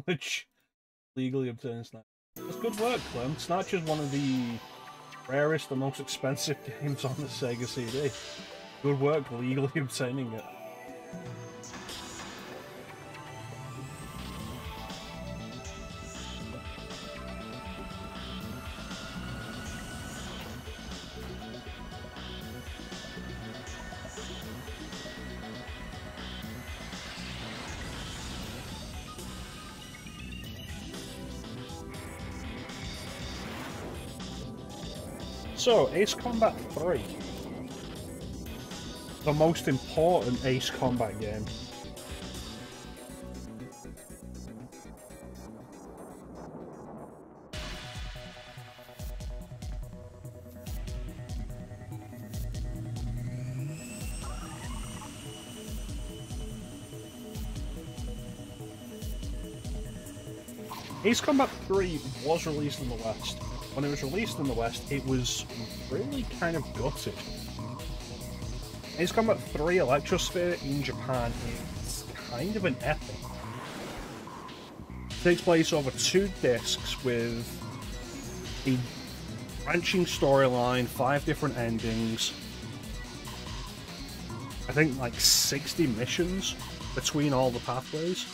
which legally obtained Snatch. It's good work, Clem. Snatch is one of the rarest and most expensive games on the Sega CD. Good work legally obtaining it. So, Ace Combat 3. The most important Ace Combat game. Ace Combat 3 was released in the West. When it was released in the West, it was really kind of gutted. Ace Combat 3 Electrosphere in Japan is kind of an epic. It takes place over 2 discs with a branching storyline, 5 different endings, I think like 60 missions between all the pathways.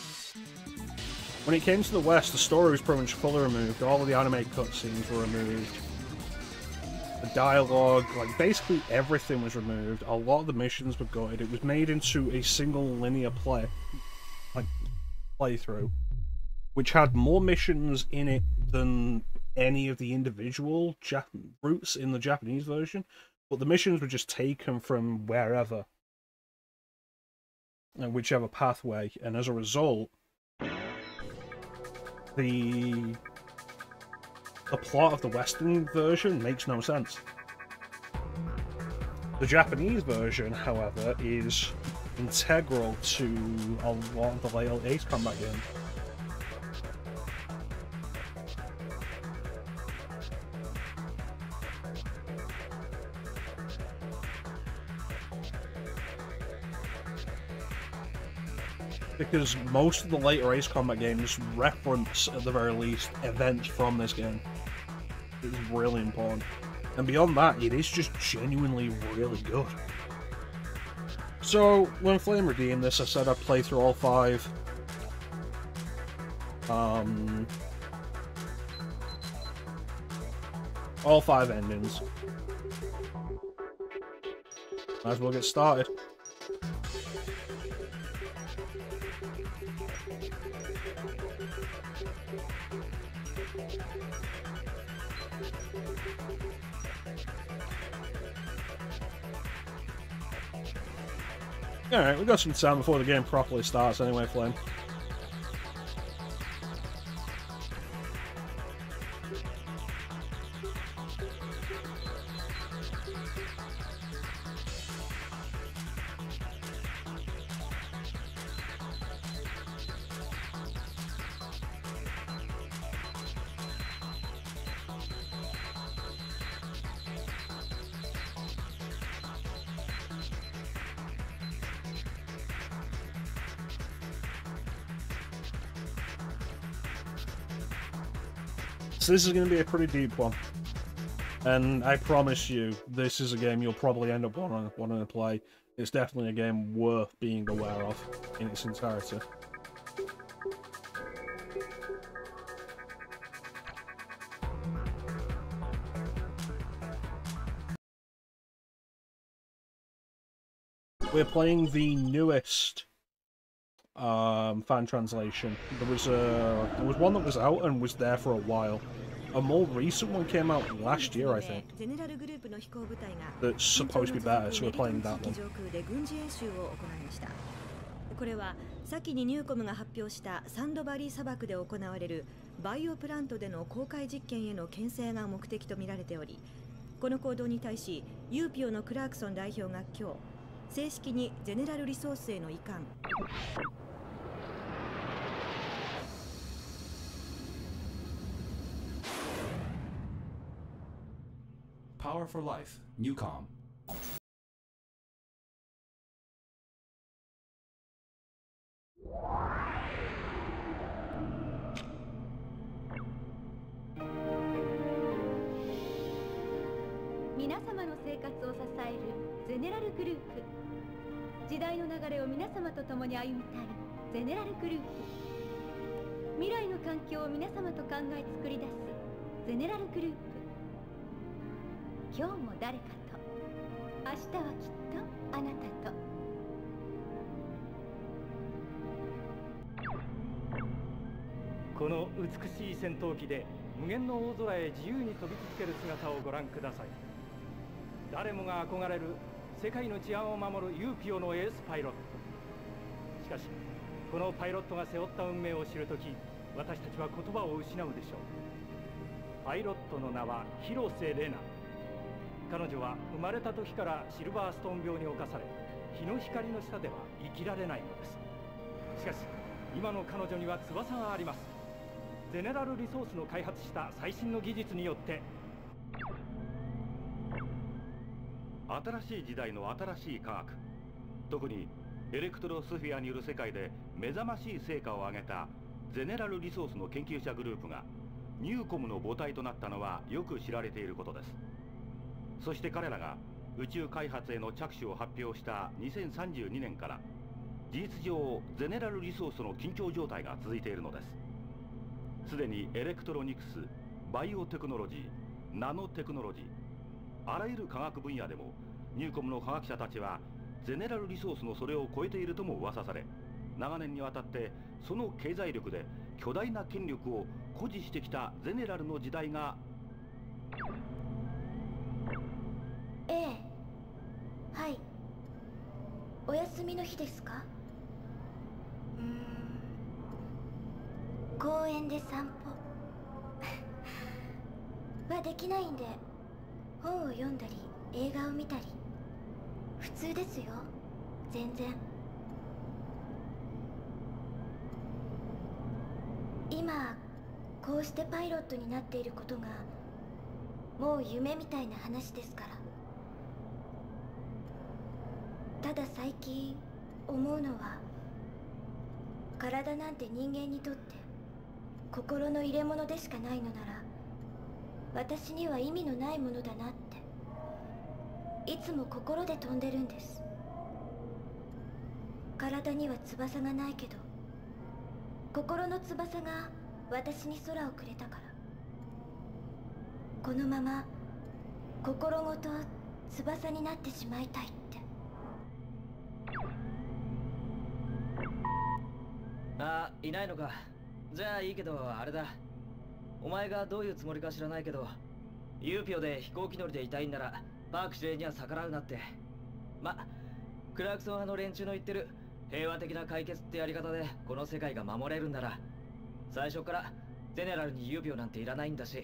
When it came to the West, the story was pretty much fully removed, all of the anime cutscenes were removed. The dialogue, like basically everything was removed, a lot of the missions were gutted, it was made into a single linear playthrough, which had more missions in it than any of the individual routes in the Japanese version, but the missions were just taken from wherever, and whichever pathway, and as a result, the plot of the Western version makes no sense. The Japanese version, however, is integral to a lot of the later Ace Combat games. Because most of the later Ace Combat games reference, at the very least, events from this game. It's really important. And beyond that, it is just genuinely really good. So, when Flame redeemed this, I said I'd play through all 5. All 5 endings. Might as well get started. Alright, we've got some time before the game properly starts anyway, Flame. So this is going to be a pretty deep one, and I promise you, this is a game you'll probably end up wanting to play. It's definitely a game worth being aware of in its entirety. We're playing the newest fan translation. There was one that was out and was there for a while. A more recent one came out last year, I think, that's supposed to be better, so we're playing that one. これは先にニューコムが発表したサンドバリー砂漠で行われるバイオプラントでの公開実験への牽制が目的とみられており、この行動に対しユーピオのクラークソン代表が今日正式にゼネラルリソースへの移管。Power for Life, Newcom. 皆様の生活を支えるゼネラルグループ。時代の流れを皆様と共に歩みたいゼネラルグループ。未来の環境を皆様と考え作り出すゼネラルグループ。今日も誰かと、明日はきっとあなたと。この美しい戦闘機で無限の大空へ自由に飛び続ける姿をご覧ください。誰もが憧れる世界の治安を守るユーピオのエースパイロット。しかしこのパイロットが背負った運命を知るとき、私たちは言葉を失うでしょう。パイロットの名は広瀬レナ。彼女は生まれた時からシルバーストーン病に侵され、日の光の下では生きられないのです。しかし今の彼女には翼があります。ゼネラルリソースの開発した最新の技術によって、新しい時代の新しい科学、特にエレクトロスフィアによる世界で目覚ましい成果を上げたゼネラルリソースの研究者グループがニューコムの母体となったのはよく知られていることです。そして彼らが宇宙開発への着手を発表した2032年から、事実上ゼネラルリソースの緊張状態が続いているのです。すでにエレクトロニクス、バイオテクノロジー、ナノテクノロジー、あらゆる科学分野でもニューコムの科学者たちはゼネラルリソースのそれを超えているとも噂され、長年にわたってその経済力で巨大な権力を誇示してきたゼネラルの時代が。ええ、はい。お休みの日ですか？公園で散歩はできないんで、本を読んだり映画を見たり普通ですよ、全然。今こうしてパイロットになっていることがもう夢みたいな話ですから。ただ最近思うのは、体なんて人間にとって心の入れ物でしかないのなら、私には意味のないものだなって、いつも心で飛んでるんです。体には翼がないけど、心の翼が私に空をくれたから、このまま心ごと翼になってしまいたいって。あ、いないのか。じゃあいいけど、あれだ。お前がどういうつもりか知らないけど、ユーピオで飛行機乗りでいたいんならパーク司令には逆らうなって。ま、クラークソン派の連中の言ってる平和的な解決ってやり方でこの世界が守れるんなら、最初からゼネラルにユーピオなんていらないんだし、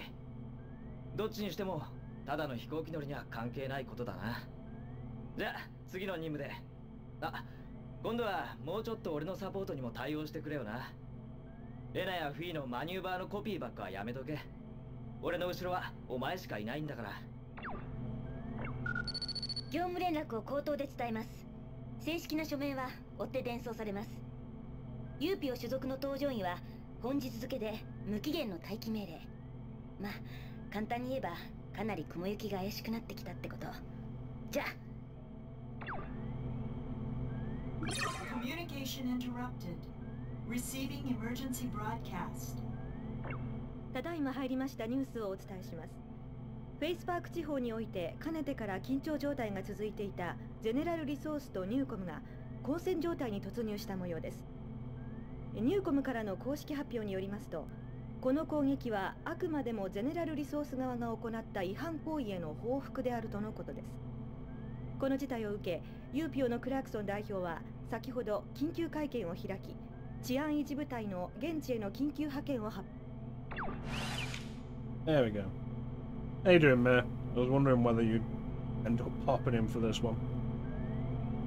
どっちにしてもただの飛行機乗りには関係ないことだな。じゃあ次の任務で。あ、今度はもうちょっと俺のサポートにも対応してくれよな。レナやフィーのマニューバーのコピーばっかはやめとけ。俺の後ろはお前しかいないんだから。業務連絡を口頭で伝えます。正式な書面は追って伝送されます。ユーピオ所属の搭乗員は本日付で無期限の待機命令。まあ簡単に言えばかなり雲行きが怪しくなってきたってこと。じゃあ。Communication interrupted. Receiving emergency broadcast. ただいま入りましたニュースをお伝えします。フェイスパーク地方においてかねてから緊張状態が続いていたゼネラルリソースとニューコムが交戦状態に突入した模様です。ニューコムからの公式発表によりますと、この攻撃はあくまでもゼネラルリソース側が行った違反行為への報復であるとのことです。この事態を受け、ユーピオのクラークソン代表は先ほど緊急会見を開き、治安維持部隊の現地への緊急派遣を発表。 There we go. How you doing, Mayor? I was wondering whether you'd end up popping in for this one.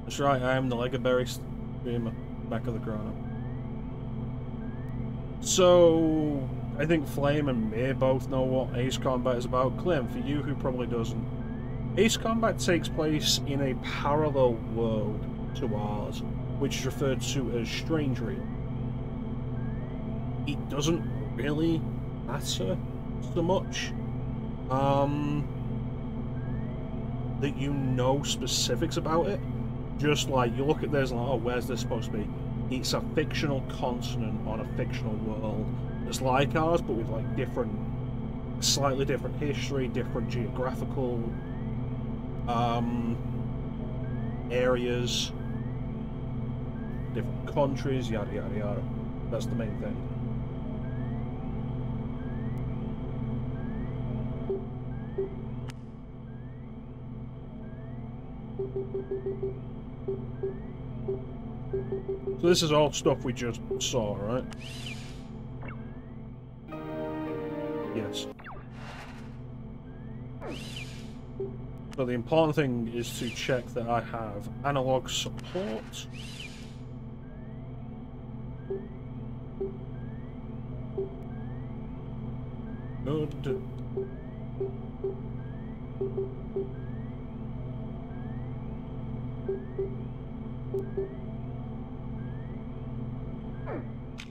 That's right, I am the Legoberry streamer, back of the chrono. So, I think Flame and May both know what Ace Combat is about. Clem, for you who probably doesn't, Ace Combat takes place in a parallel world to ours, which is referred to as Strange Real. It doesn't really matter so much. that you know specifics about it. Just like, you look at this and like, oh, where's this supposed to be? It's a fictional continent on a fictional world that's like ours, but with like slightly different history, different geographical areas, different countries, yada yada yada. That's the main thing. So this is all stuff we just saw, right? Yes. So the important thing is to check that I have analog support. Good.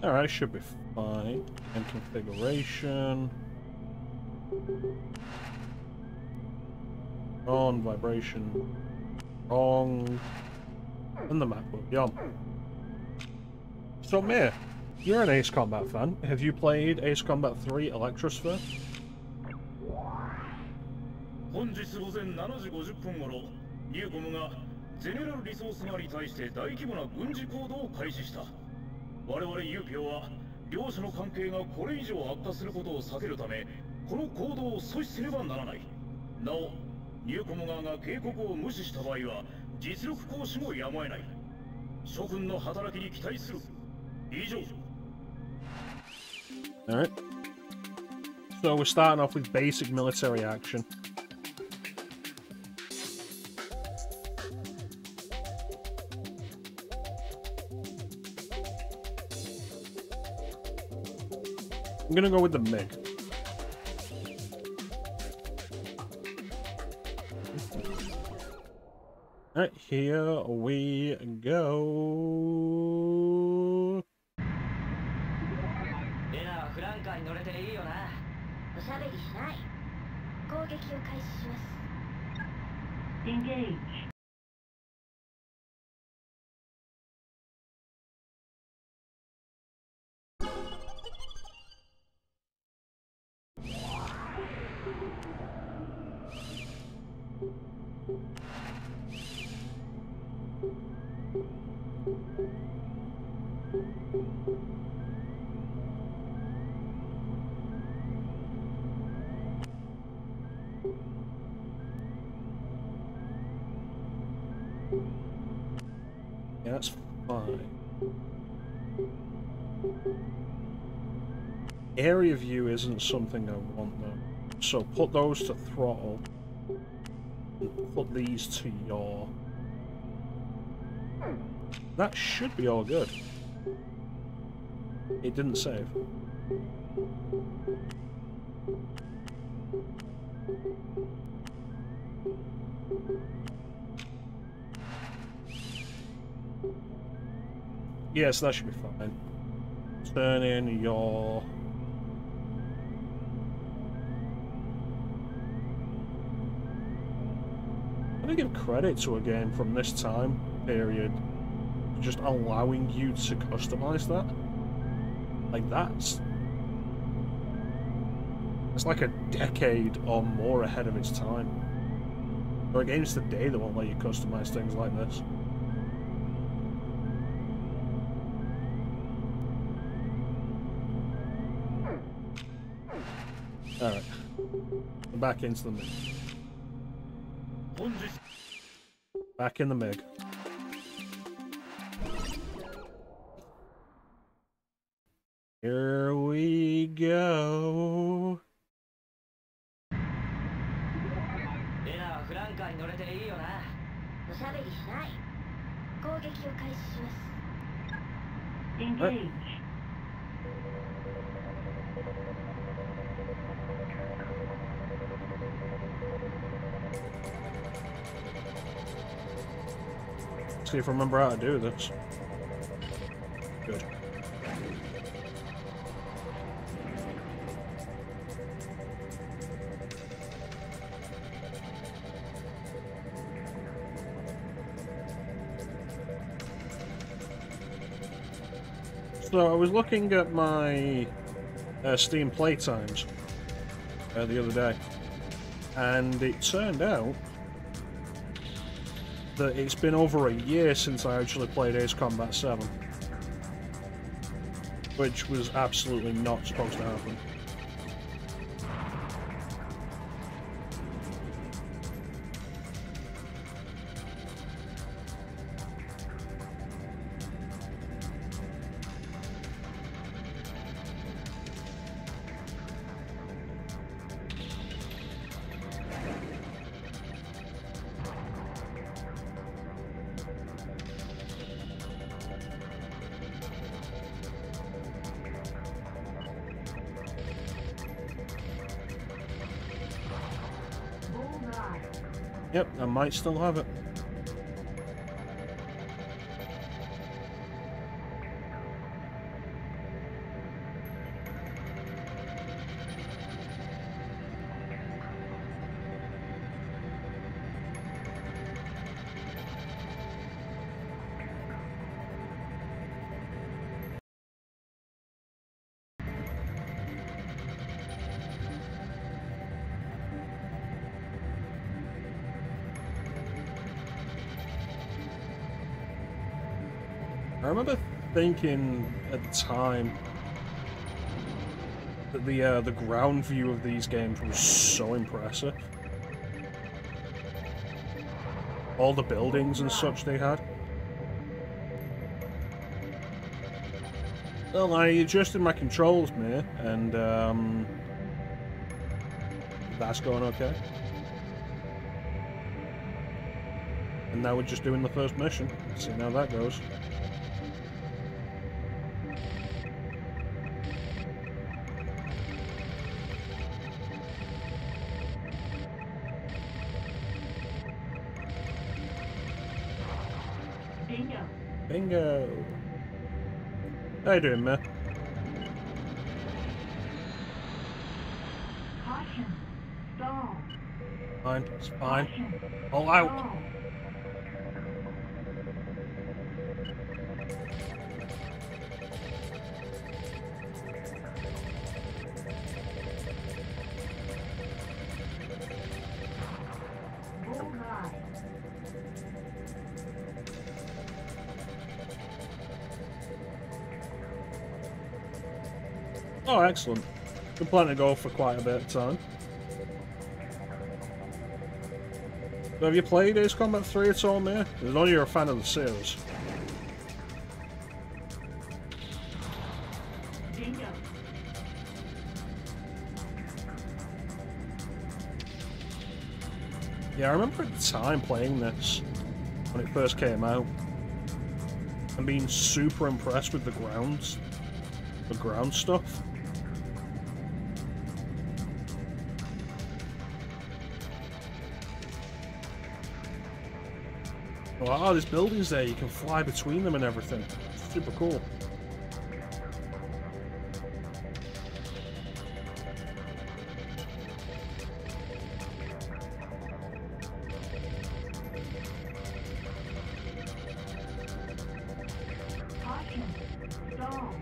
Alright, should be fine. And configuration. On, vibration. Wrong. And the map will be on. So, Mir, you're an Ace Combat fan. Have you played Ace Combat 3 Electrosphere? 本日午前7時50分頃、ニューコムがゼネラルリソース側に対して大規模な軍事行動を開始した。我々ユーピオは両者の関係がこれ以上悪化することを避けるため、この行動を阻止すればならない。なお、ニューコム側が警告を無視した場合は実力行使もやむを得ない。諸君の働きに期待する。以上。Alright. So we're starting off with basic military action. I'm gonna go with the MiG. Alright, here we go. レナはフランカーに乗れていいよな。おしゃべりしない。攻撃を開始します。Engage. Yeah, that's fine. Area view isn't something I want though. So put those to throttle. And put these to yaw. That should be all good. It didn't save. Yes, that should be fine. Turn in your... I'm gonna give credit to a game from this time period just allowing you to customize that. Like that's like a decade or more ahead of its time. There are games today that won't let you customize things like this. Alright. Back into the MiG. Back in the MiG. Here we go. レナはフランカーに乗れていいよな。おしゃべりしない。攻撃を開始します。Engage. See if I remember how to do this. Good. So I was looking at my Steam playtimes the other day, and it turned out that it's been over a year since I actually played Ace Combat 7. Which was absolutely not supposed to happen. Yep, I might still have it. I remember thinking at the time that the ground view of these games was so impressive. All the buildings and such they had. Well, I adjusted my controls, mate, and that's going okay. And now we're just doing the first mission. Seeing how that goes. Bingo! How you doing, man? Caution. Stall. Fine, it's fine. Caution. All out! Stall. Bullseye. Oh, excellent. Good plan to go for quite a bit of time. So have you played Ace Combat 3 at all, mate? I know you're a fan of the series. Bingo. Yeah, I remember at the time playing this when it first came out and being super impressed with the ground stuff. Like, oh, there's buildings there, you can fly between them and everything. It's super cool. Caution. Stall.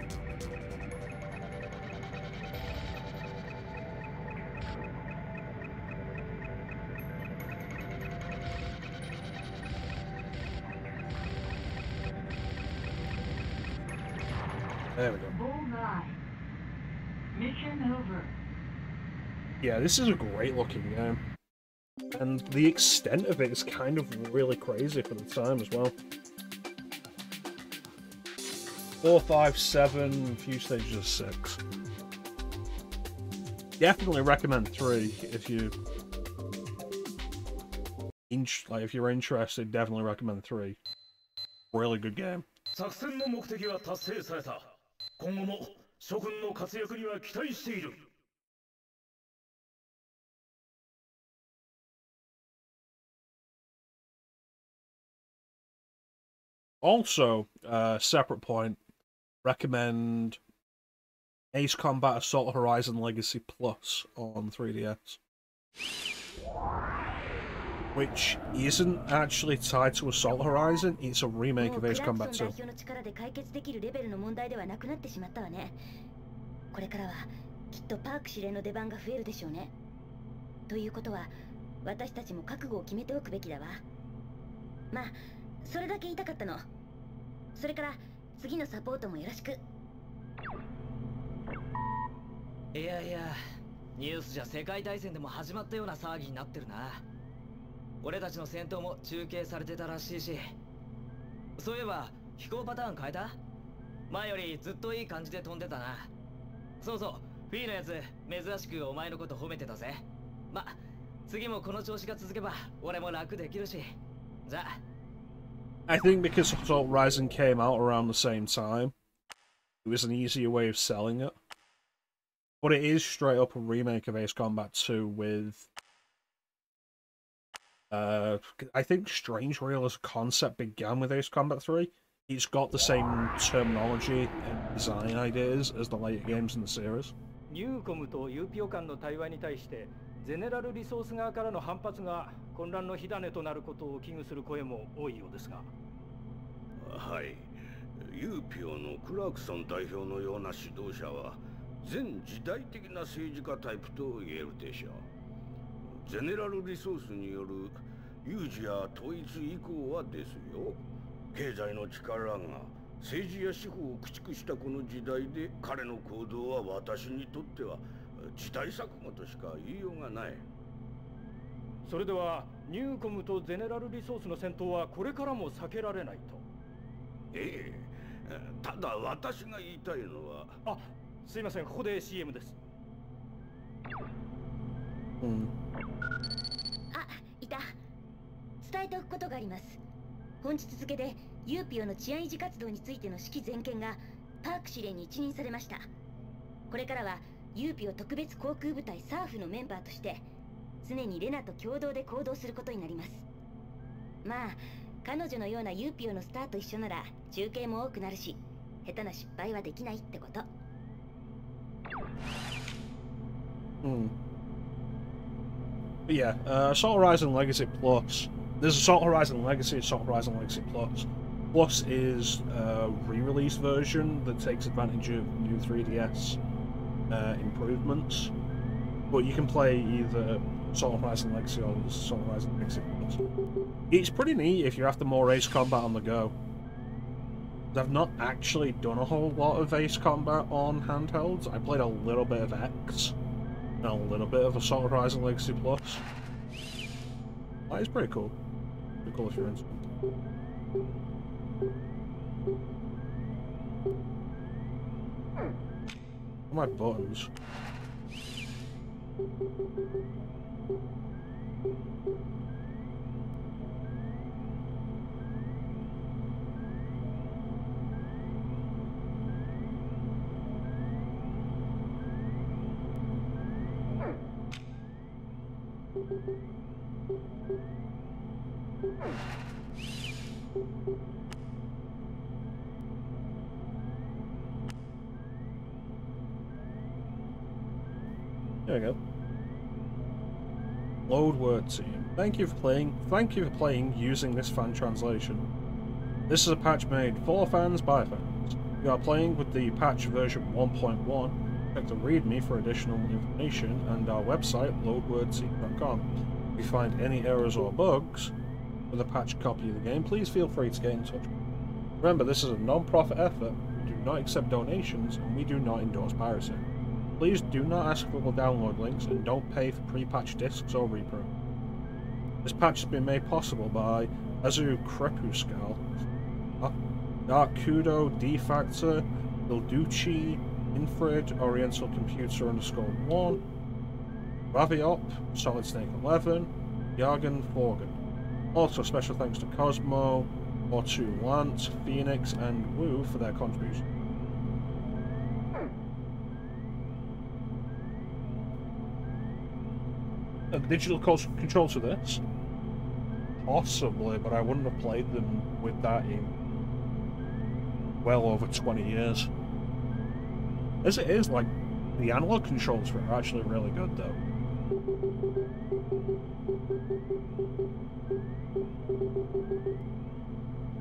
There we go. Bullseye. Mission over. Yeah, this is a great looking game. And the extent of it is kind of really crazy for the time as well. 4, 5, 7, a few stages of 6. Definitely recommend 3 if you if you're interested. Definitely recommend 3. Really good game. 作戦の目的は達成された。今後も諸君の活躍には期待している。Also, separate point, recommend Ace Combat Assault Horizon Legacy Plus on 3DS. which isn't actually tied to Assault Horizon. It's a remake of Ace Combat 2. 代表の力で解決できるレベルの問題ではなくなってしまったわね。これからはきっとパーク司令の出番が増えるでしょうね。ということは私たちも覚悟を決めておくべきだわ。まあそれだけ言いたかったの。それから次のサポートもよろしく。いやいや、ニュースじゃ世界大戦でも始まったような騒ぎになってるな。俺たちの戦闘も中継されてたらしいし。そういえば飛行パターン変えた？前よりずっといい感じで飛んでたな。そうそう、フィーのやつ珍しくお前のこと褒めてたぜ。ま、次もこの調子が続けば俺も楽できるし。じゃあ。I think because Assault Horizon came out around the same time, it was an easier way of selling it. But it is straight up a remake of Ace Combat 2 with... I think Strange Reel as a concept began with Ace Combat 3. It's got the same terminology and design ideas as the later games in the series. ニューコムとユーピオ間の対話に対してゼネラルリソース側からの反発が混乱の火種となることを危惧する声も多いようですが。はい、ユーピオのクラークソン代表のような指導者は全時代的な政治家タイプと言えるでしょう。ゼネラルリソースによる有事や統一以降はですよ、経済の力が政治や司法を駆逐したこの時代で彼の行動は私にとっては時代錯誤としか言いようがない。それではニューコムとゼネラルリソースの戦闘はこれからも避けられないと。ええ、ただ私が言いたいのは。あ、すいません、ここで CM です。あ、いた。伝えておくことがあります。本日付でユーピオの治安維持活動についての指揮全権がパーク司令に一任されました。これからはユーピオ特別航空部隊サーフのメンバーとして常にレナと共同で行動することになります。まあ彼女のようなユーピオのスターと一緒なら中継も多くなるし、下手な失敗はできないってこと。But yeah, Assault Horizon Legacy Plus. There's Assault Horizon Legacy, Assault Horizon Legacy Plus. Plus is a re-release version that takes advantage of new 3DS improvements. But you can play either Assault Horizon Legacy or Assault Horizon Legacy Plus. It's pretty neat if you're after more Ace Combat on the go. I've not actually done a whole lot of Ace Combat on handhelds. I played a little bit of X and a little bit of Assault Horizon Legacy Plus. It's pretty cool. Pretty cool if you're into it. My buttons. There we go. Load word team. Thank you for playing using this fan translation. This is a patch made for fans by fans. We are playing with the patch version 1.1. Check the README for additional information and our website loadwordteam.com. If you find any errors or bugs with a patched copy of the game, please feel free to get in touch. Remember, this is a non-profit effort. We do not accept donations and we do not endorse piracy. Please do not ask for download links and don't pay for pre-patched discs or repro. This patch has been made possible by Azu Crepuscal, Darkudo, D-Factor, Ilducci, Infrared, Oriental Computer _1, Raviop, Solid Snake 11, Yargan Forgan. Also special thanks to Cosmo, Ortu Lance, Phoenix and Wu for their contribution. Digital controls for this? Possibly, but I wouldn't have played them with that in well over 20 years. As it is, like, the analog controls are actually really good though.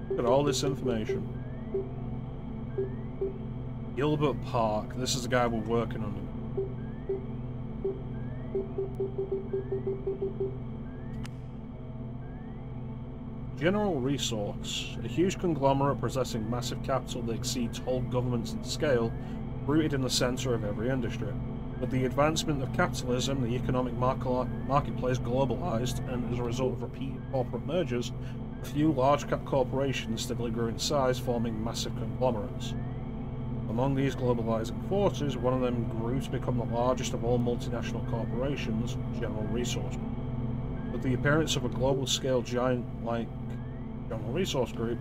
Look at all this information. Gilbert Park. This is the guy we're working on. General Resource, a huge conglomerate possessing massive capital that exceeds whole governments in scale, rooted in the centre of every industry. With the advancement of capitalism, the economic marketplace globalised, and as a result of repeated corporate mergers, a few large-cap corporations steadily grew in size, forming massive conglomerates. Among these globalising forces, one of them grew to become the largest of all multinational corporations, General Resource. With the appearance of a global-scale giant like General Resource Group,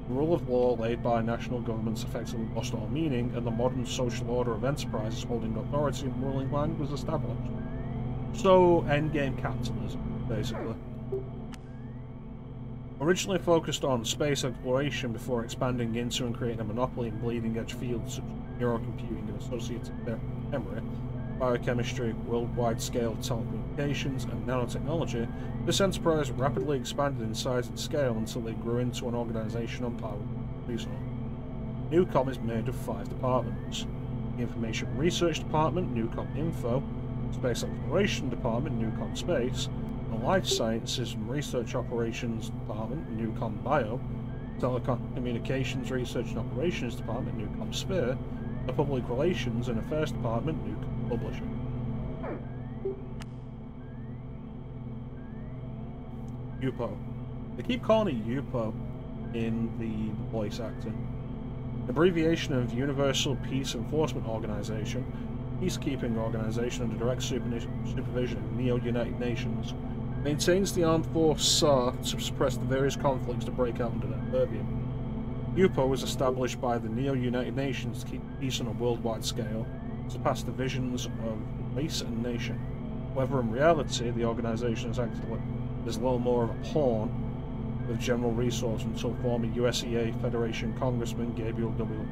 the rule of law laid by national governments effectively lost all meaning, and the modern social order of enterprises holding authority in ruling land was established. So, endgame capitalism, basically. Originally focused on space exploration before expanding into and creating a monopoly in bleeding-edge fields such as neurocomputing and associated memory, biochemistry, worldwide-scale telecommunications, and nanotechnology, this enterprise rapidly expanded in size and scale until they grew into an organisation on par with resource. Newcom is made of 5 departments: the Information Research Department, Newcom Info, Space Exploration Department, Newcom Space, the Life Sciences and Research Operations Department, Newcom Bio, Telecommunications Research and Operations Department, Newcom Sphere, the Public Relations and Affairs Department, Newcom Publishing. UPO. They keep calling it UPO in the voice acting. Abbreviation of Universal Peace Enforcement Organization, peacekeeping organization under direct supervision of Neo-United Nations, maintains the armed force SAR to suppress the various conflicts that break out under their purview. UPO was established by the Neo-United Nations to keep peace on a worldwide scale, surpass divisions of race and nation. However, in reality, the organization has acted as little more of a pawn with General Resource until former USEA Federation Congressman Gabriel W.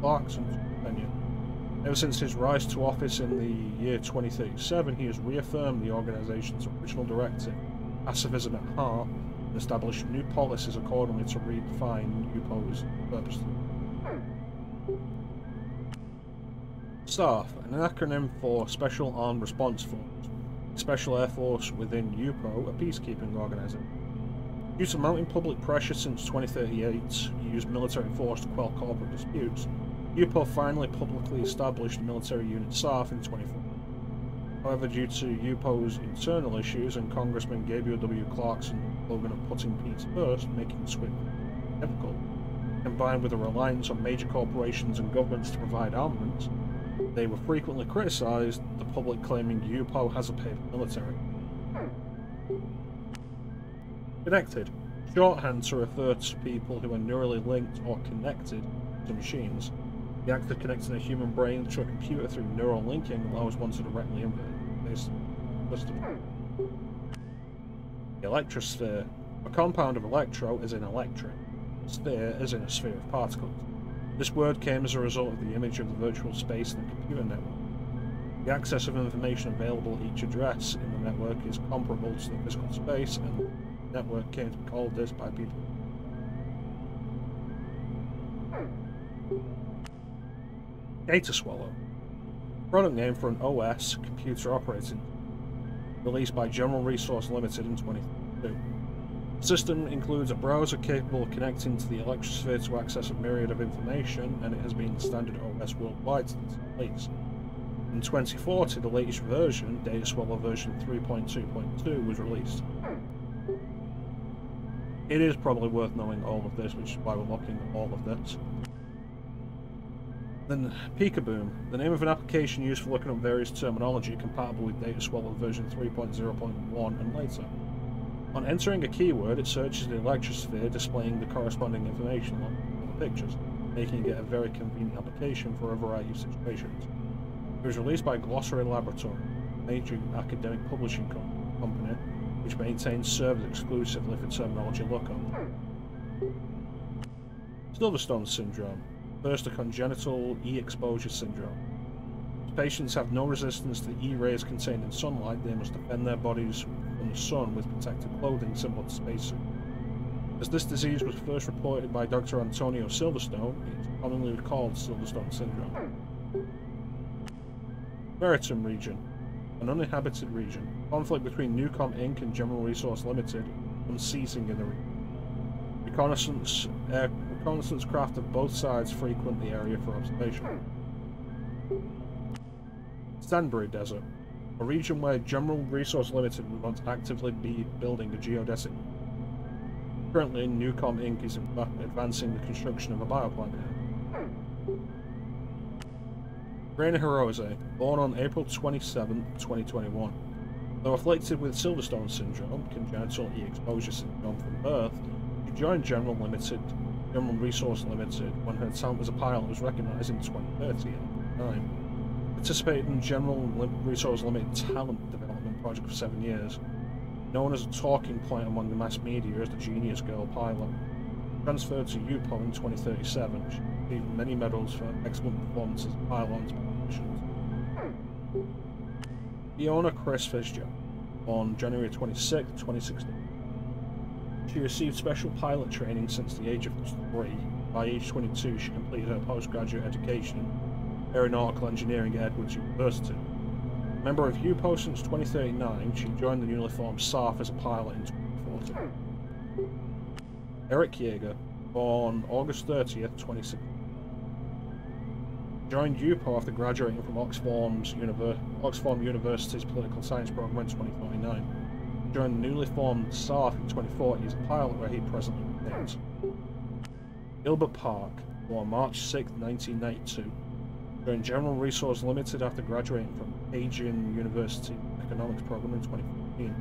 Clarkson's tenure. Ever since his rise to office in the year 2037, he has reaffirmed the organization's original directive, pacifism at heart, and established new policies accordingly to redefine UPO's purpose. SARF, an acronym for Special Armed Response Force, Special Air Force within UPO, a peacekeeping organization. Due to mounting public pressure since 2038 to use military force to quell corporate disputes, UPO finally publicly established the military unit SARF in 2014. However, due to UPO's internal issues and Congressman Gabriel W. Clarkson's slogan of putting peace first, making switch difficult, combined with a reliance on major corporations and governments to provide armaments, they were frequently criticised, the public claiming UPO has a paper military. Connected, shorthand to refer to people who are neurally linked or connected to machines. The act of connecting a human brain to a computer through neural linking allows one to directly invert this system. The Electrosphere. A compound of electro is in electric. Sphere is in a sphere of particles. This word came as a result of the image of the virtual space in the computer network. The access of information available at each address in the network is comparable to the physical space, and the network came to be called this by people. Data Swallow. Product name for an OS, computer operating, released by General Resource Limited in 2022. The system includes a browser capable of connecting to the Electrosphere to access a myriad of information, and it has been standard OS worldwide since its release. In 2040, the latest version, Data Swallow version 3.2.2, was released. It is probably worth knowing all of this, which is why we're looking at all of this. Then Peekaboom, the name of an application used for looking up various terminology compatible with Data Swallow version 3.0.1 and later. On entering a keyword, it searches the Electrosphere, displaying the corresponding information on the pictures, making it a very convenient application for a variety of situations. It was released by Glossary Laboratory, a major academic publishing company, which maintains servers exclusively for terminology lookup. Silverstone Syndrome. First, a congenital E-exposure syndrome. If patients have no resistance to the E-rays contained in sunlight, they must defend their bodies from from the sun with protective clothing similar to spacesuits. As this disease was first reported by Dr. Antonio Silverstone, it is commonly called Silverstone syndrome. Maritime region, an uninhabited region. Conflict between Newcom Inc. and General Resource Limited unceasing in the region. Reconnaissance craft of both sides frequent the area for observation. Stanbury Desert, a region where General Resource Limited would once actively be building a geodesic. Currently, Newcom Inc. is advancing the construction of a bioplant here. Raina Hirose, born on April 27, 2021. Though afflicted with Silverstone syndrome, congenital E-exposure syndrome from birth, she joined General Resource Limited when her talent as a pilot was recognised in 2030 at the time. Participated in General Resource Limited talent development project for 7 years. Known as a talking point among the mass media as the Genius Girl pilot. Transferred to UPO in 2037, she received many medals for excellent performances as a pilot on missions. Fiona Chris Fitzgerald, on January 26, 2016. She received special pilot training since the age of 3. By age 22, she completed her postgraduate education in aeronautical engineering at Edwards University. Member of UPO since 2039, she joined the newly formed SAF as a pilot in 2014. Eric Yeager, born August 30th, 2016. Joined UPO after graduating from Oxford University's Political Science program in 2049. Joined the newly formed SAF in 2040 as a pilot where he presently remains. Gilbert Park, born March 6, 1992. Joined General Resource Limited after graduating from Asian University Economics program in 2014.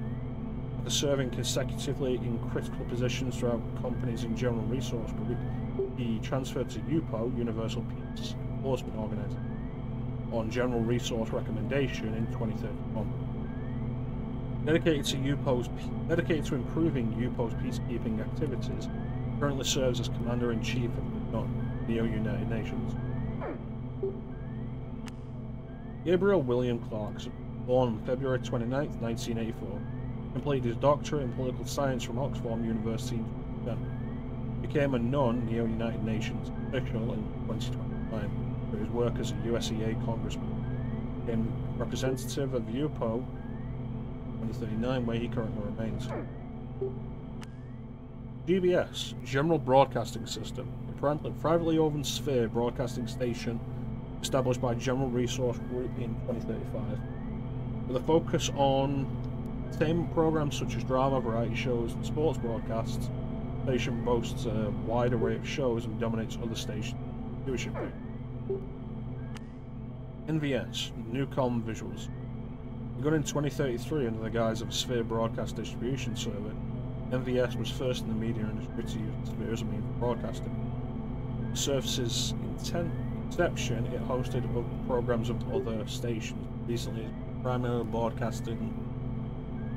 After serving consecutively in critical positions throughout companies in General Resource Group, he transferred to UPO, Universal Peace Enforcement Organization, on General Resource recommendation in 2031. Dedicated to improving UPO's peacekeeping activities, currently serves as Commander-in-Chief of the NEO United Nations. Gabriel William Clarkson, born February 29, 1984, completed his doctorate in political science from Oxford University in 2010. Became a non-Neo United Nations official in 2029 for his work as a USEA congressman. Became representative of UPO 2039, where he currently remains. GBS, General Broadcasting System, a privately owned sphere broadcasting station established by General Resource Group in 2035. With a focus on entertainment programs such as drama, variety shows, and sports broadcasts, the station boasts a wide array of shows and dominates other stations' viewership rate. NVS, Newcom Visuals. Begun in 2033 under the guise of a Sphere broadcast distribution server, NVS was first in the media industry to use the Sphere as a means of broadcasting. The service's inception, it hosted programs of other stations, recently primarily broadcasting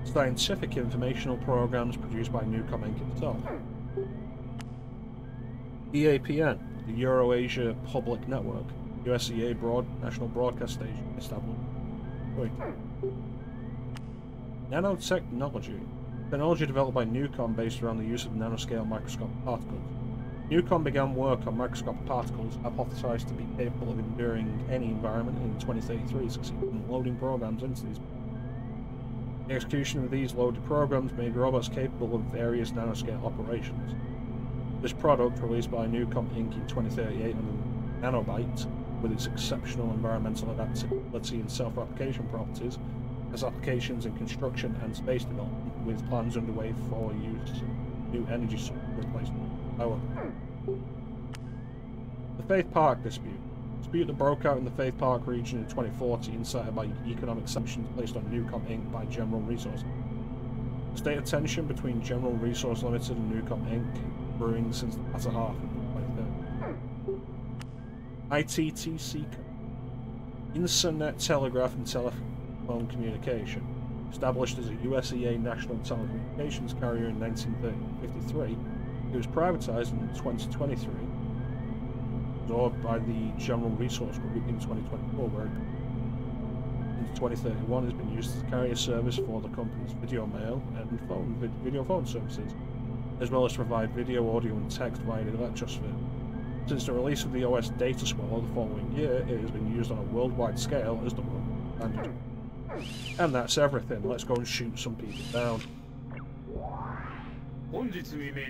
scientific informational programs produced by Newcom Inc. itself. EAPN, the Eurasia Public Network, USEA national broadcast station established. Nanotechnology, technology developed by Newcom based around the use of nanoscale microscopic particles. Newcom began work on microscopic particles hypothesized to be capable of enduring any environment in 2033, succeeding in loading programs into these. The execution of these loaded programs made robots capable of various nanoscale operations. This product, released by Newcom Inc. in 2038 under Nanobyte, with its exceptional environmental adaptability and self-replication properties, has applications in construction and space development, with plans underway for use in new energy source replacement power. The Faith Park dispute. Dispute that broke out in the Faith Park region in 2040, incited by economic sanctions placed on Newcom Inc. by General Resource. The state of tension between General Resource Limited and Newcom Inc. brewing since the latter half of 2030. ITTC, Internet Telegraph and Telephone Communication, established as a USEA national telecommunications carrier in 1953, it was privatized in 2023, absorbed by the General Resource Group in 2024, where in since 2031 has been used as a carrier service for the company's video mail and video phone services, as well as to provide video, audio and text via the Electrosphere. Since the release of the OS data swallow the following year, it has been used on a worldwide scale as the world standard. And that's everything. Let's go and shoot some people down. 本日未明、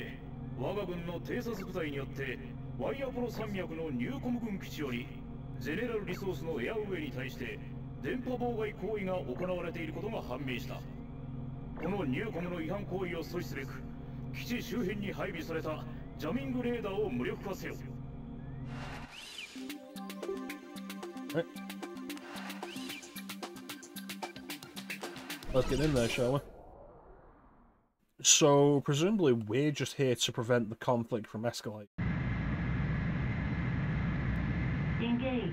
我が軍の偵察部隊によってワイアポロ山脈のニューコム軍基地よりゼネラルリソースのエアウェイに対して電波妨害行為が行われていることが判明した。このニューコムの違反行為を阻止すべく基地周辺に配備されたジャミングレーダーを無力化せよ。Right. Let's get in there, shall we? So, presumably we're just here to prevent the conflict from escalating. Engage.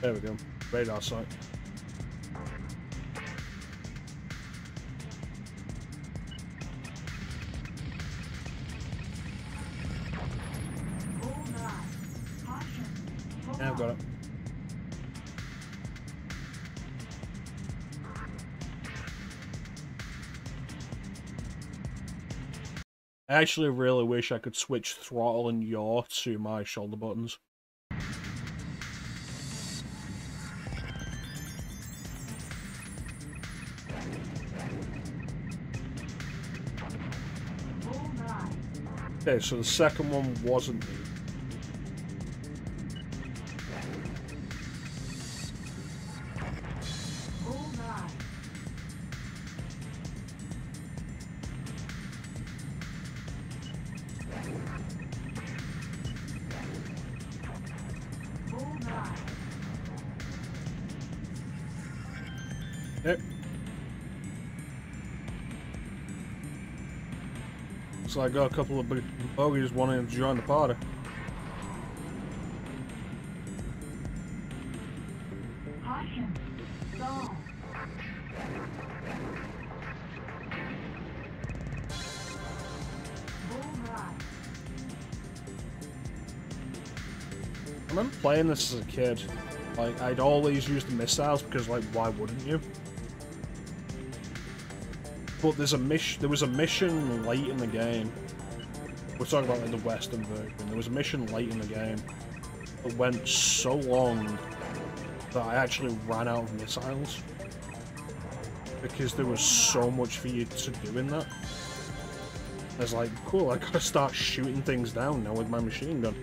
There we go. Radar sight. Yeah, I've got it. I actually really wish I could switch throttle and yaw to my shoulder buttons. Okay, so the second one wasn't me. Yep. So I got a couple of bogeys wanting to join the party. Caution. Stall. I remember playing this as a kid. Like, I'd always use the missiles because, like, why wouldn't you? But there was a mission late in the game. We're talking about like the Western version. There was a mission late in the game that went so long that I actually ran out of missiles because there was so much for you to do in that. I was like, cool, I gotta start shooting things down now with my machine gun.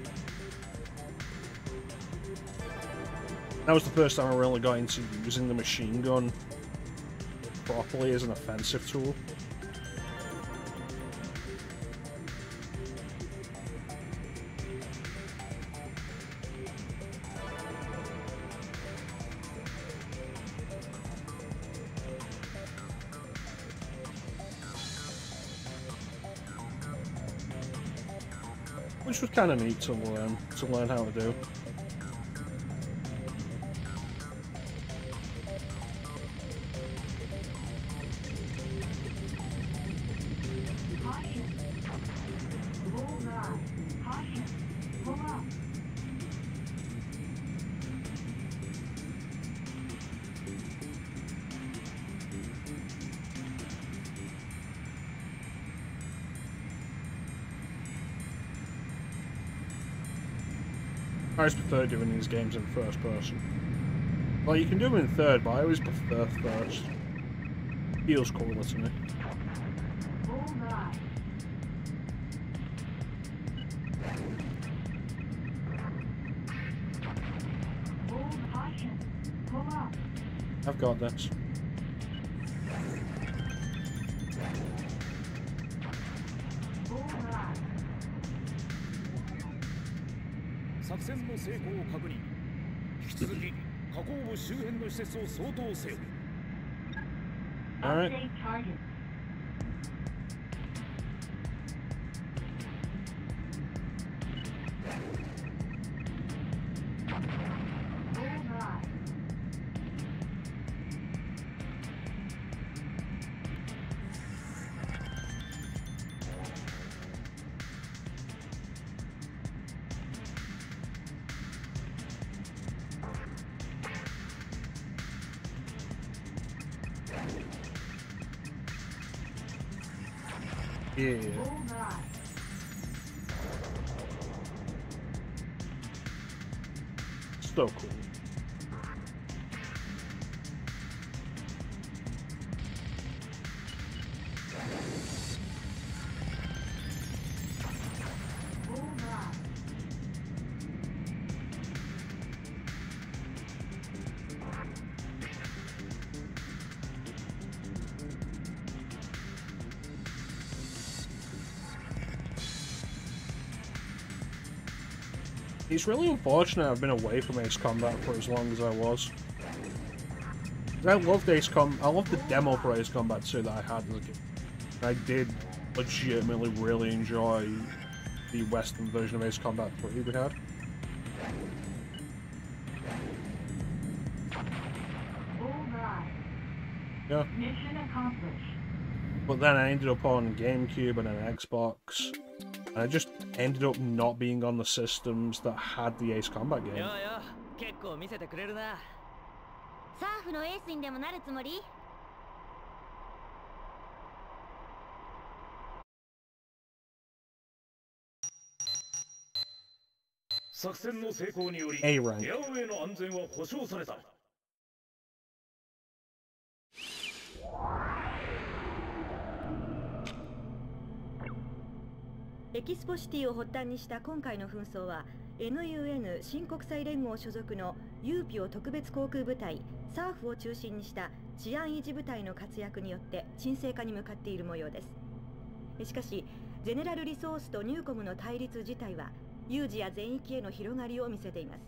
That was the first time I really got into using the machine gun properly as an offensive tool. Which was kind of neat to learn how to do. I always prefer doing these games in first person. Well, you can do them in third, but I always prefer first. Feels cooler to me. I've got this. Alright. Yeah. So cool. It's really unfortunate I've been away from Ace Combat for as long as I was. I loved I loved the demo for Ace Combat 2 that I had as a kid. I did legitimately really enjoy the Western version of Ace Combat 3 we had. Yeah. Mission accomplished. But then I ended up on GameCube and an Xbox. And I just ended up not being on the systems that had the Ace Combat game. 結構見せてくれるな。サーフのエースにでもなるつもり？作戦の成功により、 A rank. エアウェイの安全は保証された。エキスポシティを発端にした今回の紛争は NUN 新国際連合所属のユーピオ特別航空部隊サーフを中心にした治安維持部隊の活躍によって沈静化に向かっている模様です。しかしゼネラルリソースとニューコムの対立自体は有事や全域への広がりを見せています。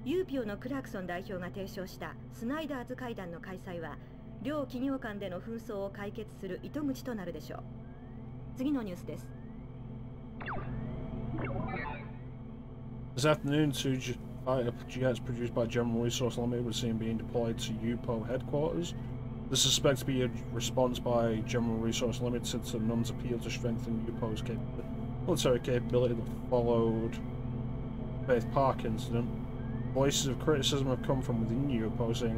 ユーピオのクラークソン代表が提唱したスナイダーズ会談の開催は両企業間での紛争を解決する糸口となるでしょう。次のニュースです。This afternoon, two fighter jets produced by General Resource Limited were seen being deployed to UPO headquarters. This is suspected to be a response by General Resource Limited to NUN's appeal to strengthen UPO's military capability that followed the Faith Park incident. Voices of criticism have come from within UPO, saying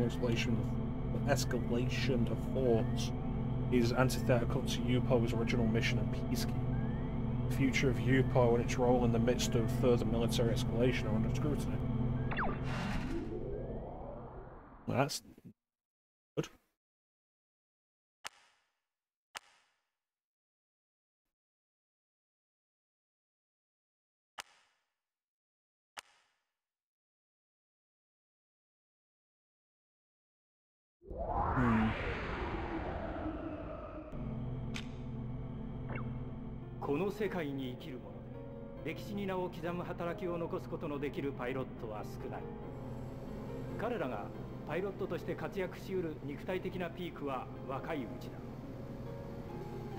escalation of force is antithetical to UPO's original mission and peacekeeping. The future of UPO and its role in the midst of further military escalation are under scrutiny. That's good. Hmm. この世界に生きる者で歴史に名を刻む働きを残すことのできるパイロットは少ない。彼らがパイロットとして活躍しうる肉体的なピークは若いうちだ。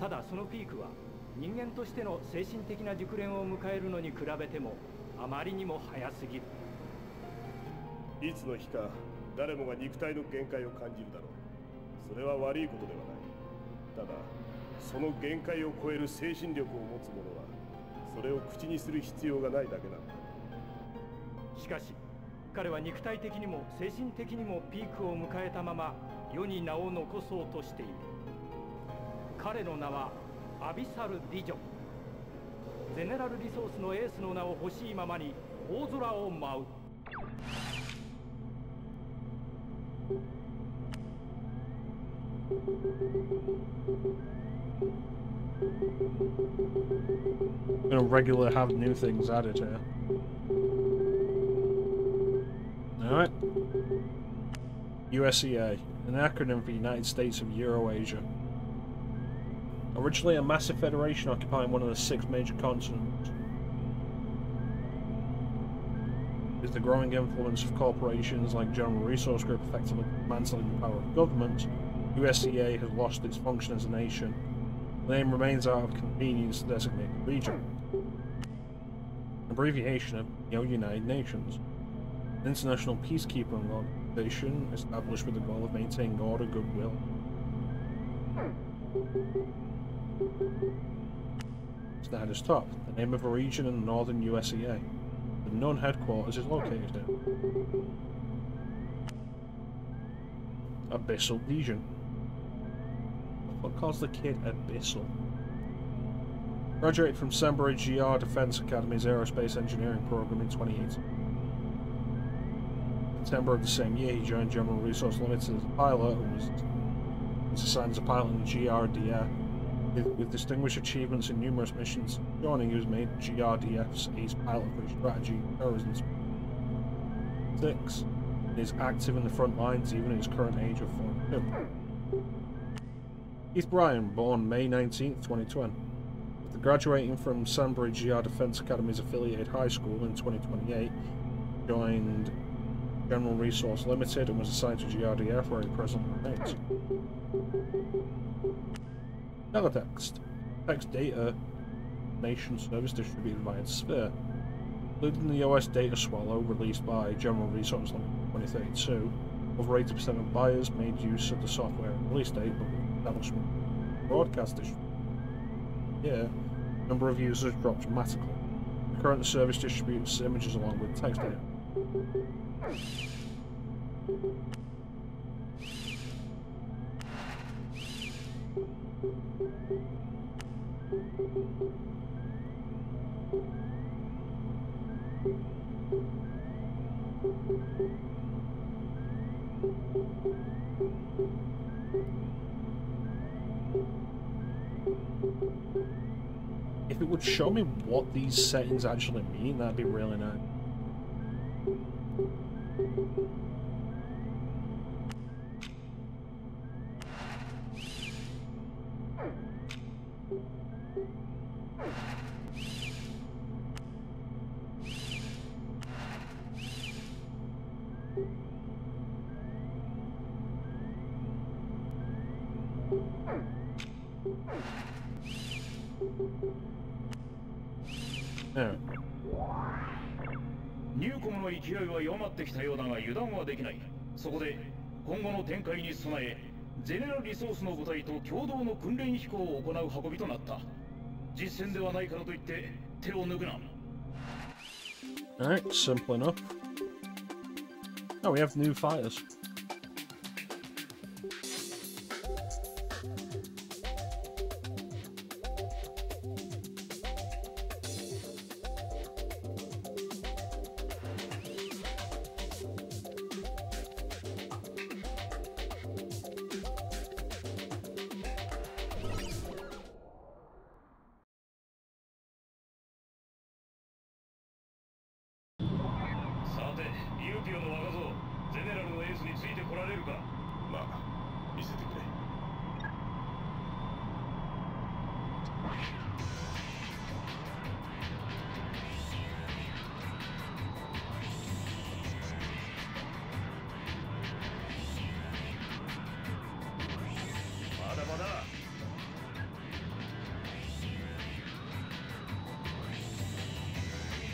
ただそのピークは人間としての精神的な熟練を迎えるのに比べてもあまりにも早すぎる。いつの日か誰もが肉体の限界を感じるだろう。それは悪いことではない。ただその限界を超える精神力を持つ者はそれを口にする必要がないだけなんだ。しかし彼は肉体的にも精神的にもピークを迎えたまま世に名を残そうとしている。彼の名はアビサル・ディジョン。ゼネラルリソースのエースの名を欲しいままに大空を舞う。Gonna regularly have new things added here. Alright. USEA, an acronym for United States of Eurasia. Originally a massive federation occupying one of the 6 major continents, with the growing influence of corporations like General Resource Group effectively dismantling the power of government, USEA has lost its function as a nation. The name remains out of convenience to designate the region. An abbreviation of United Nations. An international peacekeeping organization established with the goal of maintaining order, goodwill. Snyder's Top, the name of a region in the northern USEA. The NUN headquarters is located here. Abyssal Legion. What calls the kid Abyssal? Graduated from Senbei GR Defense Academy's Aerospace Engineering program in 2018. In September of the same year, he joined General Resource Limited as a pilot and was assigned as a pilot in the GRDF. With distinguished achievements in numerous missions, joining, he was made GRDF's ace pilot for strategy terrorism. 6. He is active in the front lines even at his current age of 42. Keith Bryan, born May 19, 2020. After graduating from Senbei GR Defense Academy's affiliated high school in 2028, joined General Resource Limited and was assigned to GRDF, where he presently remains. Teletext. Text data nation service distributed via Sphere. Including the OS data swallow released by General Resource Limited in 2032, over 80% of buyers made use of the software release date, but with establishment broadcast distribution. Here, the number of users dropped dramatically. The current service distributes images along with text data. If it would show me what these settings actually mean, that'd be really nice.ニューコムの勢いは弱まってきたようだが油断はできない。そこで今後の展開に備え、ゼネラルリソースの部隊と共同の訓練飛行を行う運びとなった。実戦ではないからといって手を抜くな。Alright, simple enough. Oh, we have new fighters.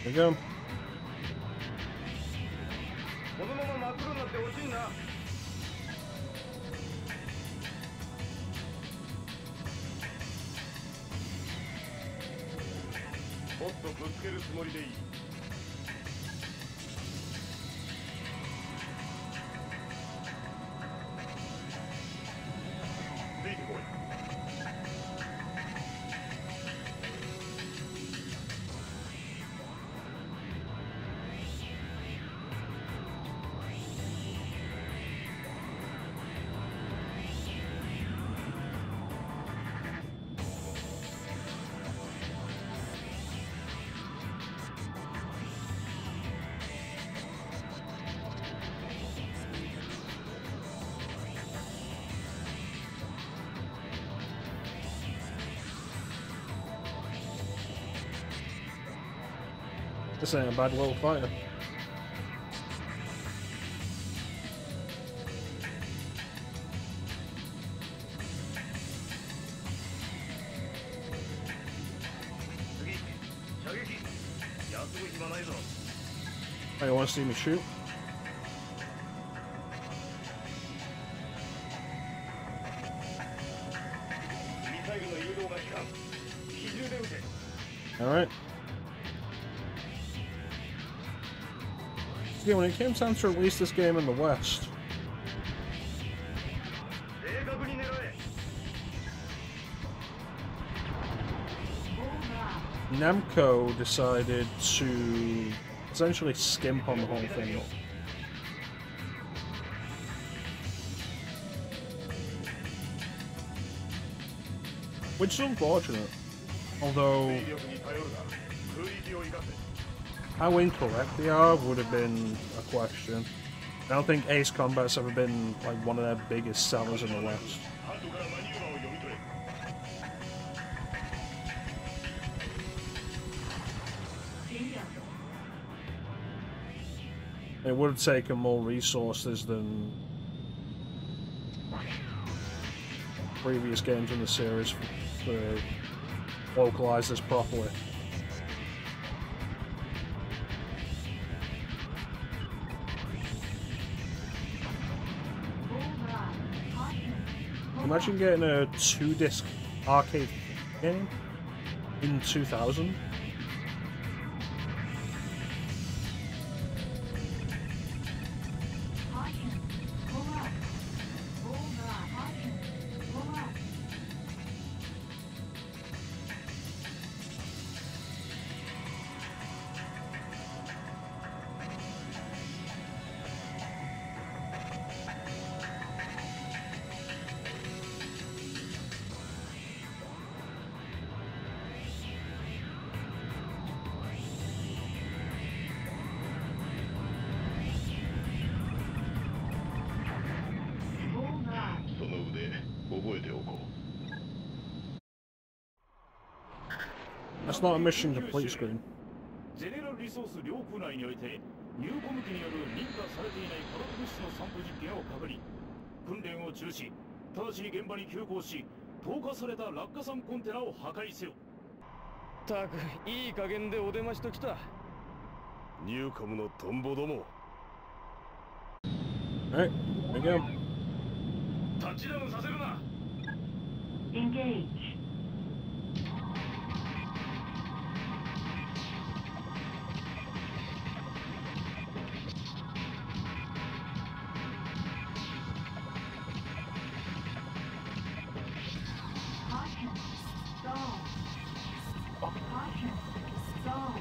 There we go. このまま真っ黒になってほしいな。もっとぶつけるつもりでいい。ついてこい。This ain't a bad little fighter. Hey, you want to see me shoot? Alright. Yeah, when it came time to release this game in the West, Namco decided to essentially skimp on the whole thing. Which is unfortunate. Although, how incorrect they are would have been a question. I don't think Ace Combat's ever been like one of their biggest sellers in the West. It would have taken more resources than previous games in the series to localize this properly. Imagine getting a 2-disc arcade game in 2000. That's not a mission complete screen. ゼネラルリソース領空内においてニューコム機による認可されていない化学物質の散布実験を確認。訓練を中止。直ちに現場に急行し、投下された落下傘コンテナを破壊せよ。たくいい加減でお出ましときた。ニューコムのトンボども。Alright, there we go. タッチダウンさせるな。Engage. Caution. Stall. Caution. Stall.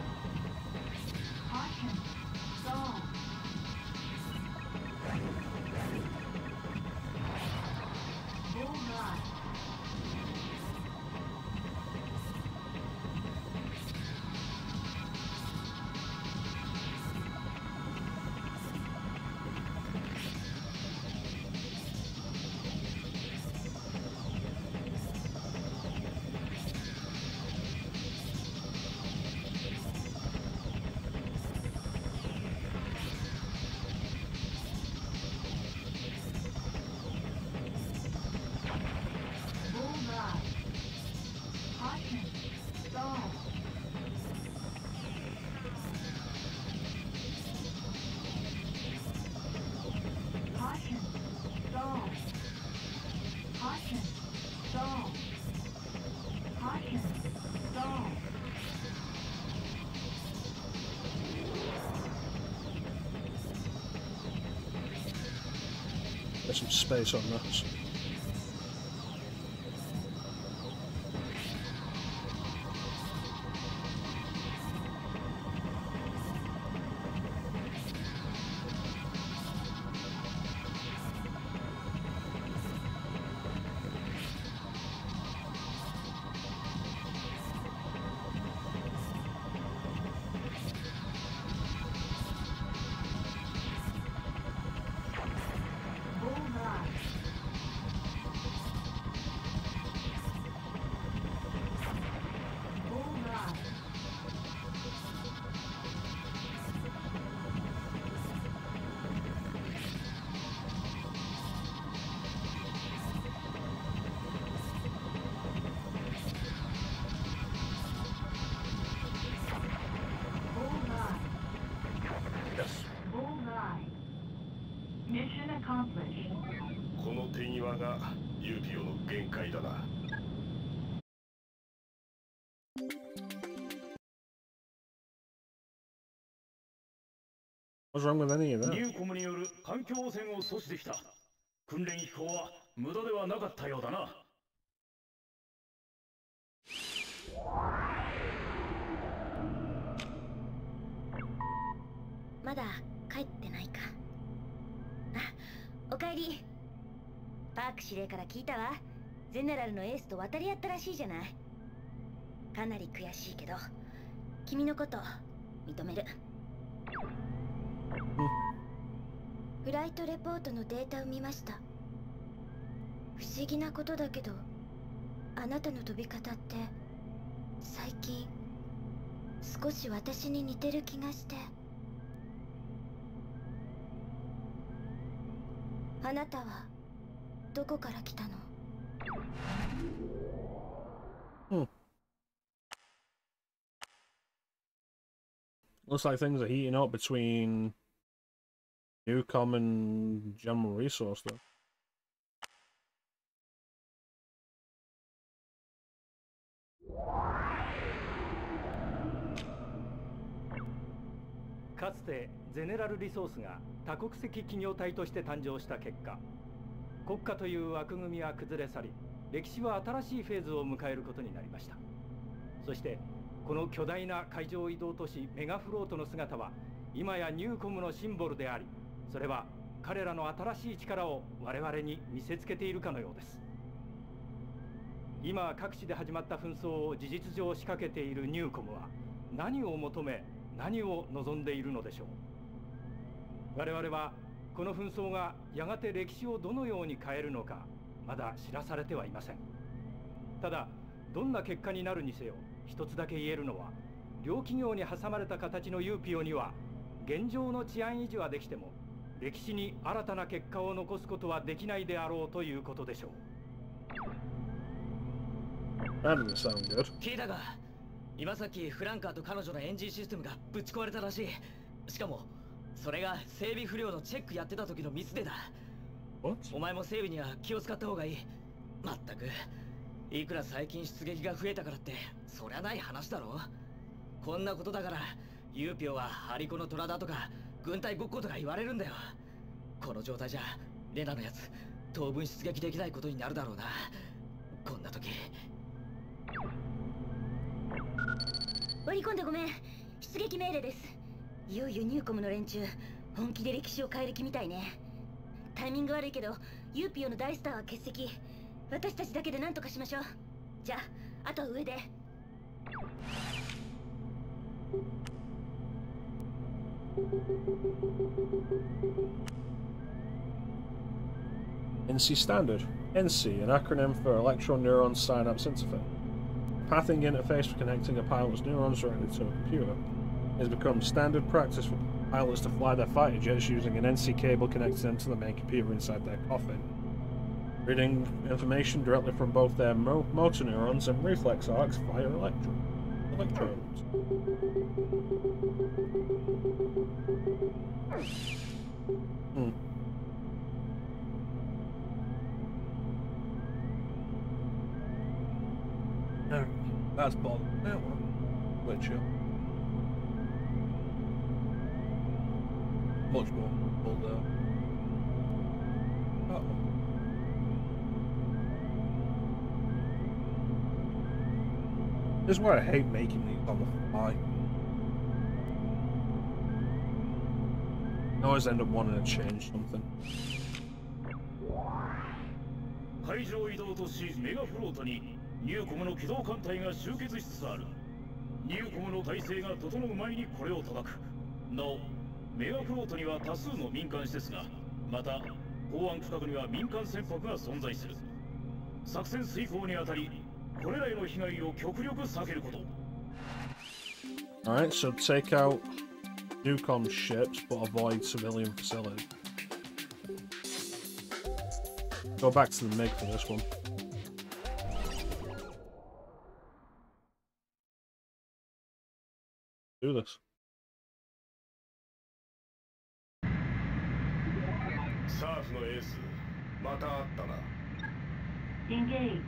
Caution. Stall. Bullseye. Bullseye. Caution. Stall. Caution. Stall. Caution. Stall. Caution. Stall. There's some space on this. Bullseye. Bullseye. Bullseye. Yes. Bullseye. Mission accomplished. この手際がユーピオの限界だな。What's wrong with any of ニ that? ューコムによる環境汚染を阻止できた。訓練飛行は無駄ではなかったようだな。まだ帰ってないか。あ、おかえり。パーク司令から聞いたわ。ゼネラルのエースと渡り合ったらしいじゃない。かなり悔しいけど君のこと認める。フライトレポートのデータを見ました。不思議なことだけど、あなたの飛び方って最近少し私に似てる気がして。あなたはどこから来たの？Looks like things are heating up between Newcom and General Resource, though. かつてゼネラルリソースが多国籍企業体として誕生した結果、国家という枠組みは崩れ去り、歴史は新しいフェーズを迎えることになりました。そしてこの巨大な海上移動都市メガフロートの姿は今やニューコムのシンボルであり、それは彼らの新しい力を我々に見せつけているかのようです。今各地で始まった紛争を事実上仕掛けているニューコムは何を求め、何を望んでいるのでしょう。我々はこの紛争がやがて歴史をどのように変えるのかまだ知らされてはいません。ただどんな結果になるにせよ、一つだけ言えるのは、両企業に挟まれた形のユーピオには現状の治安維持はできても歴史に新たな結果を残すことはできないであろうということでしょう。聞いたが、今さっきフランカーと彼女のエンジンシステムがぶち壊れたらしい。しかもそれが整備不良のチェックやってた時のミスでだ。お前も整備には気を使った方がいい。まったく、いくら最近出撃が増えたからってそりゃない話だろ。こんなことだからユーピオはハリコの虎だとか軍隊ごっことか言われるんだよ。この状態じゃレナのやつ当分出撃できないことになるだろうな。こんな時。割り込んでごめん。出撃命令です。いよいよニューコムの連中本気で歴史を変える気みたいね。タイミング悪いけどユーピオの大スターは欠席。私たちだけで何とかしましょう。じゃあ、あとは上で。NC Standard. NC, an acronym for Electro-Neuron Synapse Interface. Pathing interface for connecting a pilot's neurons directly to a computer. It has become standard practice for pilots to fly their fighter jets using an NC cable connected into the main computer inside their cockpit. Reading information directly from both their motor neurons and reflex arcs via electrodes. No, that's bad. That one. Glitch up. Much more pulled out. Uh-oh. This is why I hate making these on the fly. I always end up wanting to change something. 海上移動都市メガフロートにニューコムの機動艦隊が集結しつつある。ニューコムの体制が整う前にこれを叩く。なお、メガフロートには多数の民間施設が、また港湾区画には民間船舶が存在する。作戦遂行にあたり、これらへの被害を極力避けること。Alright, so take out Newcom ships but avoid civilian facilities. Go back to the MiG for this one. Do this. サーフのエース、また会ったな。Engage.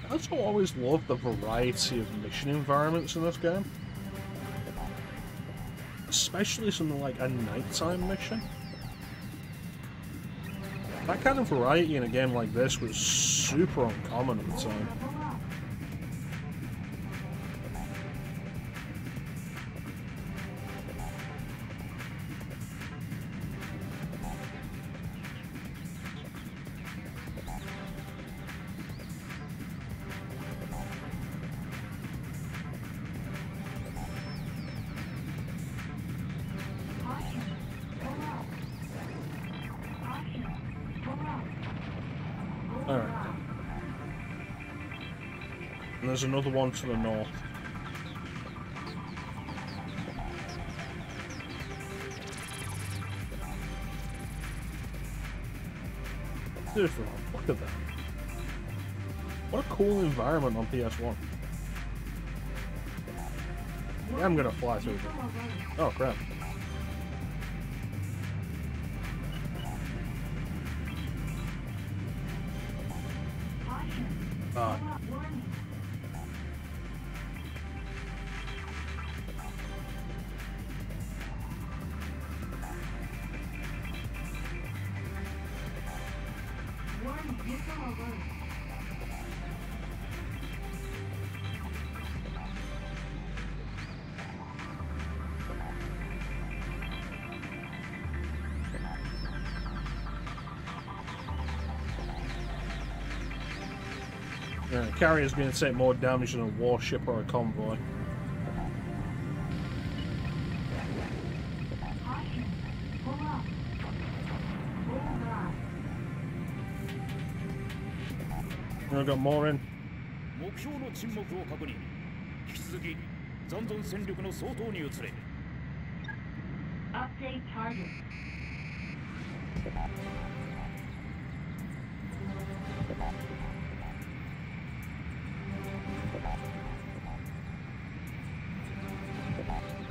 I also always love the variety of mission environments in this game. Especially something like a nighttime mission. That kind of variety in a game like this was super uncommon at the time. There's another one to the north. Beautiful. Look at that. What a cool environment on PS1. Yeah, I'm gonna fly through them. Oh crap. Carrier's going to take more damage than a warship or a convoy. I've got more in. Update target.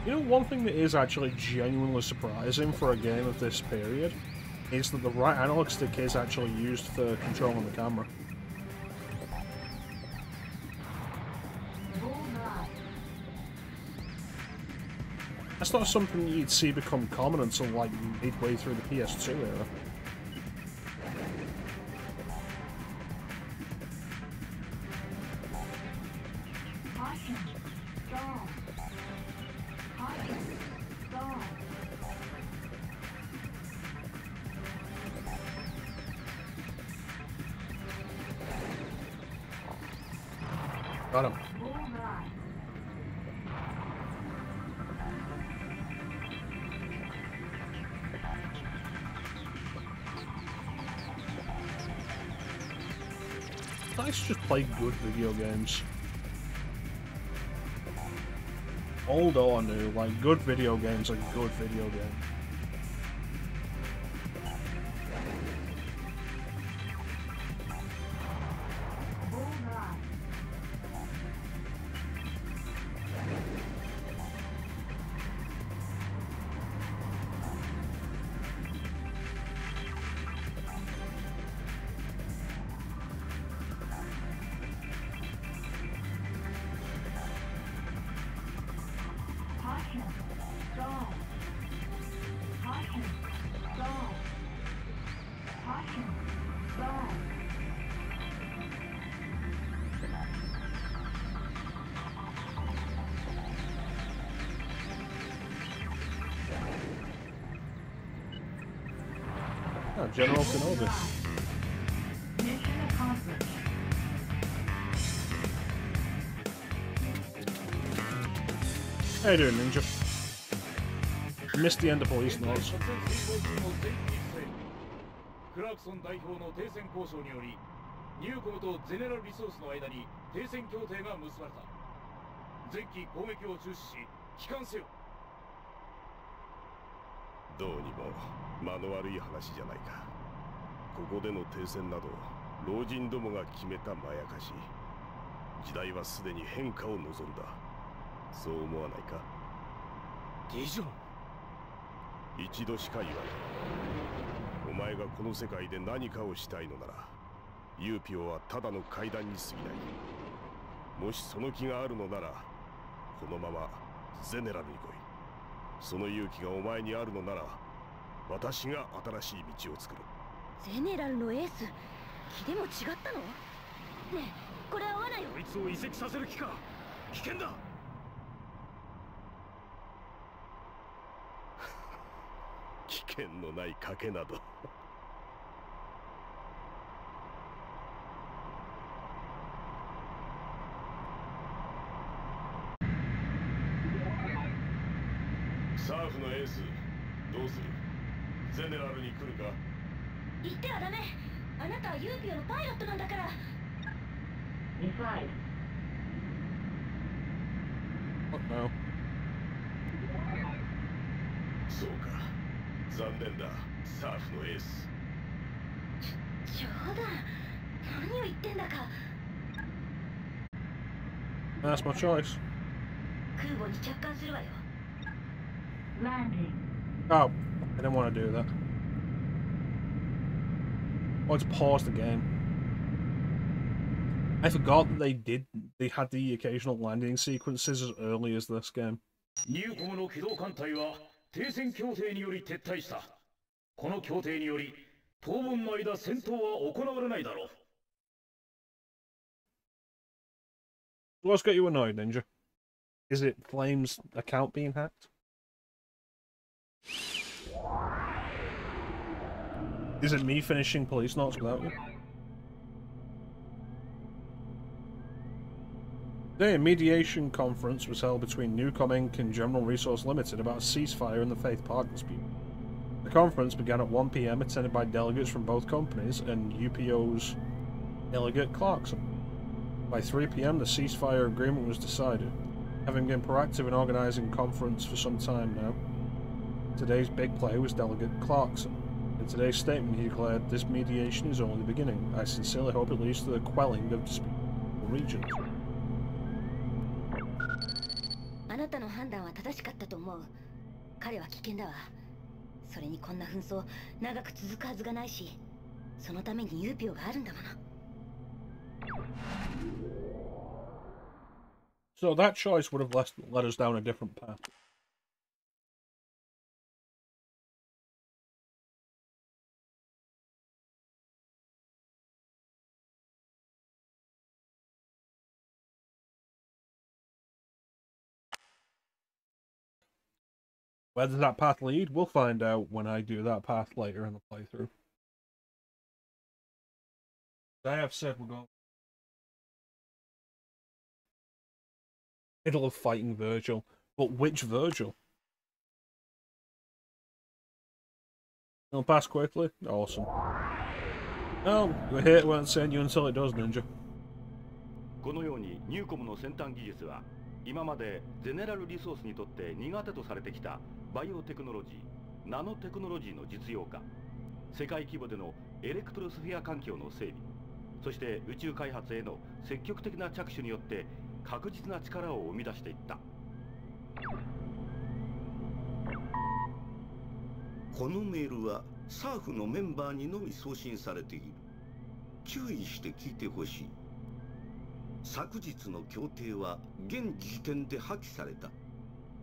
You know, one thing that is actually genuinely surprising for a game of this period is that the right analog stick is actually used for controlling the camera. That's not something you'd see become common until like midway through the PS2 era. Got him. Nice to just play good video games. Old or new, like good video games are good video games. General Kenobi. Mission accomplished. How you doing, Ninja? Missed the end of Policenauts. クラークソン代表の停戦交渉により、ニューコムとゼネラルリソースの間に停戦協定が結ばれた。前期攻撃を中止し、帰還せよ。どうにも間の悪い話じゃないか。ここでの停戦など老人どもが決めたまやかし。時代はすでに変化を望んだ。そう思わないか。ディジョン、一度しか言わない。お前がこの世界で何かをしたいのなら、ユーピオはただの階段に過ぎない。もしその気があるのなら、このままゼネラルに来い。その勇気がお前にあるのなら、私が新しい道を作る。ゼネラルのエース気でも違ったの？ねえ、これ合わないよ。こいつを移籍させる気か。危険だ。危険のない賭けなど。サーフのエース、どうする？ゼネラルに来るか？言ってはダメ。あなたはユーピオのパイロットなんだから。Decide. What now? そうか。残念だ、サーフのエース。冗談。何を言ってんだか。That's my choice. 空母に着艦するわよ。Landing. Oh, I didn't want to do that. Let's pause the game. I forgot that they had the occasional landing sequences as early as this game. ニューコムの機動艦隊は停戦協定により撤退した。この協定により当分の間戦闘は行われないだろう。What's got you annoyed, Ninja? Is it Flame's account being hacked? Is it me finishing Policenauts without you? Today, a mediation conference was held between Newcom Inc. and General Resource Limited about a ceasefire in the Faith Park dispute. The conference began at 1 PM, attended by delegates from both companies and UPO's delegate Clarkson. By 3 PM, the ceasefire agreement was decided. Having been proactive in organising conference for some time now, today's big play was Delegate Clarkson. In today's statement, he declared, "This mediation is only the beginning. I sincerely hope it leads to the quelling of disputable regions." あなたの判断は正しかったと思う。彼は危険だわ。それにこんな紛争長く続くはずがないし、そのためにユーピオがあるんだもの。So that choice would have led us down a different path. Where does that path lead? We'll find out when I do that path later in the playthrough. I have said we're going middle of fighting Virgil, but which Virgil? It'll pass quickly? Awesome. Oh, we're here to send you until it does, Ninja. このようにニューコムの先端技術は今までゼネラルリソースにとって苦手とされてきたバイオテクノロジー、ナノテクノロジーの実用化、世界規模でのエレクトロスフィア環境の整備、そして宇宙開発への積極的な着手によって確実な力を生み出していった。このメールはサーフのメンバーにのみ送信されている。注意して聞いてほしい。昨日の協定は現時点で破棄された。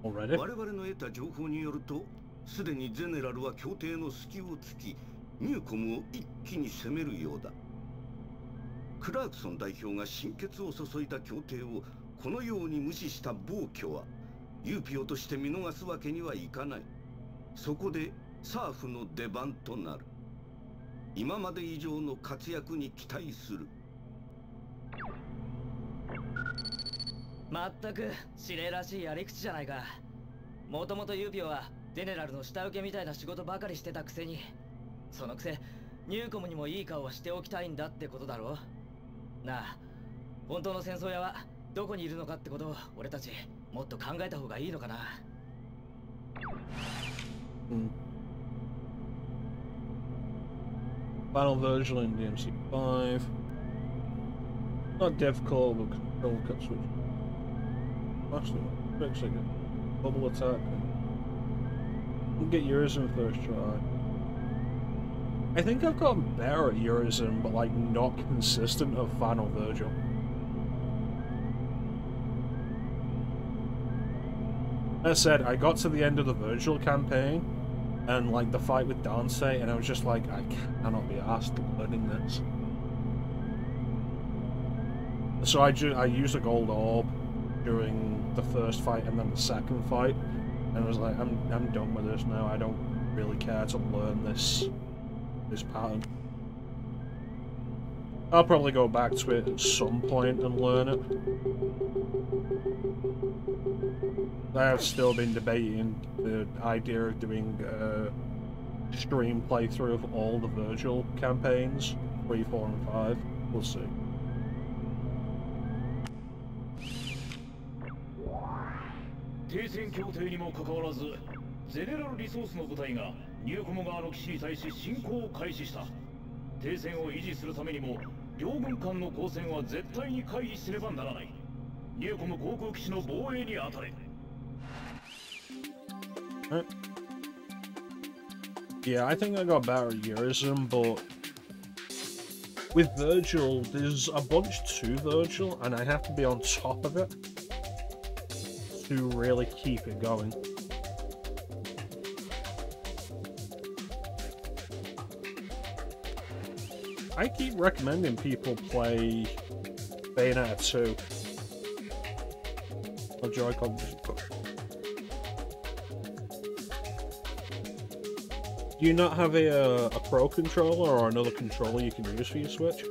我々の得た情報によると、すでにゼネラルは協定の隙を突き、ニューコムを一気に攻めるようだ。クラークソン代表が心血を注いだ協定をこのように無視した暴挙は、ユーピオとして見逃すわけにはいかない。そこでサーフの出番となる。今まで以上の活躍に期待する。まったく指令らしいやり口じゃないか。もともとユーピオはゼネラルの下請けみたいな仕事ばかりしてたくせに、そのくせニューコムにもいい顔をしておきたいんだってことだろ。なあ、本当の戦争屋はどこにいるのかってことを俺たちもっと考えた方がいいのかな。Final version in DMC5. Not difficult, but control cut switch. Actually, fixing it. Bubble attack. And get Eurism first try. I think I've gotten better at Eurism, but like not consistent of Final Virgil. As I said, I got to the end of the Virgil campaign, and like the fight with Dante, and I was just like, I cannot be asked learning this. So I used a gold orb during the first fight and then the second fight, and I was like, I'm done with this now. I don't really care to learn this pattern. I'll probably go back to it at some point and learn it. I have still been debating the idea of doing a stream playthrough of all the Virgil campaigns, 3, 4, and 5. We'll see. 停戦協定にもかかわらず、ゼネラルリソースの部隊がニューコム側の基地に対し侵攻を開始した。停戦を維持するためにも、両軍間の交戦は絶対に回避すればならない。ニューコム航空基地の防衛に当たれ。Yeah, I think I got better at Eurism, but with Virgil, there's a bunch to Virgil, and I have to be on top of it to really keep it going. I keep recommending people play Bayonetta 2. Oh, Joy-Con. Do you not have a Pro controller or another controller you can use for your Switch?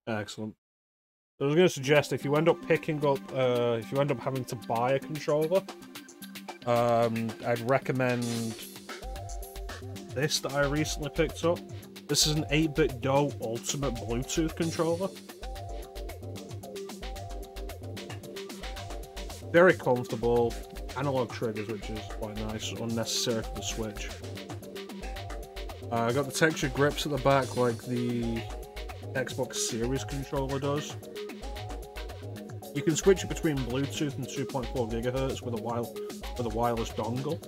Excellent. I was going to suggest if you end up picking up, if you end up having to buy a controller, I'd recommend this that I recently picked up. This is an 8-bit Do Ultimate Bluetooth controller. Very comfortable, analog triggers, which is quite nice, unnecessary for the Switch. I got the textured grips at the back like the Xbox Series controller does. You can switch it between Bluetooth and 2.4 GHz with a wireless dongle,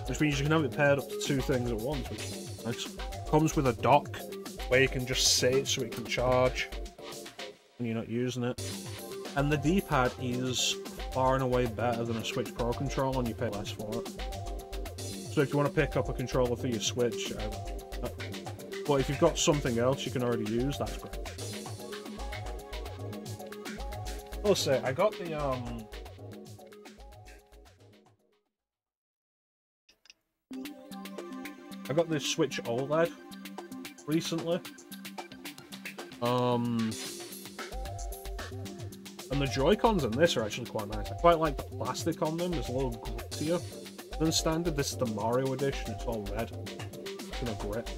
which means you can have it paired up to 2 things at once, which is nice. Comes with a dock where you can just set it so it can charge when you're not using it. And the D-pad is far and away better than a Switch Pro controller, and you pay less for it. So if you want to pick up a controller for your Switch, but if you've got something else you can already use, that's great. I'll say, I got the, I got this Switch OLED recently. And the Joy-Cons in this are actually quite nice. I quite like the plastic on them, it's a little grittier than standard. This is the Mario edition, it's all red. It's in a grit.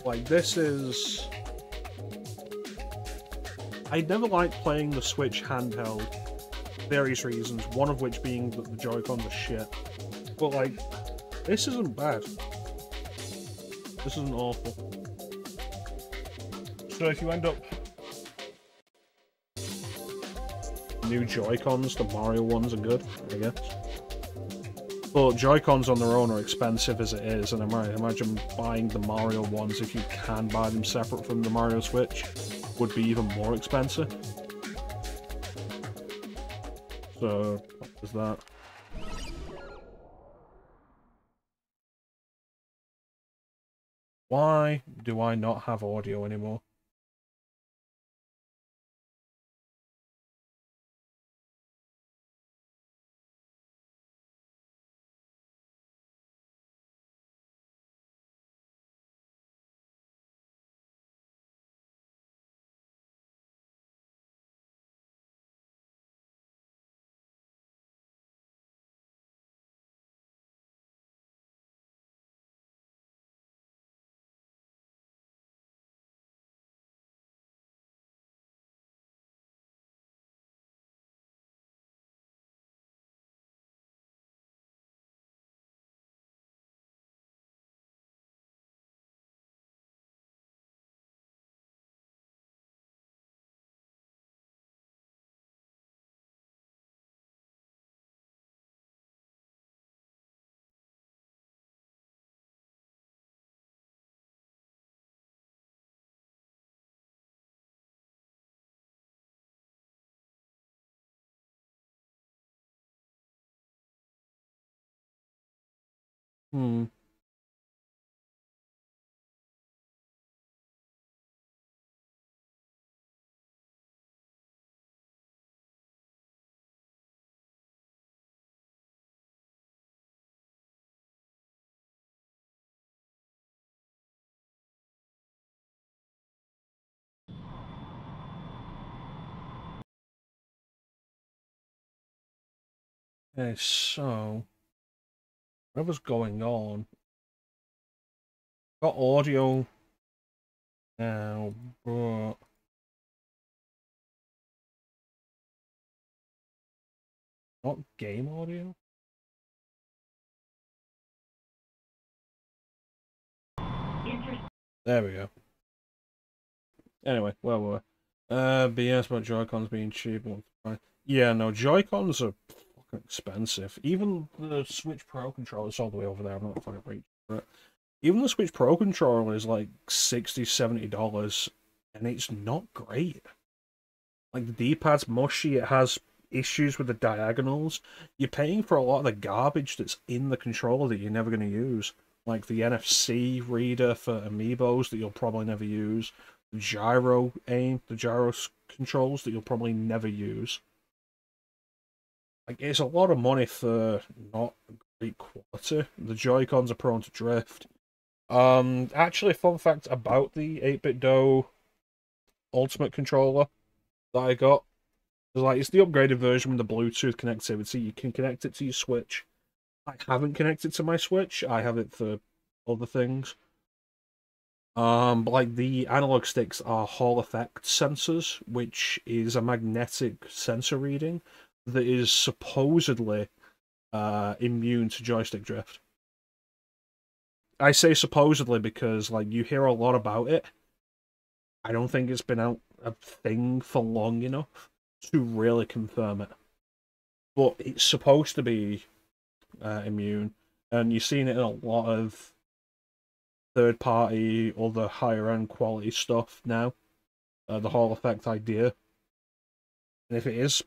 Like, this is... I never liked playing the Switch handheld, various reasons, one of which being that the Joy-Cons are shit. But, like, this isn't bad. This isn't awful. So if you end up... New Joy-Cons, the Mario ones are good, I guess. But Joy-Cons on their own are expensive as it is, and I imagine buying the Mario ones, if you can buy them separate from the Mario Switch, would be even more expensive. So, what was that? Why do I not have audio anymore? Hmm. Okay, so whatever's going on. Got audio now, but not game audio. There we go. Anyway, where were we? BS about Joy-Cons being cheap. Yeah, no, Joy-Cons are fucking expensive. Even the Switch Pro controller, it's all the way over there, I'm not fucking reaching for it. Even the Switch Pro controller is like $60, $70, and it's not great. Like, the D-pad's mushy, it has issues with the diagonals. You're paying for a lot of the garbage that's in the controller that you're never going to use. Like the NFC reader for Amiibos that you'll probably never use. The gyro controls that you'll probably never use. Like, it's a lot of money for not great quality. The Joy-Cons are prone to drift. Actually, fun fact about the 8BitDo Ultimate controller that I got. It's the upgraded version with the Bluetooth connectivity. You can connect it to your Switch. I haven't connected to my Switch. I have it for other things. But like the analog sticks are Hall effect sensors, which is a magnetic sensor reading that is supposedly immune to joystick drift. I say supposedly because like you hear a lot about it. I don't think it's been out a thing for long enough to really confirm it. But it's supposed to be immune, and you've seen it in a lot of third-party, other higher-end quality stuff now. The Hall effect idea. And if it is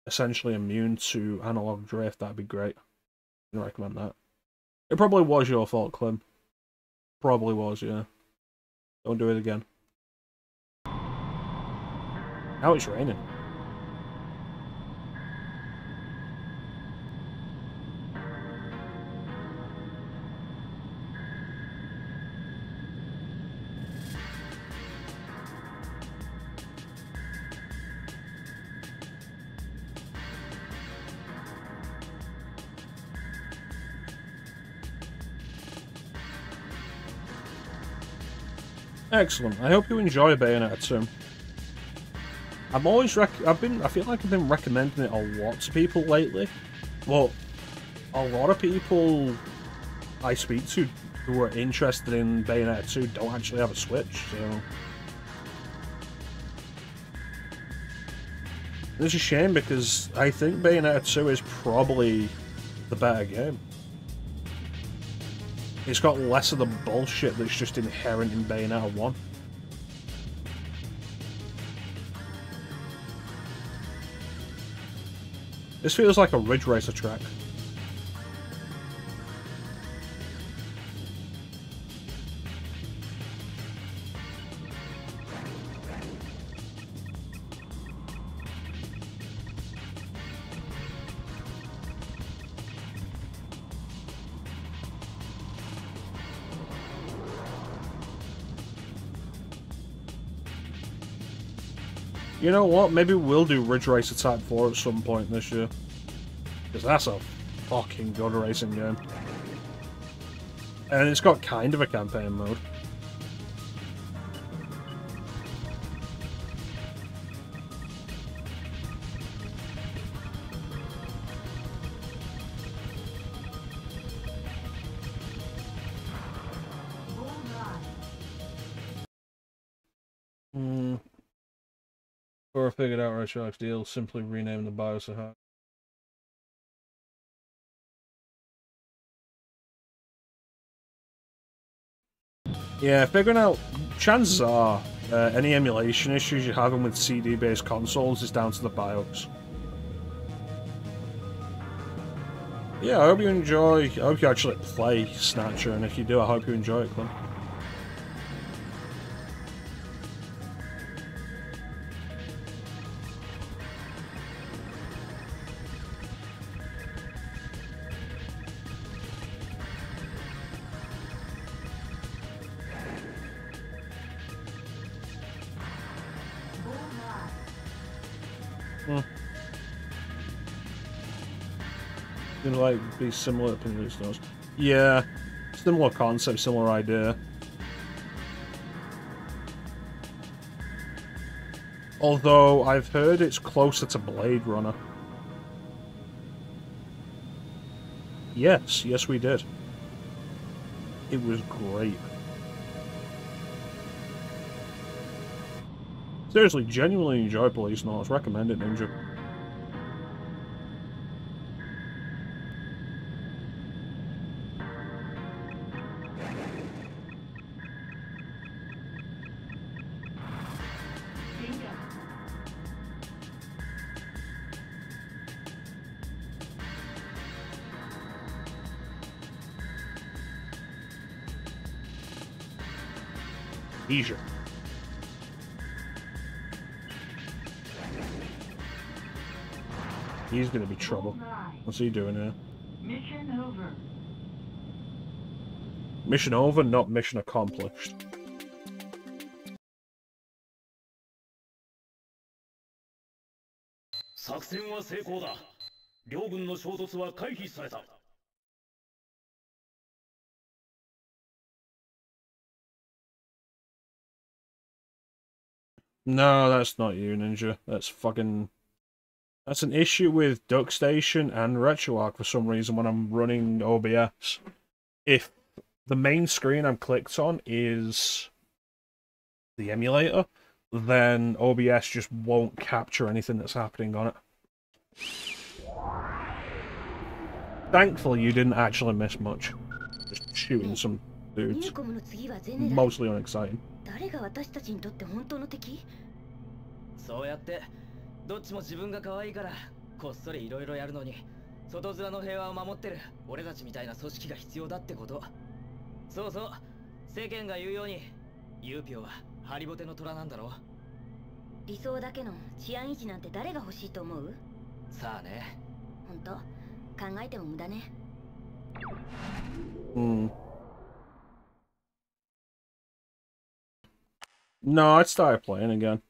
essentially immune to analog drift, that'd be great. I recommend that. It probably was your fault, Clem. Probably was, yeah. Don't do it again. Now it's raining. Excellent. I hope you enjoy Bayonetta 2. I feel like I've been recommending it a lot to people lately, but a lot of people I speak to who are interested in Bayonetta 2 don't actually have a Switch, so it's a shame because I think Bayonetta 2 is probably the better game. It's got less of the bullshit that's just inherent in Bayonetta 1. This feels like a Ridge Racer track. You know what? Maybe we'll do Ridge Racer Type 4 at some point this year. Because that's a fucking good racing game. And it's got kind of a campaign mode. Or figured out RetroX deal, simply rename the BIOS a hack. Yeah, figuring out, chances are, any emulation issues you're having with CD-based consoles is down to the BIOS. Yeah, I hope you enjoy. I hope you actually play Snatcher, and if you do, I hope you enjoy it, Clint. Gonna like be similar to Policenauts. Yeah, similar concept, similar idea. Although I've heard it's closer to Blade Runner. Yes, yes we did. It was great. Seriously, genuinely enjoy Policenauts. Recommend it, Ninja. Asia. He's gonna be trouble. What's he doing here? Mission over. Mission over, not mission accomplished. No, that's not you, Ninja. That's fucking... That's an issue with DuckStation and RetroArch for some reason when I'm running OBS. If the main screen I'm clicked on is the emulator, then OBS just won't capture anything that's happening on it. Thankfully, you didn't actually miss much. Just shooting some dudes. Mostly unexciting. そうやってどっちも自分が可愛いからこっそりいろいろやるのに外面の平和を守ってる俺たちみたいな組織が必要だってこと。そうそう、世間が言うようにユーピョはハリボテの虎なんだろ。理想だけの治安維持なんて誰が欲しいと思う？さあね。本当考えても無駄ね。No, I started playing again.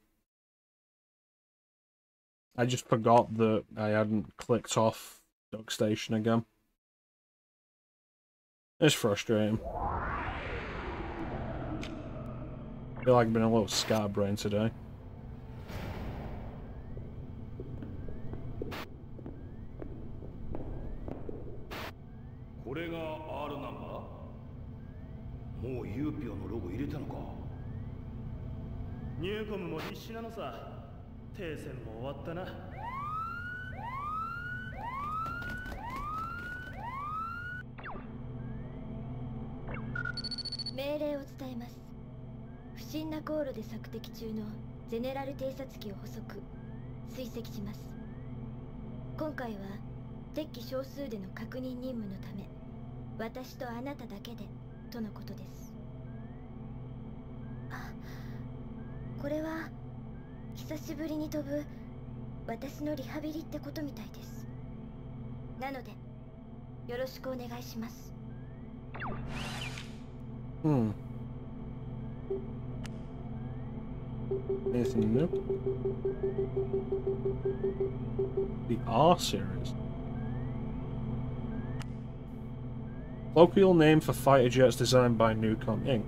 I just forgot that I hadn't clicked off DuckStation again. It's frustrating. I feel like I've been a little scatterbrained today. This is R number? もうユーピョのロゴ入れたのか。ニューコムも必死なのさ。停戦も終わったな。命令を伝えます。不審な航路で索敵中のゼネラル偵察機を捕捉追跡します。今回は敵機少数での確認任務のため私とあなただけでとのことです。あ、これは久しぶりに飛ぶ私のリハビリってことみたいです。なのでよろしくお願いします。Anything new? The R series. Colloquial name for fighter jets designed by Newcom Inc.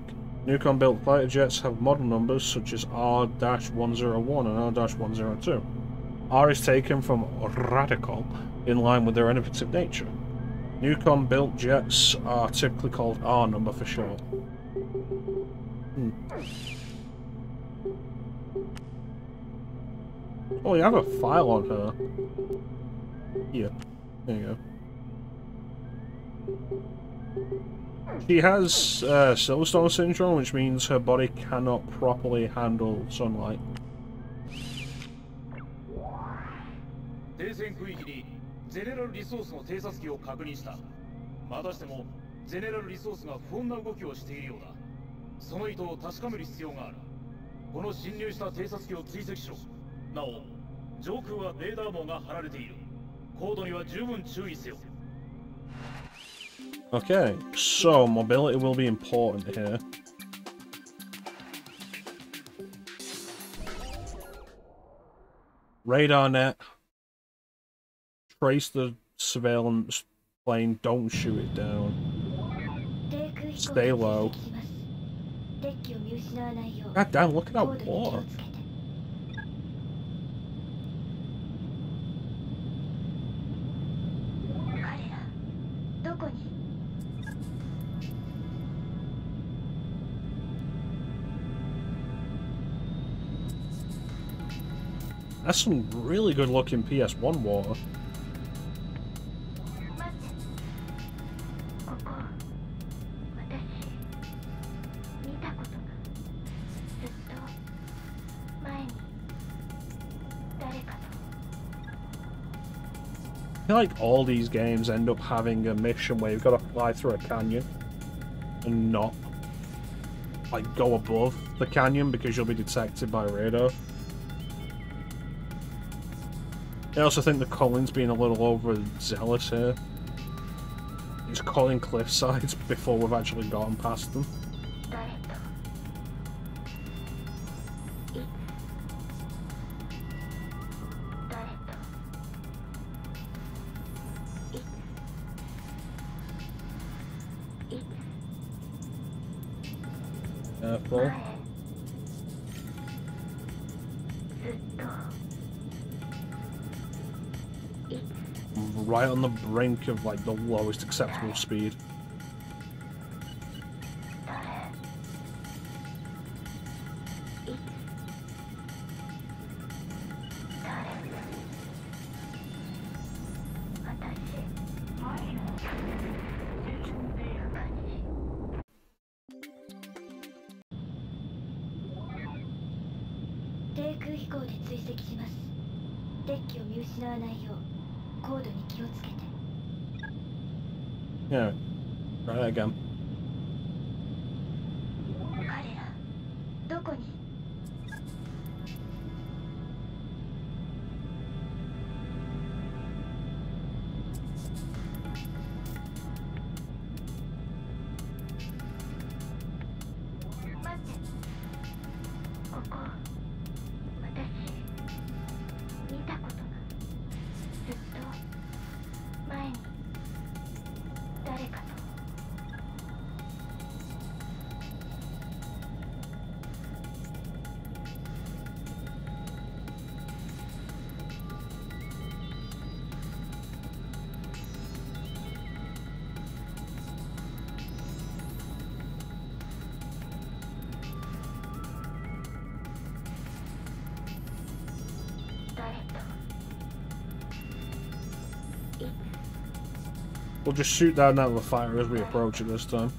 Newcom built fighter jets have model numbers such as R-101 and R-102. R is taken from radical, in line with their innovative nature. Newcom built jets are typically called R number for short. Oh, you have a file on her. Here. There you go. She has Silverstone syndrome, which means her body cannot properly handle sunlight. 停戦区域にゼネラルリソースの偵察機を確認した。またしてもゼネラルリソースが不穏な動きをしているようだ。その意図を確かめる必要がある。この侵入した偵察機を追跡しろ。なお上空はレーダー網が張られている。高度には十分注意せよ。 Okay, so mobility will be important here. Radar net. Trace the surveillance plane, don't shoot it down. Stay low. God damn, look at that water. That's some really good looking PS1 water. I feel like all these games end up having a mission where you've got to fly through a canyon and not like go above the canyon because you'll be detected by radar. I also think the culling's being a little overzealous here. He's culling cliff sides before we've actually gotten past them. Careful. Right on the brink of like the lowest acceptable speed. Yeah, try again. We'll just shoot down that with fire as we approach it this time.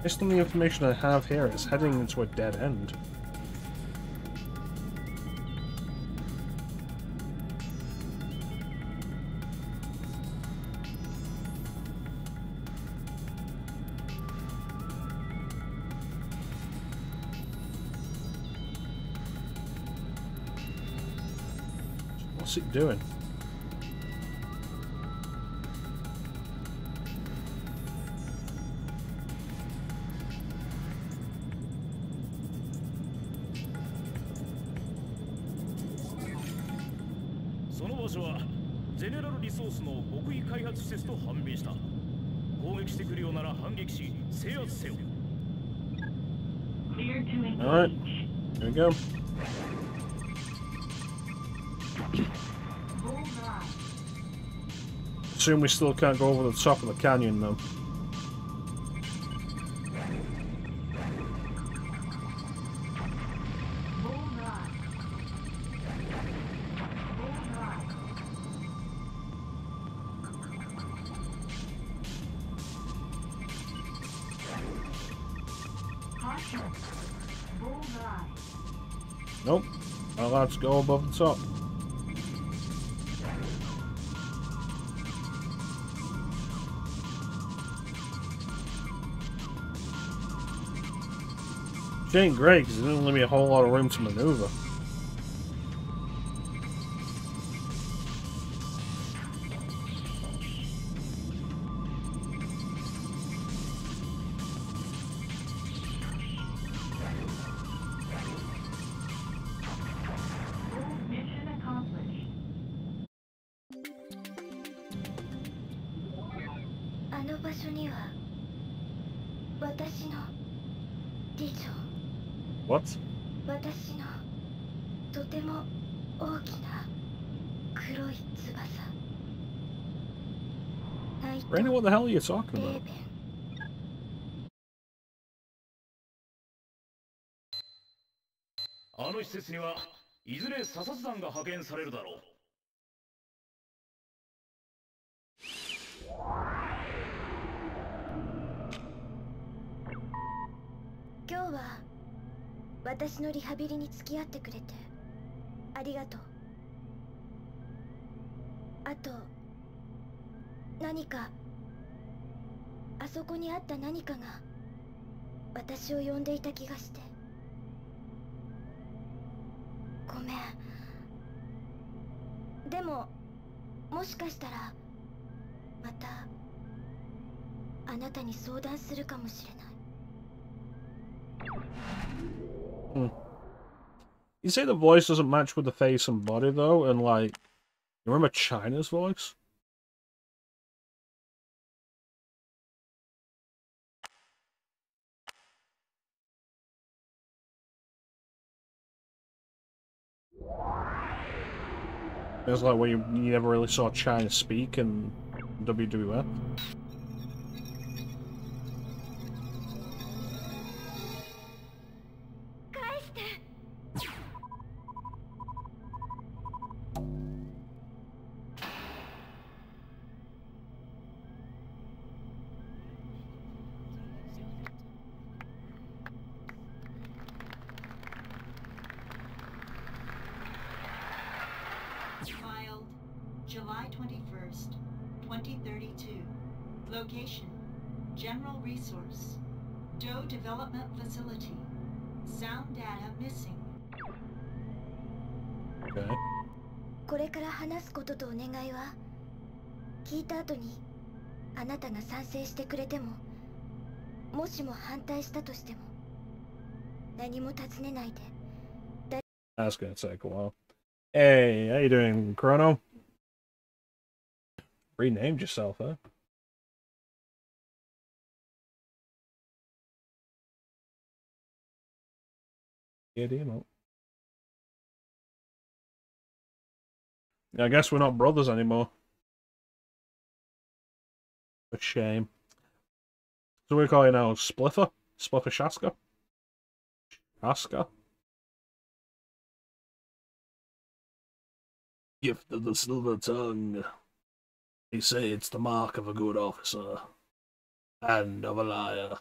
Based on the information I have here, it's heading into a dead end. What's it doing? Alright, here we go. Assume we still can't go over the top of the canyon though. Nope, not allowed to go above the top. Which ain't great because it didn't leave me a whole lot of room to maneuver. What? Brandon, what the hell are you talking about? Today, 私のリハビリに付き合ってくれてありがとう。あと何かあそこにあった何かが私を呼んでいた気がしてごめん。でももしかしたらまたあなたに相談するかもしれない。You say the voice doesn't match with the face and body though, and like, you remember China's voice? It's like when you never really saw China speak in WWF. Filed July 21st, 2032. Location General Resource Doe Development Facility. Sound data missing. Okay. これから話すこととお願いは聞いた後にあなたが賛成してくれてももしも反対したとしても何も尋ねないで。 That's gonna take a while. Hey, how you doing, Chrono? Renamed yourself, huh? Yeah, demo. I guess we're not brothers anymore. A shame. So we call you now Spliffer? Spliffer Shaska? Shaska? Gift of the silver tongue. They say it's the mark of a good officer. And of a liar.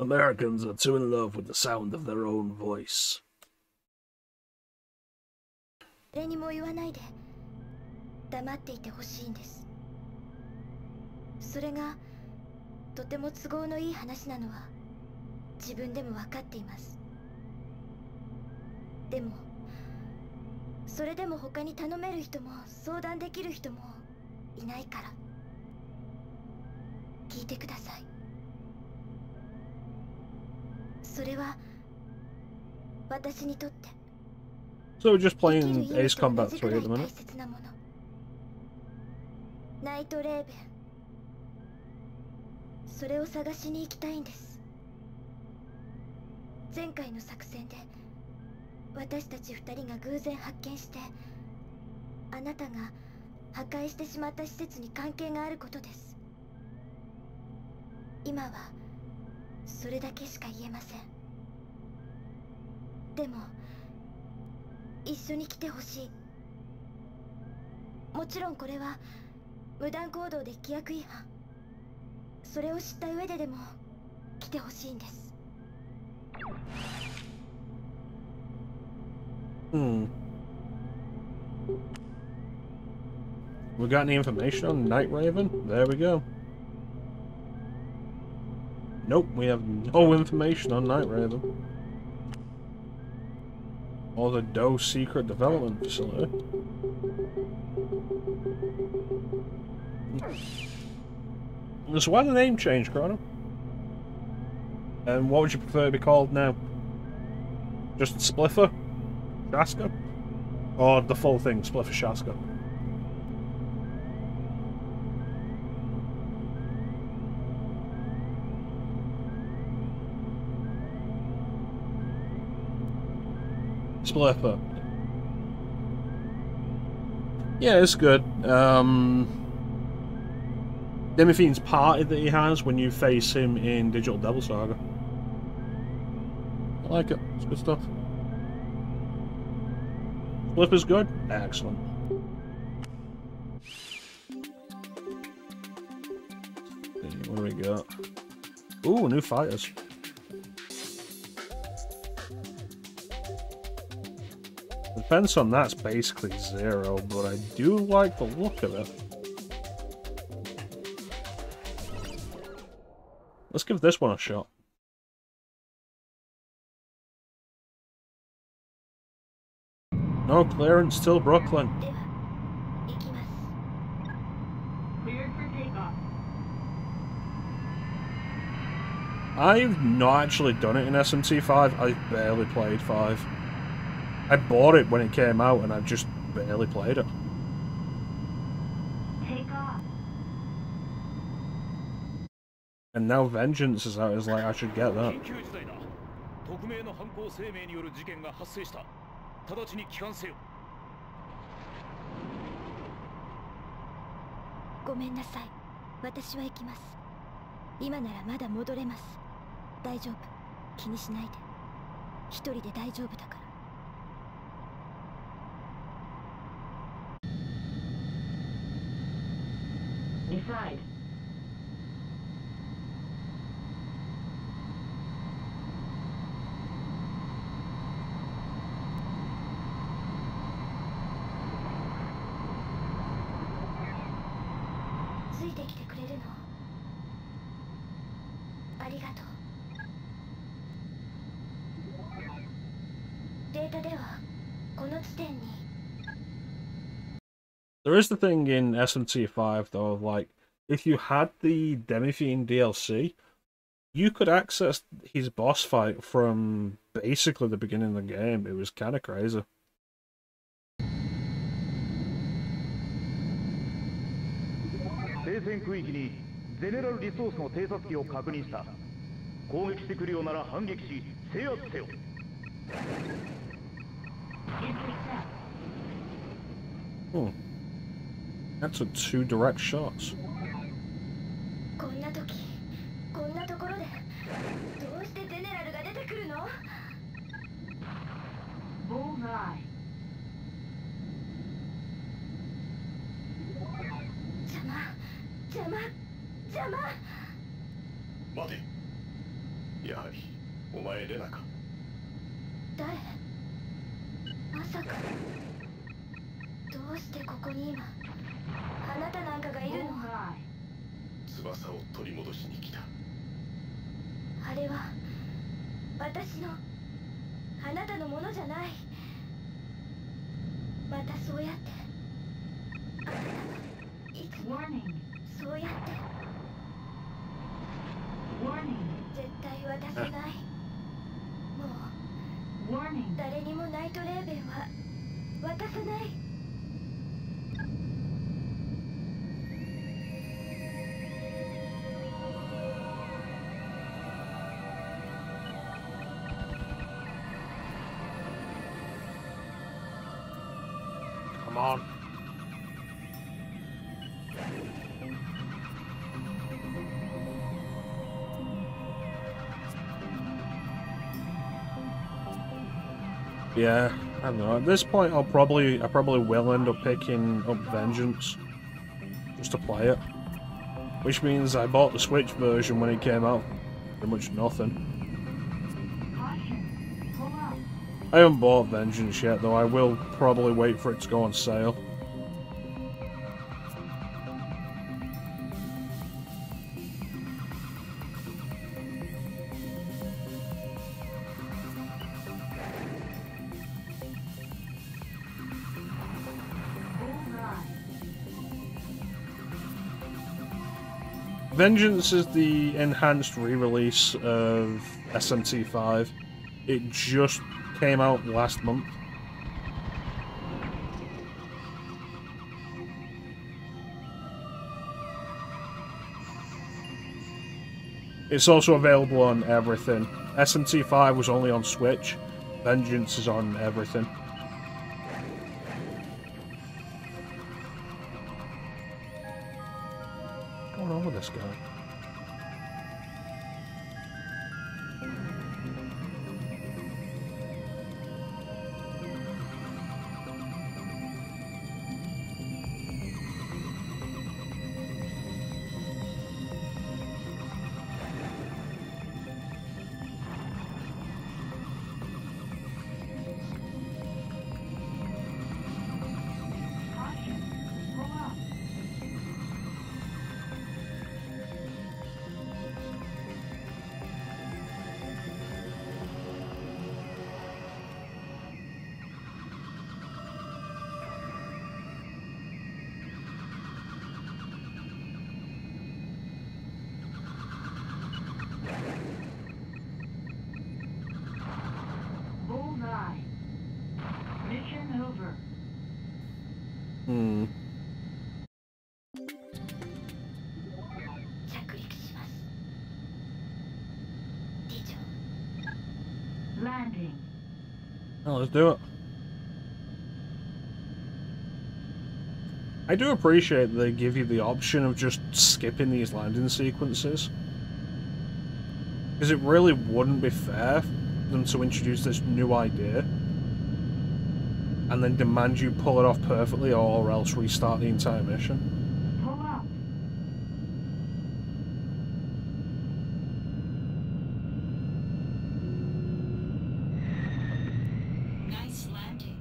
Americans are too in love with the sound of their own voice. 誰にも言わないで黙っていてほしいんです。それがとても都合のいい話なのは自分でも分かっています。でもそれでも他に頼める人も相談できる人もいないから聞いてください。それは私にとって So we're just playing Ace Combat 3 at the minute. ナイトレーベン、それを探しに行きたいんです。前回の作戦で私たち2人が偶然発見して、あなたが破壊してしまった施設に関係があることです。今はそれだけしか言えません。でも一緒に来てほしい。もちろんこれは無断行動で規約違反。それを知った上ででも来てほしいんです。We got any information on Night Raven? There we go. Nope, we have no information on Night Raven. Or the Doe Secret Development Facility. So why the name change, Chrono? And what would you prefer to be called now? Just Spliffer? Shaska? Or the full thing, Spliffer Shaska? Spliffer. Yeah, it's good. Demophane's party that he has when you face him in Digital Devil Saga. I like it. It's good stuff. Spliffer's good? Excellent. What do we got? Ooh, new fighters. The defense on that's basically 0, but I do like the look of it. Let's give this one a shot. No clearance till Brooklyn. Cleared for takeoff. I've not actually done it in SMT5. I've barely played 5. I bought it when it came out and I've just barely played it. Take off. And now Vengeance is out, it's like I should get that. ごめんなさい。私は行きます。今ならまだ戻れます。大丈夫。気にしないで。一人で大丈夫だから。Decide. There is the thing in SMT5 though, of like, if you had the Demophaene DLC, you could access his boss fight from basically the beginning of the game. It was kind of crazy. 聖戦区域にゼネラルリソースの偵察機を確認した。攻撃してくるようなら反撃し制圧せよ。That's a 2 direct shots. こんな時、こんなところでどうしてゼネラルが出てくるの？ Bullseye. 邪魔。待て。エレナか。誰？まさか。どうしてここに今あなたなんかがいるの？翼を取り戻しに来た。あれは私のあなたのものじゃない。またそうやってあなたはいつもそうやって絶対渡さない。もう誰にもナイトレーベンは渡さない。Come on. Yeah, I don't know. At this point, I probably will end up picking up Vengeance just to play it, which means I bought the Switch version when it came out. Pretty much nothing. I haven't bought Vengeance yet, though. I will probably wait for it to go on sale. Vengeance is the enhanced re-release of SMT5. It just came out last month. It's also available on everything. SMT5 was only on Switch. Vengeance is on everything. What's going on with this guy? Hmm. Landing. Oh, let's do it. I do appreciate that they give you the option of just skipping these landing sequences, because it really wouldn't be fair for them to introduce this new idea and then demand you pull it off perfectly or else restart the entire mission. Nice landing.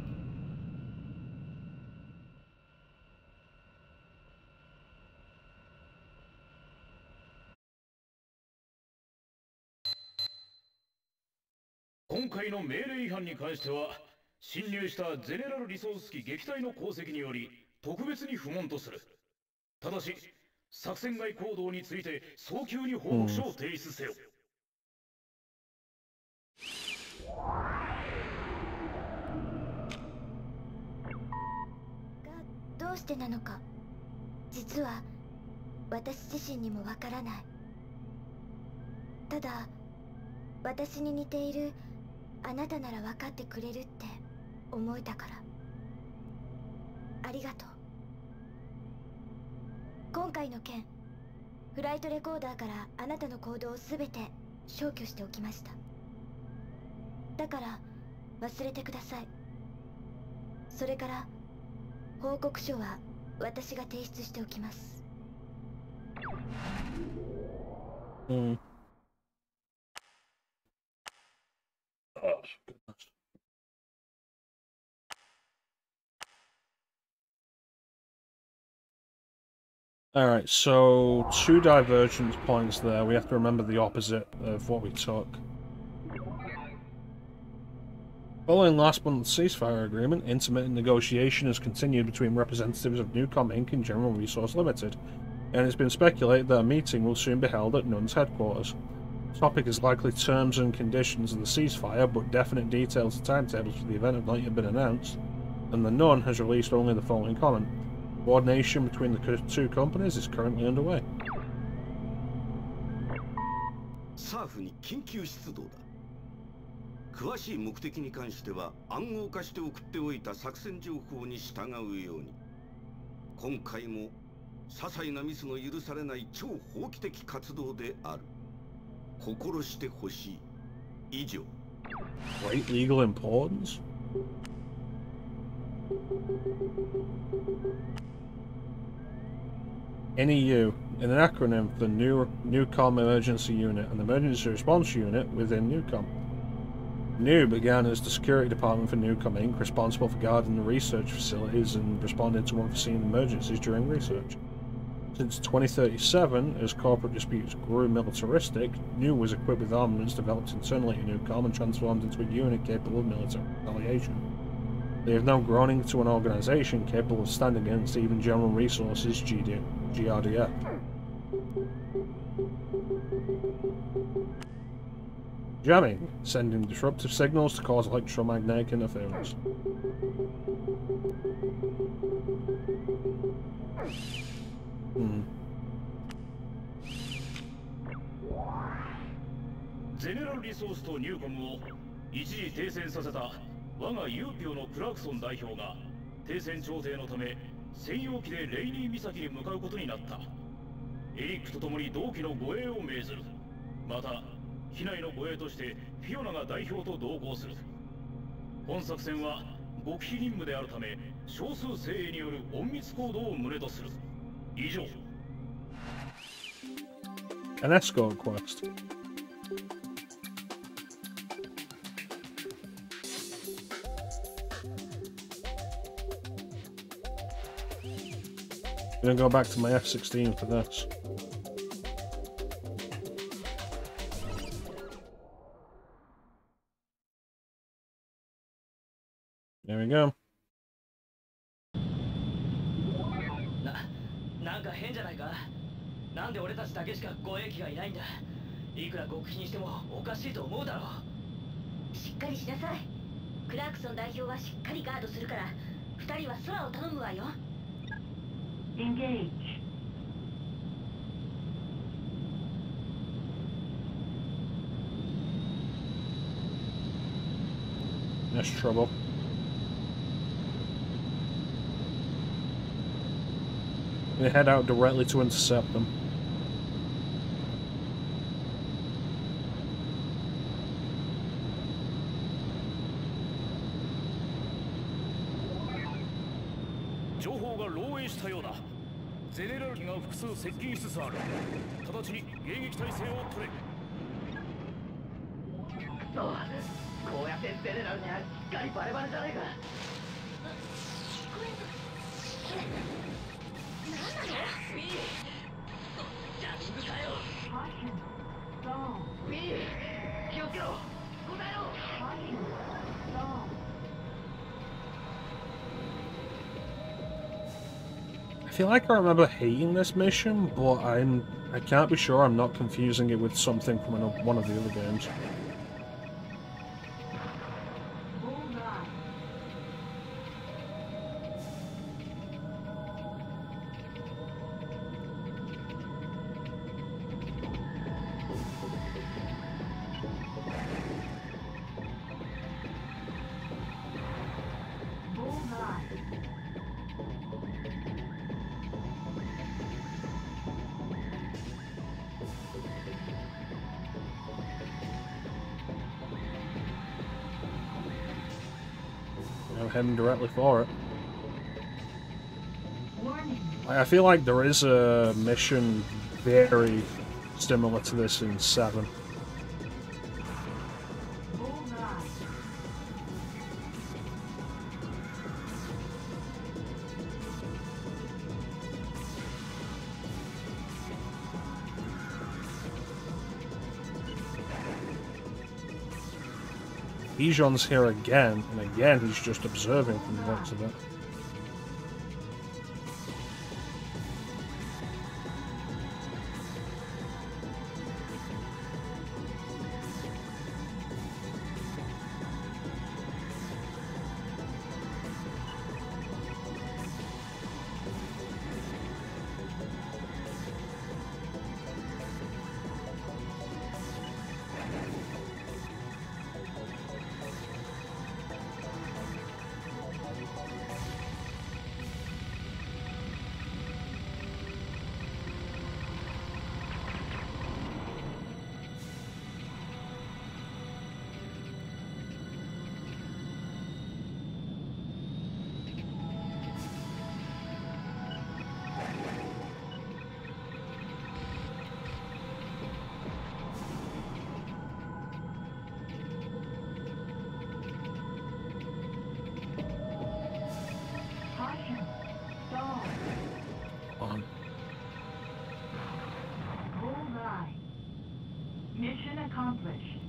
今回の命令違反に関しては、侵入したゼネラルリソース機撃隊の功績により特別に不問とする。ただし、作戦外行動について早急に報告書を提出せよ。がどうしてなのか、実は私自身にもわからない。ただ私に似ているあなたなら分かってくれるって思えたから。ありがとう。今回の件、フライトレコーダーからあなたの行動を全て消去しておきました。だから忘れてください。それから報告書は私が提出しておきます。Alright, so 2 divergence points there. We have to remember the opposite of what we took. Following last month's ceasefire agreement, intermittent negotiation has continued between representatives of Newcom Inc. and General Resource Limited, and it's been speculated that a meeting will soon be held at NUN's headquarters. The topic is likely terms and conditions of the ceasefire, but definite details and timetables for the event have not yet been announced, and the NUN has released only the following comment. Coordination between the 2 companies is currently underway. サーフに緊急出動だ。詳しい目的に関しては暗号化して送っておいた作戦情報に従うように。今回も些細なミスの許されない超法規的活動である。心してほしい。以上。Great legal importance? NEU, an acronym for Newcom Emergency Unit, an emergency response unit within Newcom. NEU began as the security department for Newcom Inc., responsible for guarding the research facilities and responding to unforeseen emergencies during research. Since 2037, as corporate disputes grew militaristic, NEU was equipped with armaments developed internally at Newcom and transformed into a unit capable of military retaliation. They have now grown into an organisation capable of standing against even General Resources GRDF. Jamming, sending disruptive signals to cause electromagnetic interference. General Resource とニューコムを一時停戦させた我がユーピオのクラークソン代表が停戦調停のため専用機でレイニー岬に向かうことになった。エリックと共に同機の護衛を命ずる。また機内の護衛としてフィオナが代表と同行する。本作戦は極秘任務であるため少数精鋭による隠密行動を旨とする。以上。An escort quest. I'm gonna go back to my F-16 for this. There we go. なんか変じゃないか。なんで俺たちだけしか護衛機がいないんだ。いくら極秘にしてもおかしいと思うだろう。しっかりしなさい。クラークソン代表はしっかりガードするから、2人は空を頼むわよ。Engage. That's trouble. They head out directly to intercept them. I feel like I remember hating this mission, but I can't be sure I'm not confusing it with something from one of the other games. I'm heading directly for it. I feel like there is a mission very similar to this in 7. Bijan's here again, and again he's just observing from the looks of it. Mission accomplished.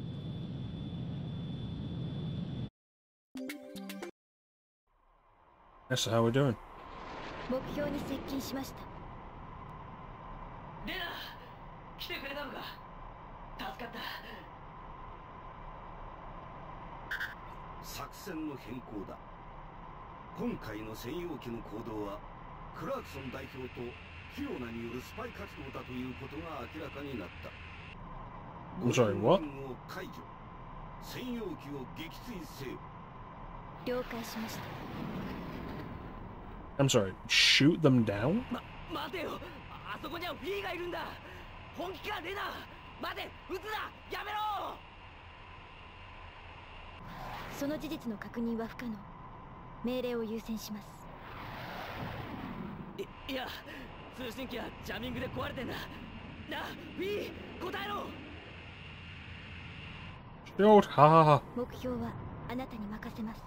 That's how we're doing. 目標に接近しました。レナ、来てくれたのか。助かった。作戦の変更だ。今回の専用機の行動はクラークソン代表とフィオナによるスパイ活動だということが明らかになった。I'm sorry, what? 解除。専用機を撃墜せよ。了解しました。I'm sorry, shoot them down? 待てよ。あそこにはフィーがいるんだ。本気かレナ。待て、撃つな。やめろ。その事実の確認は不可能。命令を優先します。いや、通信機はジャミングで壊れてんだ。な、フィー、答えろ。Shoot, ha. 目標はあなたに任せます。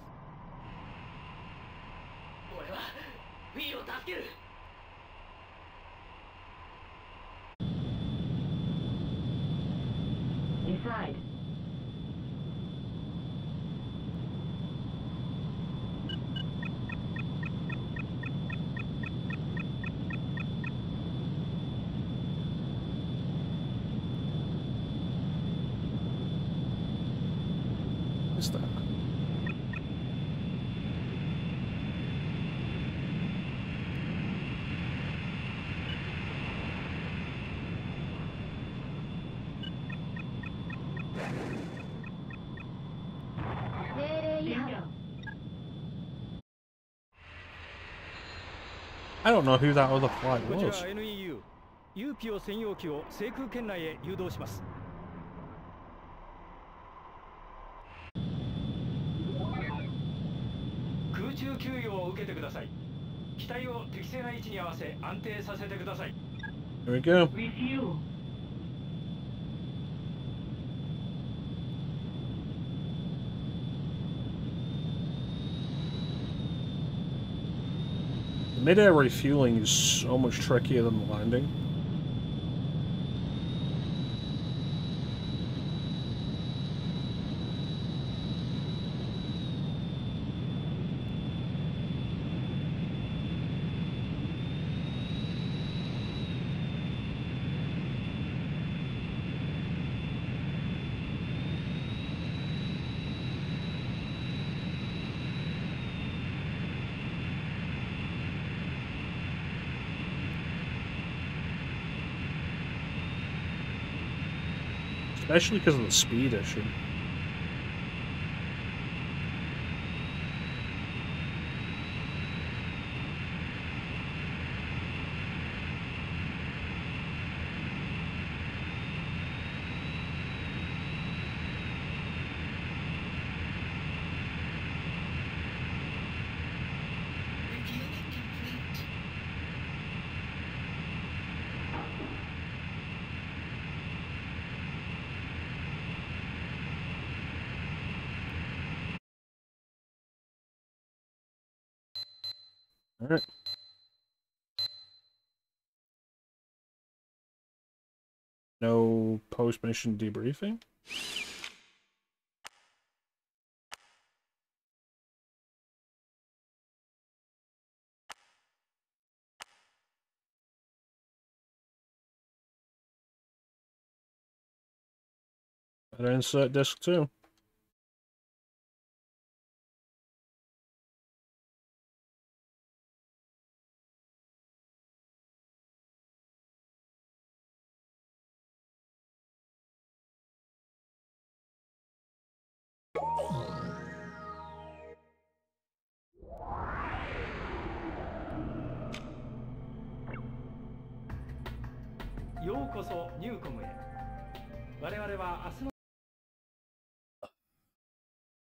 俺はフィーを助ける。Decide. What's that? I don't know who that other flight こちら was. NEU ユーピオ専用機を制空圏内へ誘導します。空中給与を受けてください。機体を適正な位置に合わせ安定させてください。 Here we go. Refuel. The mid-air refueling is so much trickier than the landing. Especially because of the speed issue. All right. No post-mission debriefing? And insert disc 2.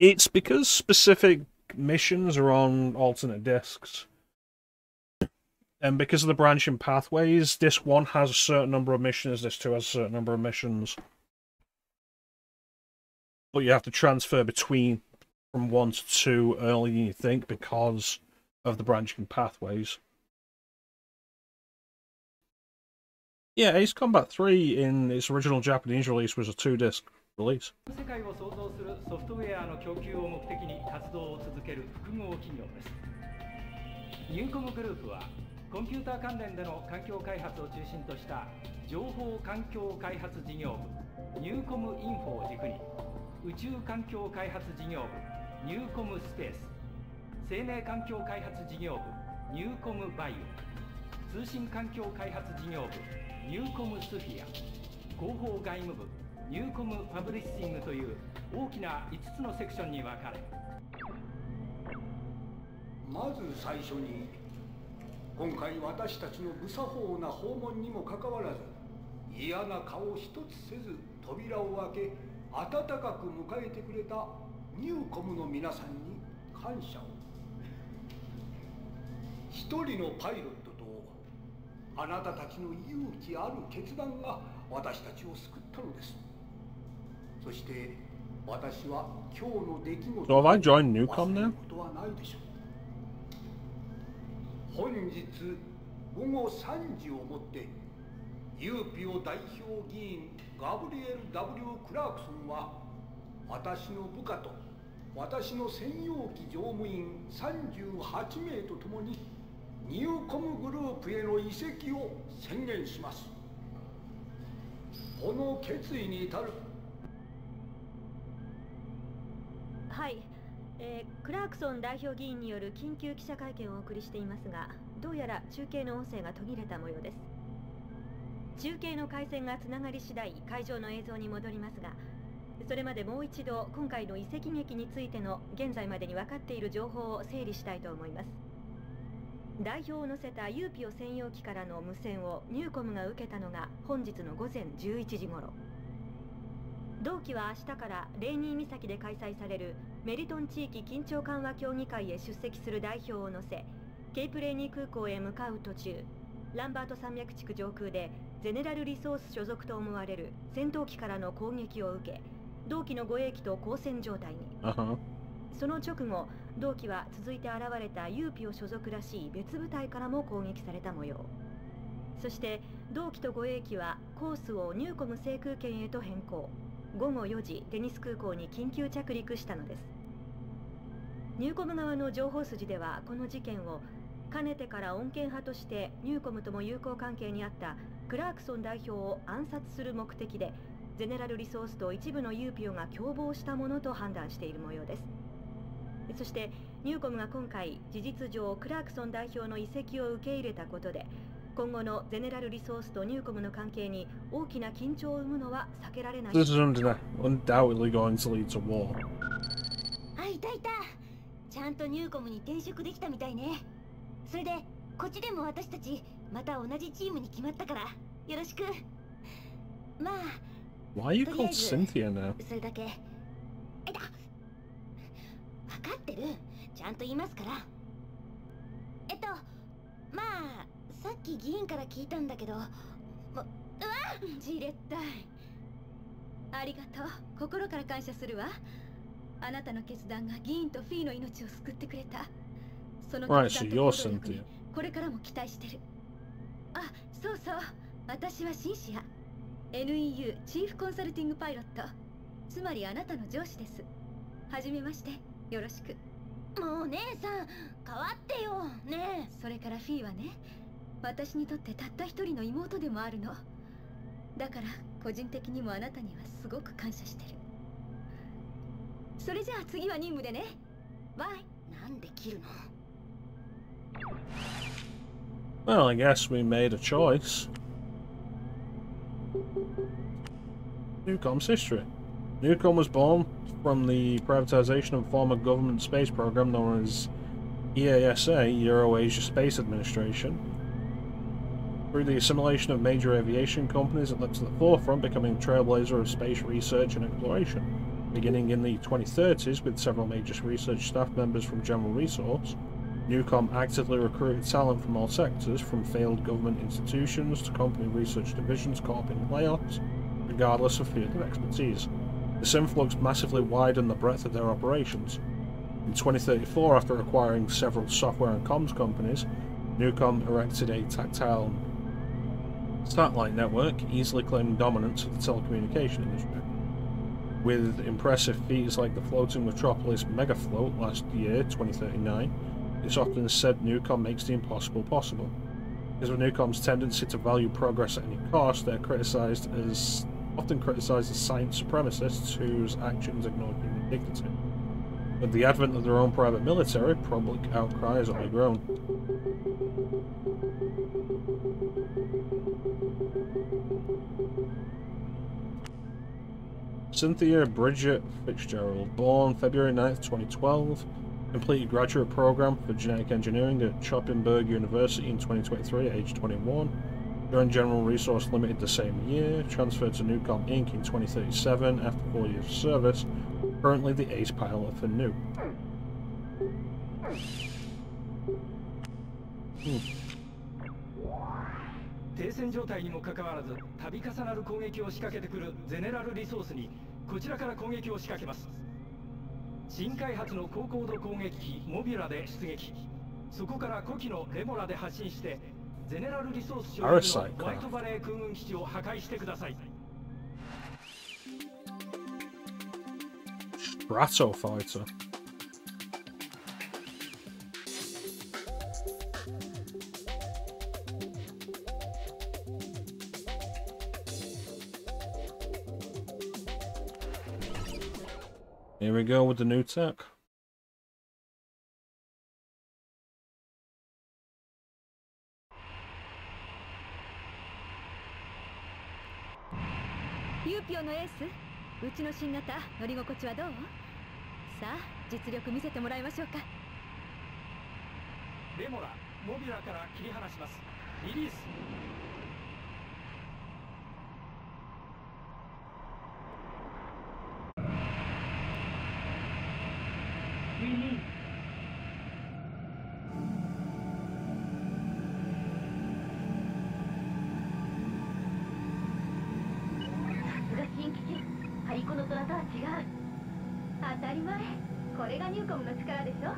It's because specific missions are on alternate discs. And because of the branching pathways, disc 1 has a certain number of missions, disc 2 has a certain number of missions. But you have to transfer between from 1 to 2 earlier than you think because of the branching pathways. Yeah, Ace Combat 3 in its original Japanese release was a 2-disc release. 世界を創造するソフトウェアの供給を目的に活動を続ける複合企業です。ニューコムグループはコンピューター関連での環境開発を中心とした情報環境開発事業部ニューコムインフォを軸に宇宙環境開発事業部ニューコムスペース生命環境開発事業部ニューコムバイオ通信環境開発事業部ニューコムスフィア広報外務部ニューコムパブリッシングという大きな5つのセクションに分かれ、まず最初に今回私たちの無作法な訪問にもかかわらず嫌な顔一つせず扉を開け温かく迎えてくれたニューコムの皆さんに感謝を。一人のパイロットとあなたたちの勇気ある決断が私たちを救ったのです。そして私は今日の出来事を忘れることはないでしょう。本日午後3時をもってユーピオ代表議員ガブリエル・ W ・クラークソンは私の部下と私の専用機乗務員38名と共にニューコムグループへの移籍を宣言します。この決意に至る。はい、クラークソン代表議員による緊急記者会見をお送りしていますが、どうやら中継の音声が途切れた模様です。中継の回線がつながり次第会場の映像に戻りますが、それまでもう一度今回の移籍劇についての現在までに分かっている情報を整理したいと思います。代表を乗せたユーピオ専用機からの無線をニューコムが受けたのが本日の午前11時頃。同機は明日からレーニー岬で開催されるメリトン地域緊張緩和協議会へ出席する代表を乗せ、ケープレーニー空港へ向かう途中、ランバート山脈地区上空でゼネラルリソース所属と思われる戦闘機からの攻撃を受け、同機の護衛機と交戦状態に。その直後、同機は続いて現れたユーピオ所属らしい別部隊からも攻撃された模様。そして同機と護衛機はコースをニューコム制空権へと変更。午後4時、デニス空港に緊急着陸したのです。ニューコム側の情報筋ではこの事件をかねてから穏健派としてニューコムとも友好関係にあったクラークソン代表を暗殺する目的でゼネラルリソースと一部のユーピオが共謀したものと判断している模様です。そしてニューコムが今回事実上クラークソン代表の移籍を受け入れたことで、今後のゼネラルリソースとニューコムの関係に大きな緊張を生むのは避けられない。This is undoubtedly going to lead to war. あ、いたいた。ちゃんとニューコムに転職できたみたいね。それでこっちでも私たちまた同じチームに決まったからよろしく。まあ Why are you called Cynthia now? それだけ。えだ。分かってる。ちゃんと言いますから。まあさっき議員から聞いたんだけど、うわじれったい。ありがとう。心から感謝するわ。あなたの決断が議員とフィーの命を救ってくれた。その決断と行動力にこれからも期待してる。あ、そうそう。私はシンシア。NEU チーフコンサルティングパイロット。つまりあなたの上司です。はじめまして。よろしく。もう姉さん、変わってよ。ねえ。それからフィーはね、私にとってたった一人の妹でもあるの。だから個人的にもあなたにはすごく感謝してる。それじゃあ次は任務でね。バイ。なんで切るの？ Well, I guess we made a choice. Newcom's history. Newcom was born from the privatization of a former government space program known as EASA, Euro-Asia Space Administration. Through the assimilation of major aviation companies, it led to the forefront, becoming a trailblazer of space research and exploration. Beginning in the 2030s, with several major research staff members from General Resource, Newcom actively recruited talent from all sectors, from failed government institutions to company research divisions caught in layoffs, regardless of field of expertise. This influx massively widened the breadth of their operations. In 2034, after acquiring several software and comms companies, Newcom erected a tactile satellite network, easily claiming dominance of the telecommunication industry. With impressive feats like the floating metropolis megafloat last year, 2039, it's often said Newcom makes the impossible possible. Because of Newcom's tendency to value progress at any cost, they're often criticised as science supremacists whose actions ignore human dignity. With the advent of their own private military, public outcry has only grown. Cynthia Bridget Fitzgerald, born February 9th, 2012, completed graduate program for genetic engineering at Chopinburg University in 2023 at age 21. Joined General Resource Limited the same year, transferred to Newcom Inc. in 2037 after 4 years of service, currently the ace pilot for New. 停戦状態にもかかわらず、度重なる攻撃を仕掛けてくるゼネラルリソースにこちらから攻撃を仕掛けます。新開発の高高度攻撃機モビュラで出撃、そこから古希のレモラで発進してゼネラルリソース所有のホワイトバレー空軍基地を破壊してください。Strato fighter. Here we go with the new tech. UPIO のエース、うちの新型乗り心地はどう？さあ、実力見せてもらいましょうか。レモラ、モビュラから切り離します。リリース。新機器、ハリコの虎とは違う。当たり前。これがニューコムの力でしょ。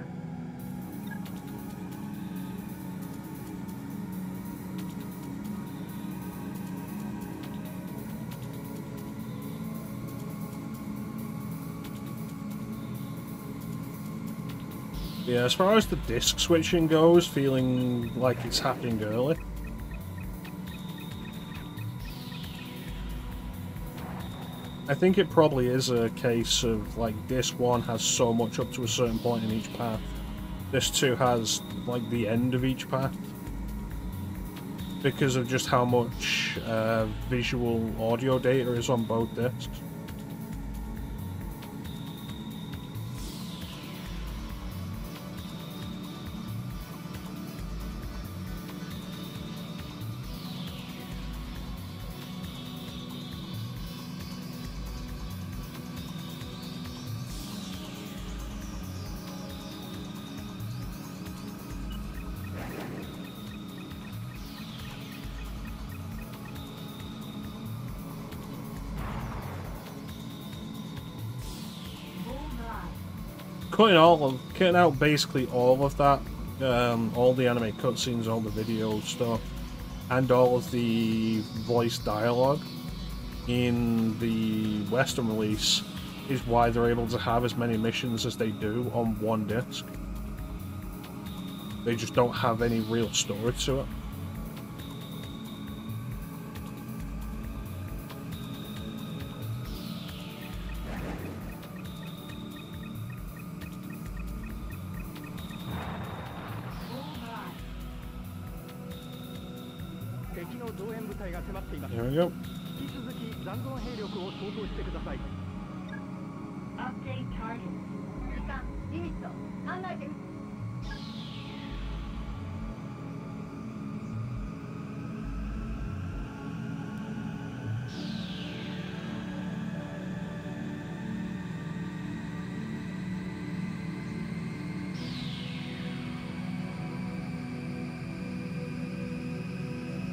Yeah, as far as the disc switching goes, feeling like it's happening early. I think it probably is a case of, like, disc 1 has so much up to a certain point in each path. Disc 2 has, like, the end of each path. Because of just how much visual audio data is on both discs. Cutting out basically all of that, all the anime cutscenes, all the video stuff, and all of the voice dialogue in the Western release is why they're able to have as many missions as they do on one disc. They just don't have any real story to it. 敵の増援部隊が迫っています。 Here we go. 引き続き残存兵力を投降してください。 Update target. 時間、リミット、考えてみ。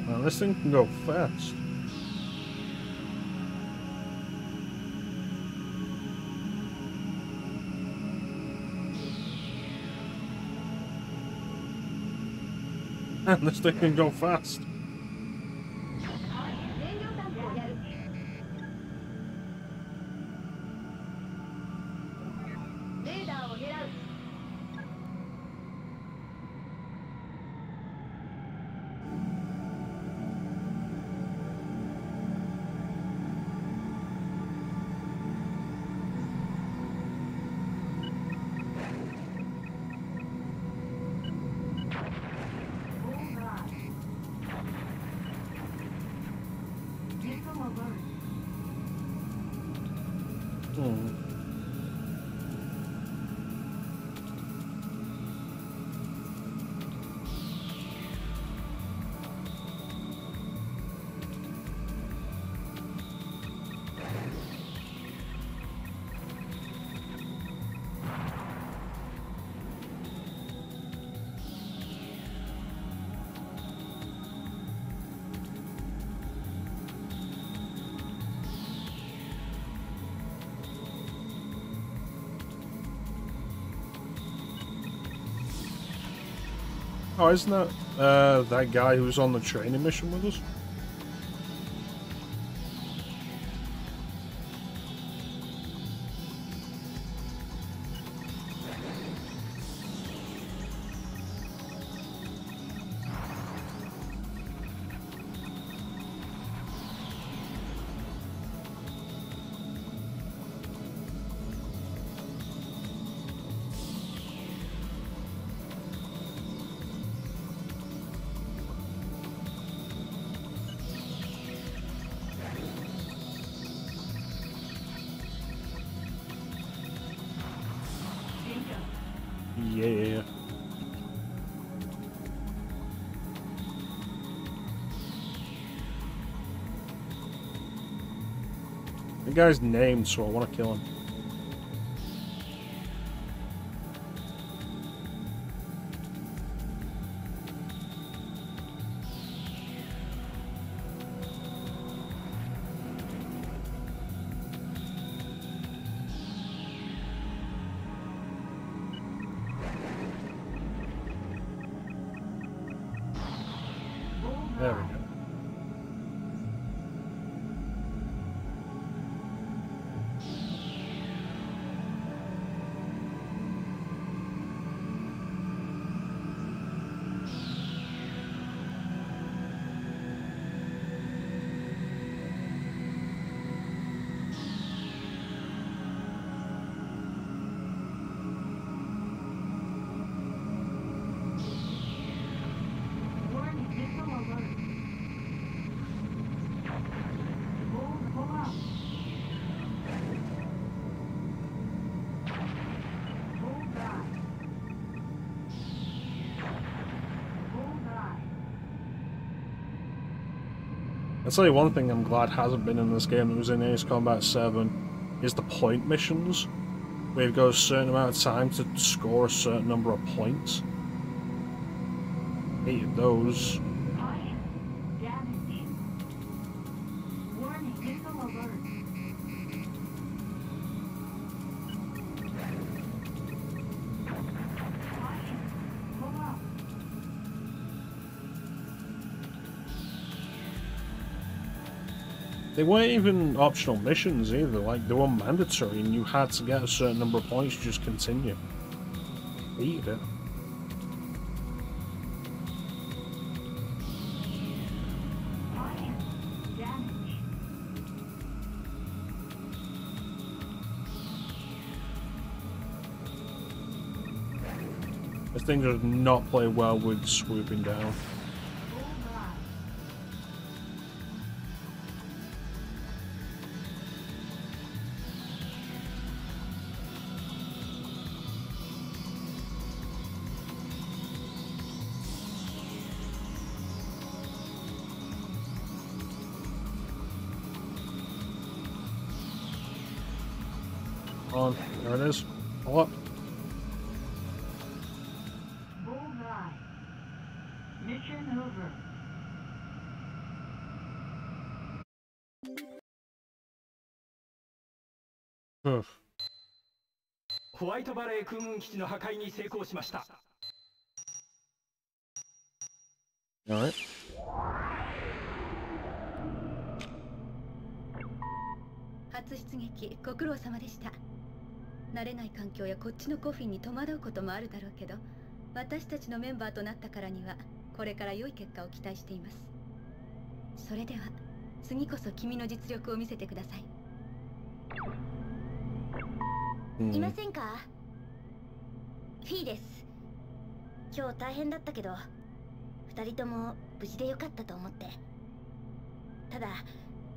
Now this thing can go fast. And this thing can go fast. 燃料タンクをやる。レーダーを狙う。 Oh, isn't that that guy who was on the training mission with us? Yeah. The guy's named, so I want to kill him. There we go. I'll tell you one thing I'm glad hasn't been in this game that was in Ace Combat 7 is the point missions, where you've got a certain amount of time to score a certain number of points. Hated those. They weren't even optional missions either, like they were mandatory and you had to get a certain number of points to just continue. Hated it. This thing does not play well with swooping down. On, there it is. Pull up. Bullseye. Mission over. ホワイトバレー空軍基地の破壊に成功しました。Alright. 初出撃ご苦労様でした。慣れない環境やこっちのコフィンに戸惑うこともあるだろうけど、私たちのメンバーとなったからにはこれから良い結果を期待しています。それでは次こそ君の実力を見せてください。いませんか？フィーです。今日大変だったけど2人とも無事でよかったと思って。ただ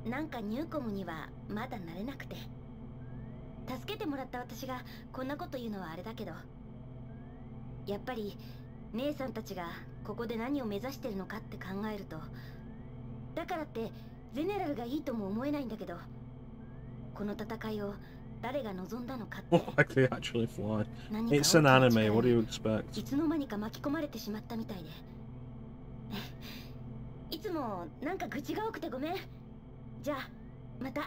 なんかニューコムにはまだ慣れなくて、助けてもらった私がこんなこと言うのはあれだけど、やっぱり姉さんたちがここで何を目指してるのかって考えると、だからってゼネラルがいいとも思えないんだけど、この戦いを誰が望んだのかって。Like they actually fly. It's an anime, what do you expect? いつの間にか巻き込まれてしまったみたいで。いつもなんか愚痴が多くてごめん。じゃあまた。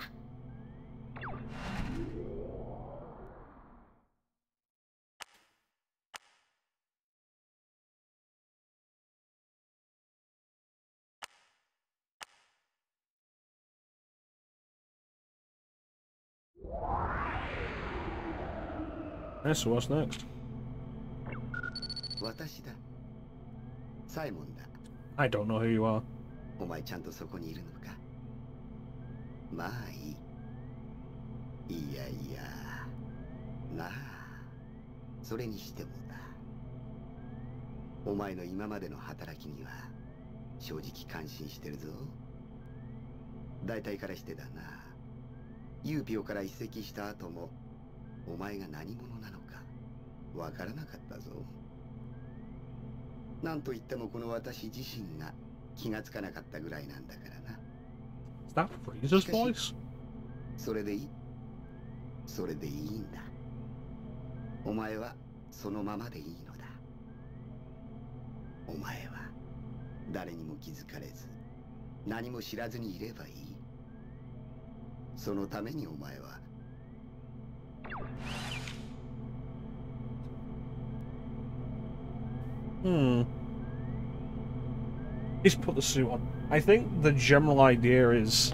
So what's next? 私だ。サイモンだ。I don't know who you are. お前ちゃんとそこにいるのか？まあいい。いやいや。なあ。それにしてもだ。お前の今までの働きには正直感心してるぞ。大体からしてだな。ユーピオから移籍した後もお前が何者なのかわからなかったぞ。なんといってもこの私自身が気がつかなかったぐらいなんだからな。Is that Frieza's voice? それでいい？それでいいんだ。お前はそのままでいいのだ。お前は誰にも気づかれず何も知らずにいればいい。そのためにお前はHe's put the suit on. I think the general idea is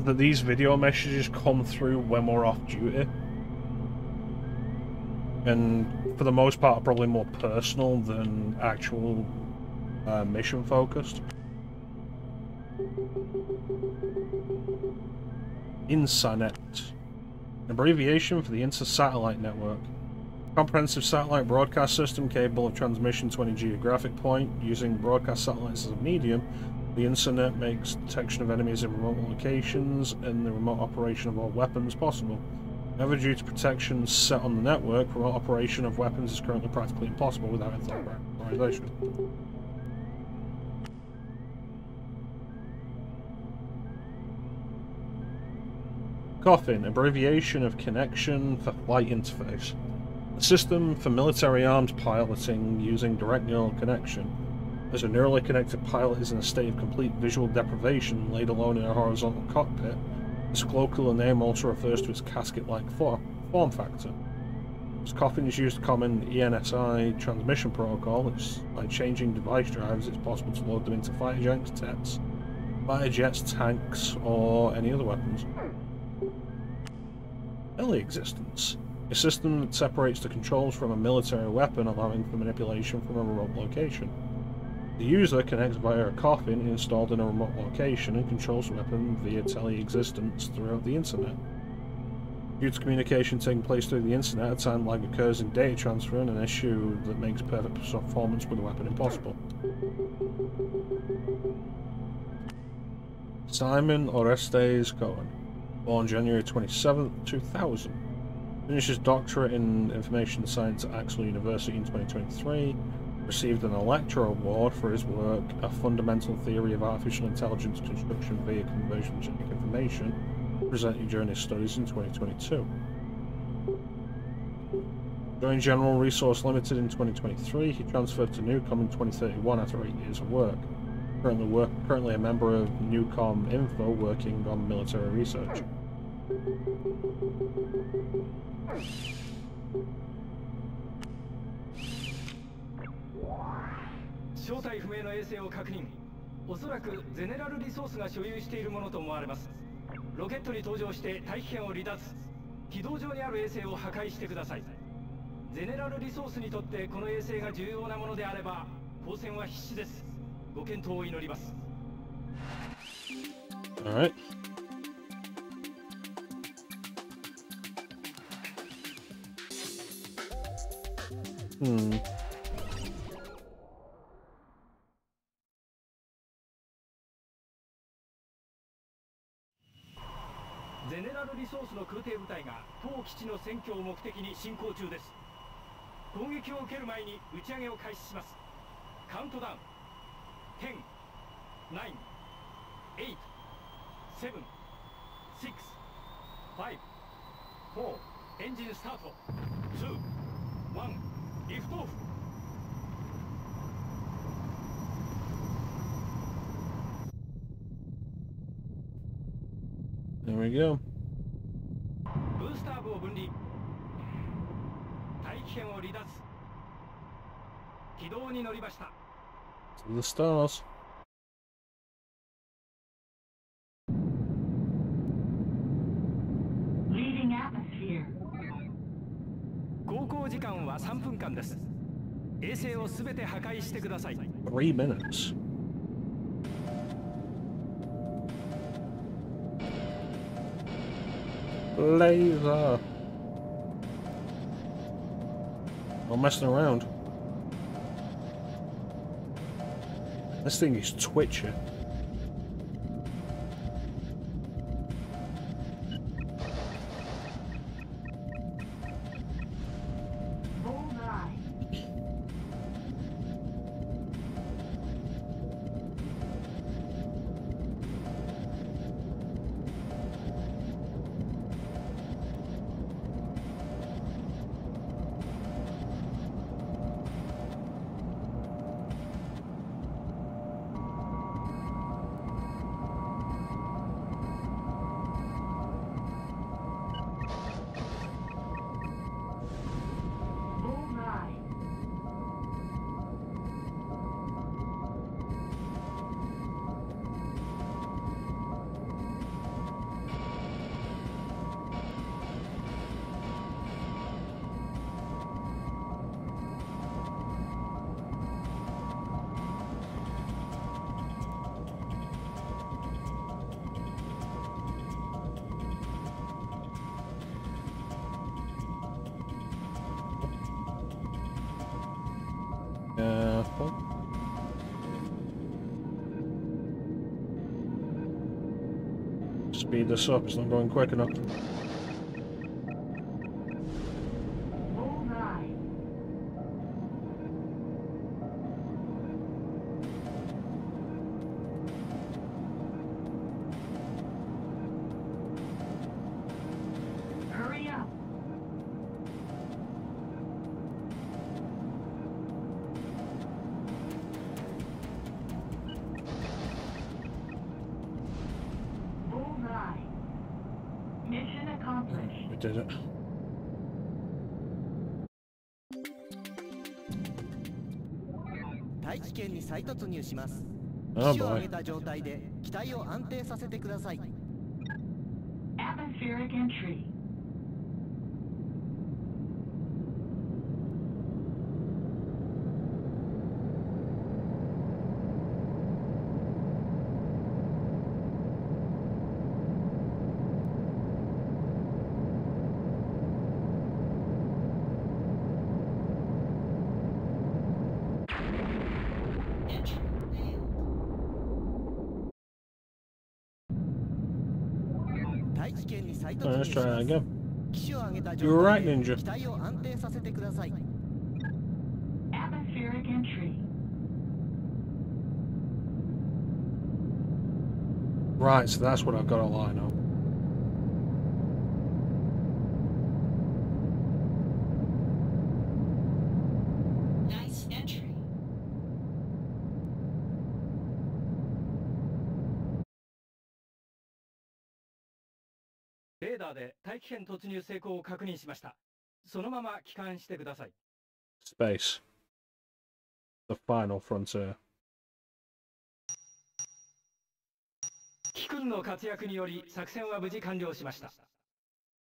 that these video messages come through when we're off duty. And for the most part, probably more personal than actual mission focused. INSANET, an abbreviation for the Inter-Satellite Network. Comprehensive satellite broadcast system capable of transmission to any geographic point. Using broadcast satellites as a medium, the INSANET makes detection of enemies in remote locations and the remote operation of all weapons possible. However, due to protections set on the network, remote operation of weapons is currently practically impossible without authorization. COFIN, abbreviation of Connection for Flight Interface. A system for military arms piloting using direct neural connection. As a neurally connected pilot is in a state of complete visual deprivation, laid alone in a horizontal cockpit, this colloquial name also refers to its casket-like form factor. As COFIN is used to common ENSI transmission protocol, by changing device drivers it's possible to load them into fighter jets, tanks, or any other weapons. Early existence. A system that separates the controls from a military weapon, allowing for manipulation from a remote location. The user connects via a coffin installed in a remote location and controls the weapon via teleexistence throughout the internet. Due to communication taking place through the internet, a time lag occurs in data transfer, and an issue that makes perfect performance with the weapon impossible. Simon Orestes Cohen, born January 27th, 2000. Finished his doctorate in information science at Axel University in 2023. Received an Electra Award for his work, A Fundamental Theory of Artificial Intelligence Construction via Conversion of Genetic Information, presented during his studies in 2022. Joined General Resource Limited in 2023. He transferred to Newcom in 2031 after 8 years of work. Currently a member of Newcom Info working on military research. 正体不明の衛星を確認。おそらくゼネラルリソースが所有しているものと思われます。ロケットに搭乗して大気圏を離脱。軌道上にある衛星を破壊してください。ゼネラルリソースにとってこの衛星が重要なものであれば、交戦は必至です。ご検討を祈ります。Alright. Hmm. ゼネラルリソースの空挺部隊が当基地の占拠を目的に進行中です。攻撃を受ける前に打ち上げを開始します。カウントダウン。10、9、8、7、6、5、4、エンジンスタート。2、1、リフトオフ。There we go. ブースター部を分離。大気圏を離脱。軌道に乗りました。To the stars. Leaving atmosphere. 航行時間は3分間です。衛星をすべて破壊してください。3 minutes. Laser. Not messing around. This thing is twitching. Speed this up, it's not going quick enough. Hurry up. Mission accomplished. We did it. Oh boy. Atmospheric entry. Oh, let's try that again. You were right, Ninja. Atmospheric entry. Right, so that's what I've got to line up. レーダーで大気圏突入成功を確認しました。そのまま帰還してください。Space. The final frontier. 機訓の活躍により作戦は無事完了しました。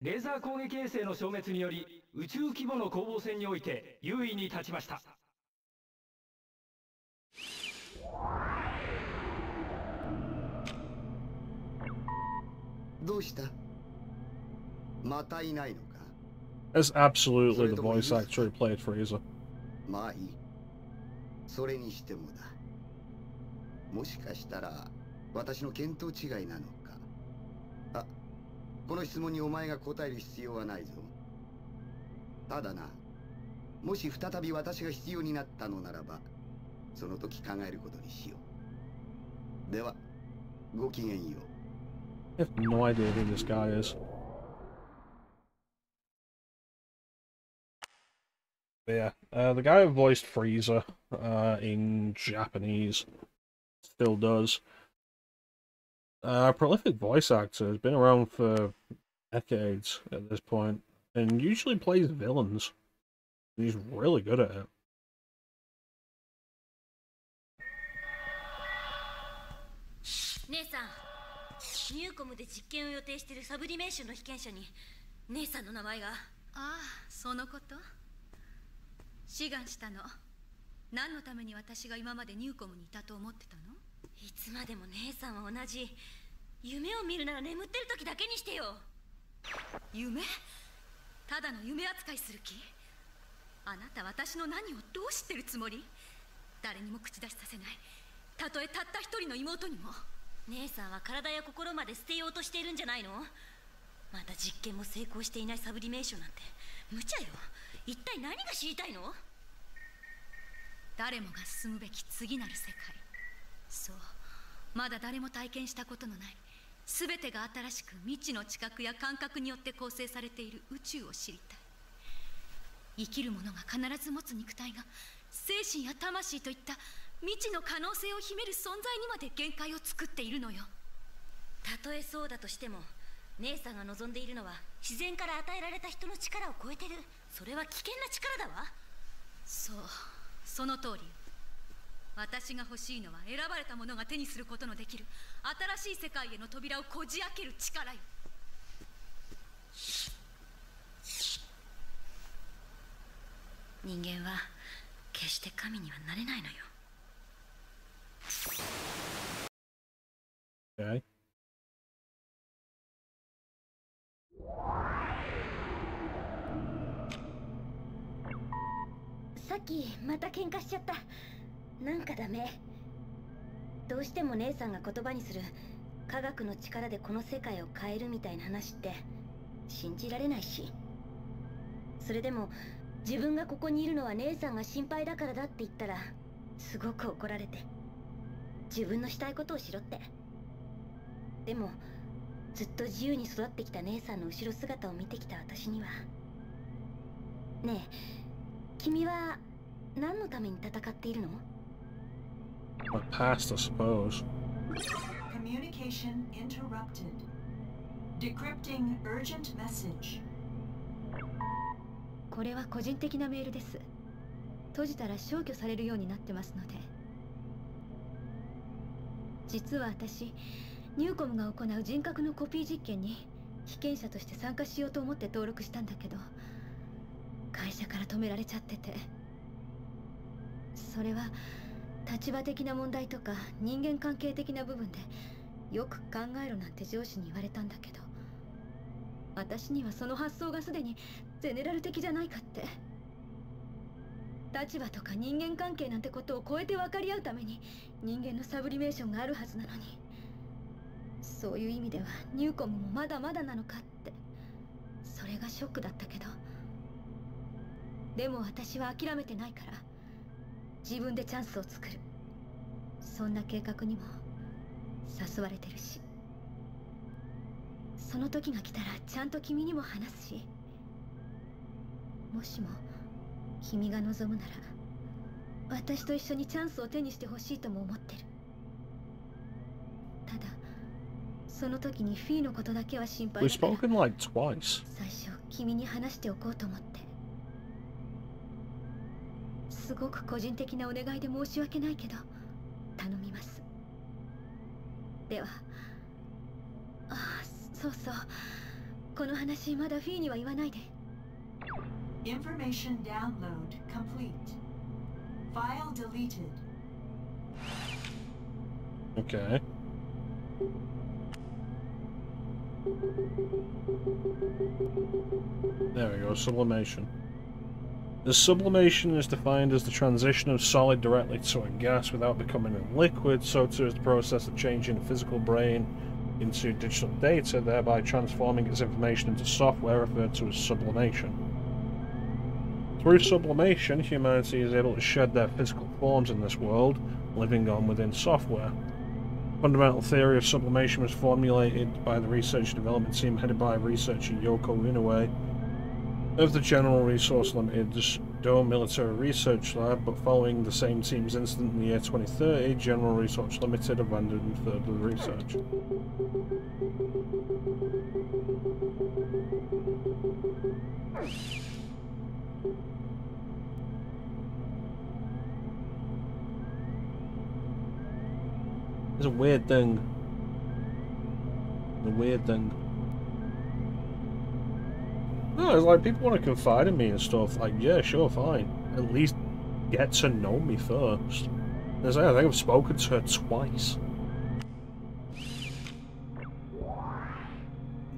レーザー攻撃衛星の消滅により宇宙規模の攻防戦において優位に立ちました。どうした？またいないのか？ That's absolutely the voice actor who played Frieza. まあいい。それにしてもだ。もしかしたら私の見当違いなのか。あ、この質問にお前が答える必要はないぞ。ただな、もし再び私が必要になったのならば、その時考えることにしよう。では、ごきげんよう。I have no idea who this guy is. But yeah, the guy who voiced Frieza in Japanese still does. Prolific voice actor, has been around for decades at this point, and usually plays villains. He's really good at it. 姉さん、ニューコムで実験を予定しているサブリメーションの被験者に姉さんの名前が。ああ、そのこと。志願したの。何のために私が今までニューコムにいたと思ってたの？いつまでも姉さんは同じ。夢を見るなら眠ってる時だけにしてよ。夢？ただの夢扱いする気？あなた私の何をどう知ってるつもり？誰にも口出しさせない。たとえたった一人の妹にも。姉さんは体や心まで捨てようとしているんじゃないの？まだ実験も成功していないサブリメーションなんて無茶よ。一体何が知りたいの？誰もが進むべき次なる世界。そう、まだ誰も体験したことのない、全てが新しく未知の知覚や感覚によって構成されている宇宙を知りたい。生きる者が必ず持つ肉体が精神や魂といった未知の可能性を秘める存在にまで限界を作っているのよ。たとえそうだとしても、姉さんが望んでいるのは自然から与えられた人の力を超えてる。それは危険な力だわ。そう、その通り。私が欲しいのは選ばれた者が手にすることのできる新しい世界への扉をこじ開ける力よ。人間は決して神にはなれないのよ。Okay. さっきまた喧嘩しちゃった。なんかダメ。どうしても姉さんが言葉にする科学の力でこの世界を変えるみたいな話って信じられないし、それでも自分がここにいるのは姉さんが心配だからだって言ったらすごく怒られて、自分のしたいことをしろって。でもずっと自由に育ってきた姉さんの後ろ姿を見てきた私には。ねえ、君は何のために戦っているの？ My past, I suppose. Communication interrupted. Decrypting urgent message. これは個人的なメールです。閉じたら消去されるようになってますので。実は私、ニューコムが行う人格のコピー実験に被験者として参加しようと思って登録したんだけど、会社から止められちゃってて。それは立場的な問題とか人間関係的な部分でよく考えろなんて上司に言われたんだけど、私にはその発想がすでにゼネラル的じゃないかって。立場とか人間関係なんてことを超えて分かり合うために人間のサブリメーションがあるはずなのに、そういう意味ではニューコムもまだまだなのかって。それがショックだったけど、でも私は諦めてないから自分でチャンスを作る、そんな計画にも誘われてるし、その時が来たらちゃんと君にも話すし、もしも君が望むなら私と一緒にチャンスを手にしてほしいとも思ってる。ただその時にフィーのことだけは心配 We've だから spoken like twice. 最初君に話しておこうと思って。すごく個人的なお願いで申し訳ないけど頼みます。では、ああ、そうそう、この話まだフィーには言わないで。 Information download complete. File deleted. Okay. There we go, sublimation. The sublimation is defined as the transition of solid directly to a gas without becoming a liquid, so too is the process of changing a physical brain into digital data, thereby transforming its information into software referred to as sublimation. Through sublimation, humanity is able to shed their physical forms in this world, living on within software. The fundamental theory of sublimation was formulated by the research and development team headed by researcher Yoko Inoue of the General Resource Limited's Dome Military Research Lab, but following the same team's incident in the year 2030, General Resource Limited abandoned further research. It's a weird thing. A weird thing. No, it's like people want to confide in me and stuff. Like, yeah, sure, fine. At least get to know me first. As I think I've spoken to her twice.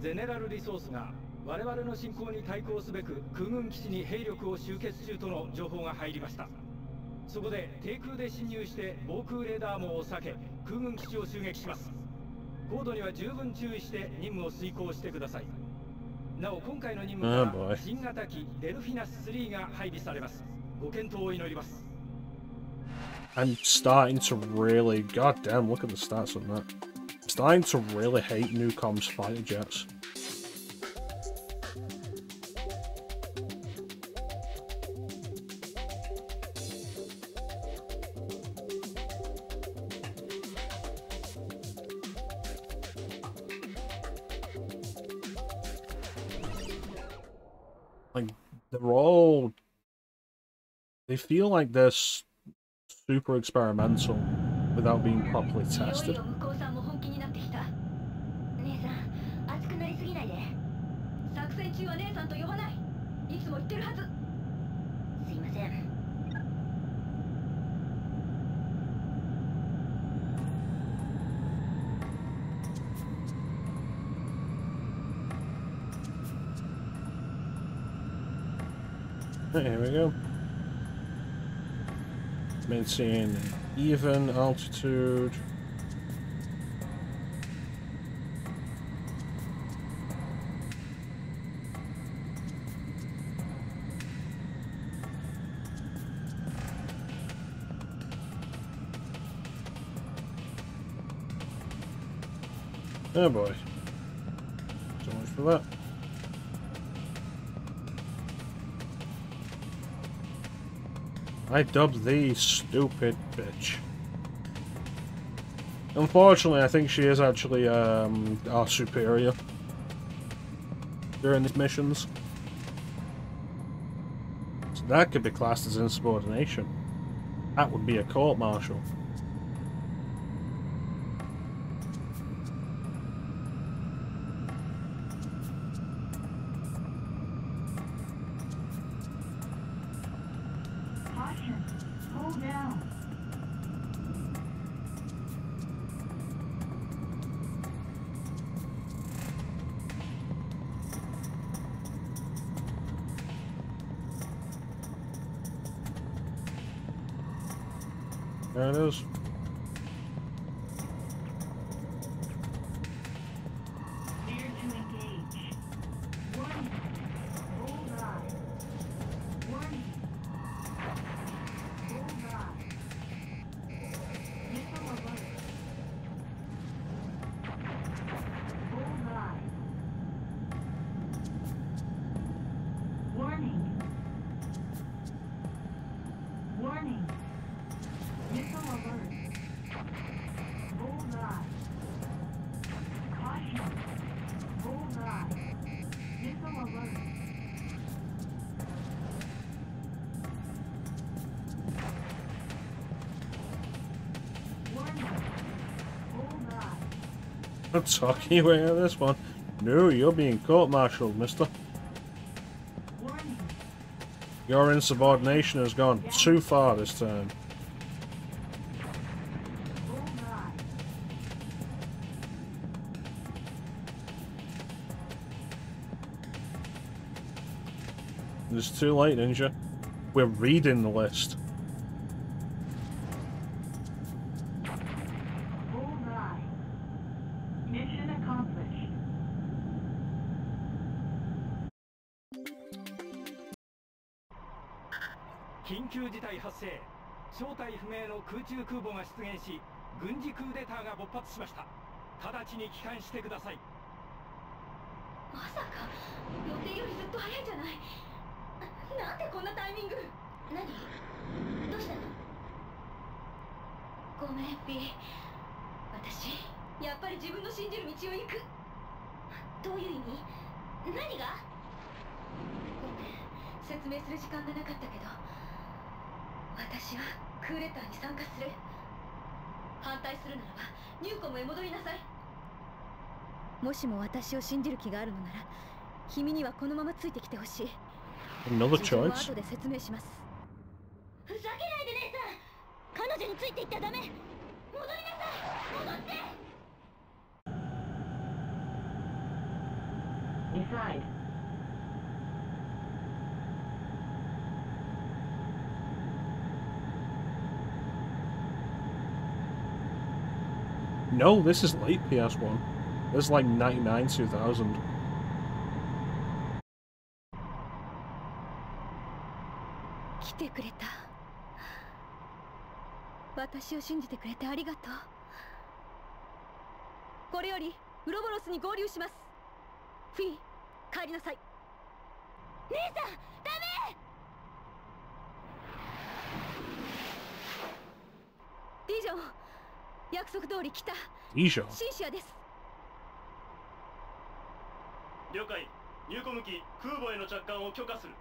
ゼネラルリソースが我々の侵攻に対抗すべく空軍基地に兵力を集結中との情報が入りました。そこで低空で侵入して防空レーダー網を避け空軍基地を襲撃します。高度には十分注意して任務を遂行してください。なお今回の任務は新型機デルフィナス3が配備されます。ご検討を祈ります。I'm starting to really, goddamn, look at the stats on that. I'm starting to really hate Newcom's fighter jets. Like, they're all... They feel like they're super experimental without being properly tested. 作戦中は姉さんと呼ばない。いつも言ってるはず。すいません。 Here we go. Maintain even altitude. Oh boy. So much for that. I dubbed thee stupid bitch. Unfortunately, I think she is actually our superior during these missions. So that could be classed as insubordination. That would be a court-martial. There it is. Clear to engage. Warning. Bullseye. Warning. Bullseye. Missile alert. Bullseye. Warning. Warning. Missile alert. I'm talking you out of this one. No, you're being court-martialed, mister. Your insubordination has gone too far this time. It's too late, Ninja. We're reading the list. Alright. Mission accomplished. 緊急事態発生。正体不明の空中空母が出現し、軍事クーデターが勃発しました。直ちに帰還してください。まさか予定よりずっと早いじゃない。なんでこんなタイミング。何どうしたの。ごめんピー。私やっぱり自分の信じる道を行く。どういう意味。何が。ごめん説明する時間がなかったけど、私はクーデターに参加する。反対するならばニューコムへ戻りなさい。もしも私を信じる気があるのなら、君にはこのままついてきてほしい。Another choice. 後で説明します。ふざけないで姉さん。彼女についていったらダメ。戻りなさい。戻って。Decide. No, this is late PS1. This is like 99, 2000. 来てくれた。私を信じてくれてありがとう。これよりウロボロスに合流します。フィー、帰りなさい。姉さん、ダメ。ディジョン、約束通り来た。いいじゃん。シンシアです。了解。入庫向き空母への着艦を許可する。